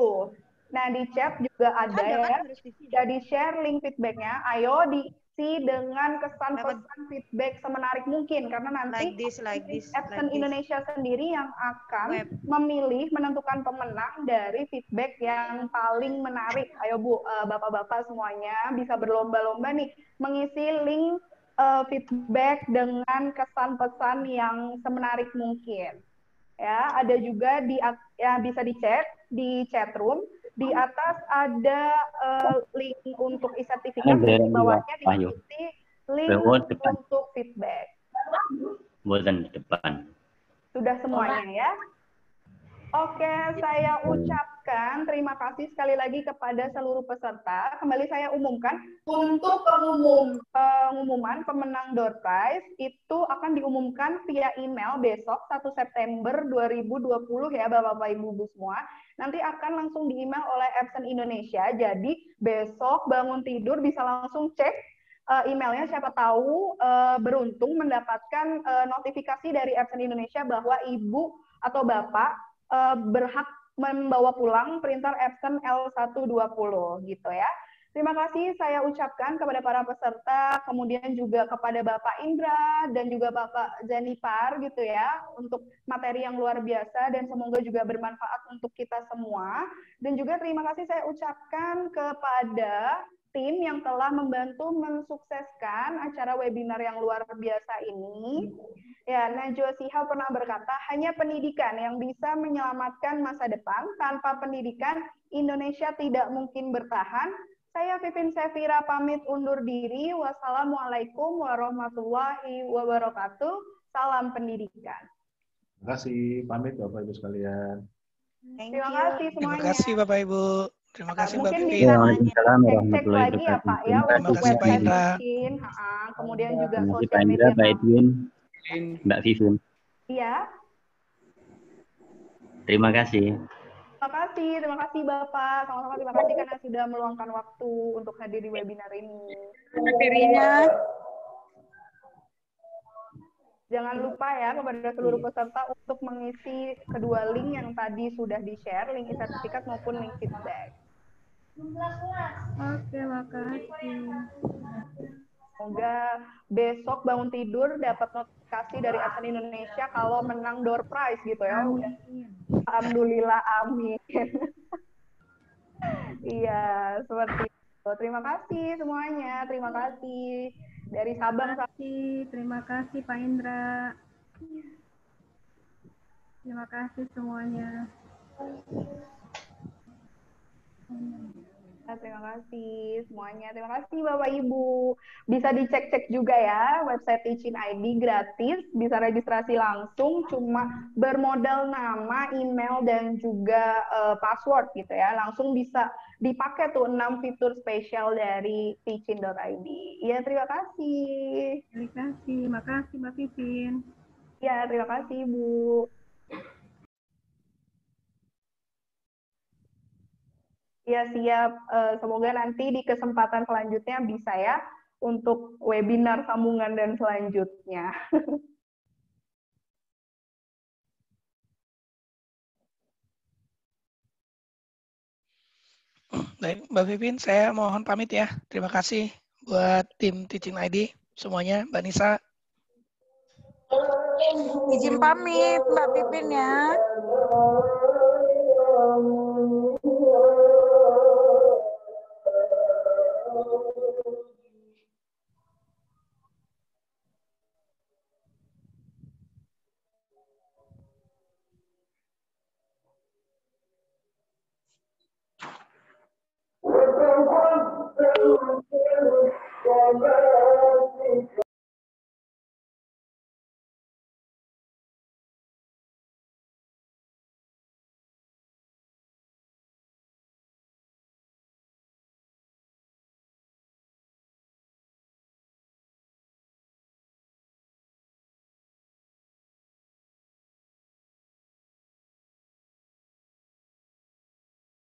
Nah, di chat juga ada ya. Sudah di-share link feedbacknya. Ayo diisi dengan kesan-pesan feedback semenarik mungkin karena nanti Epson Indonesia sendiri yang akan memilih menentukan pemenang dari feedback yang paling menarik. Ayo Bu, Bapak-bapak semuanya bisa berlomba-lomba nih mengisi link feedback dengan kesan-pesan yang semenarik mungkin. Ya, ada juga ya bisa dicek di chat room. Di atas ada link untuk e-sertifikat, di bawahnya diikuti link untuk feedback. Buatan depan. Sudah semuanya ya? Oke, saya ucapkan terima kasih sekali lagi kepada seluruh peserta. Kembali saya umumkan, untuk pengumuman pemenang door prize itu akan diumumkan via email besok 1 September 2020 ya Bapak-Bapak Ibu semua. Nanti akan langsung di-email oleh Epson Indonesia. Jadi besok bangun tidur bisa langsung cek emailnya, siapa tahu beruntung mendapatkan notifikasi dari Epson Indonesia bahwa Ibu atau Bapak berhak membawa pulang printer Epson L120 gitu ya. Terima kasih saya ucapkan kepada para peserta, kemudian juga kepada Bapak Indra dan juga Bapak Zanipar gitu ya, untuk materi yang luar biasa dan semoga juga bermanfaat untuk kita semua. Dan juga terima kasih saya ucapkan kepada tim yang telah membantu mensukseskan acara webinar yang luar biasa ini. Ya, Najwa Shihab pernah berkata, hanya pendidikan yang bisa menyelamatkan masa depan. Tanpa pendidikan, Indonesia tidak mungkin bertahan. Saya Vivin Sefira pamit undur diri. Wassalamualaikum warahmatullahi wabarakatuh. Salam pendidikan. Terima kasih, pamit Bapak Ibu sekalian. Terima kasih semuanya. Terima kasih Bapak Ibu. Terima kasih Mbak Mungkin Vivin. bisa cek lagi ya Pak ya untuk kasih, Pak website Indra. Vivin, kemudian juga Terima kasih Pak sosial Indra, media. Pak Edwin, Mbak Vivin. Iya. Terima kasih. Terima kasih Bapak. Sama-sama terima kasih karena sudah meluangkan waktu untuk hadir di webinar ini. Materinya. Jangan lupa ya kepada seluruh peserta untuk mengisi kedua link yang tadi sudah di-share, link sertifikat maupun link feedback. Oke, makasih. Semoga besok bangun tidur dapat notifikasi dari Epson Indonesia kalau menang door prize gitu ya. Udah. Alhamdulillah, amin. Iya, seperti itu. Terima kasih semuanya. Terima kasih dari Sabang. Terima kasih Pak Indra. Terima kasih semuanya. Terima kasih semuanya. Terima kasih Bapak Ibu. Bisa dicek-cek juga ya website Teaching ID gratis. Bisa registrasi langsung cuma bermodal nama, email dan juga password gitu ya. Langsung bisa dipakai tuh 6 fitur spesial dari Teaching.id. Ya, terima kasih. Terima kasih. Makasih Mbak Vivin. Ya, terima kasih Bu. Ya, siap. Semoga nanti di kesempatan selanjutnya bisa ya untuk webinar sambungan dan selanjutnya. Baik, Mbak Vivin, saya mohon pamit ya. Terima kasih buat tim Teaching ID semuanya, Mbak Nisa. Izin pamit Mbak Vivin ya.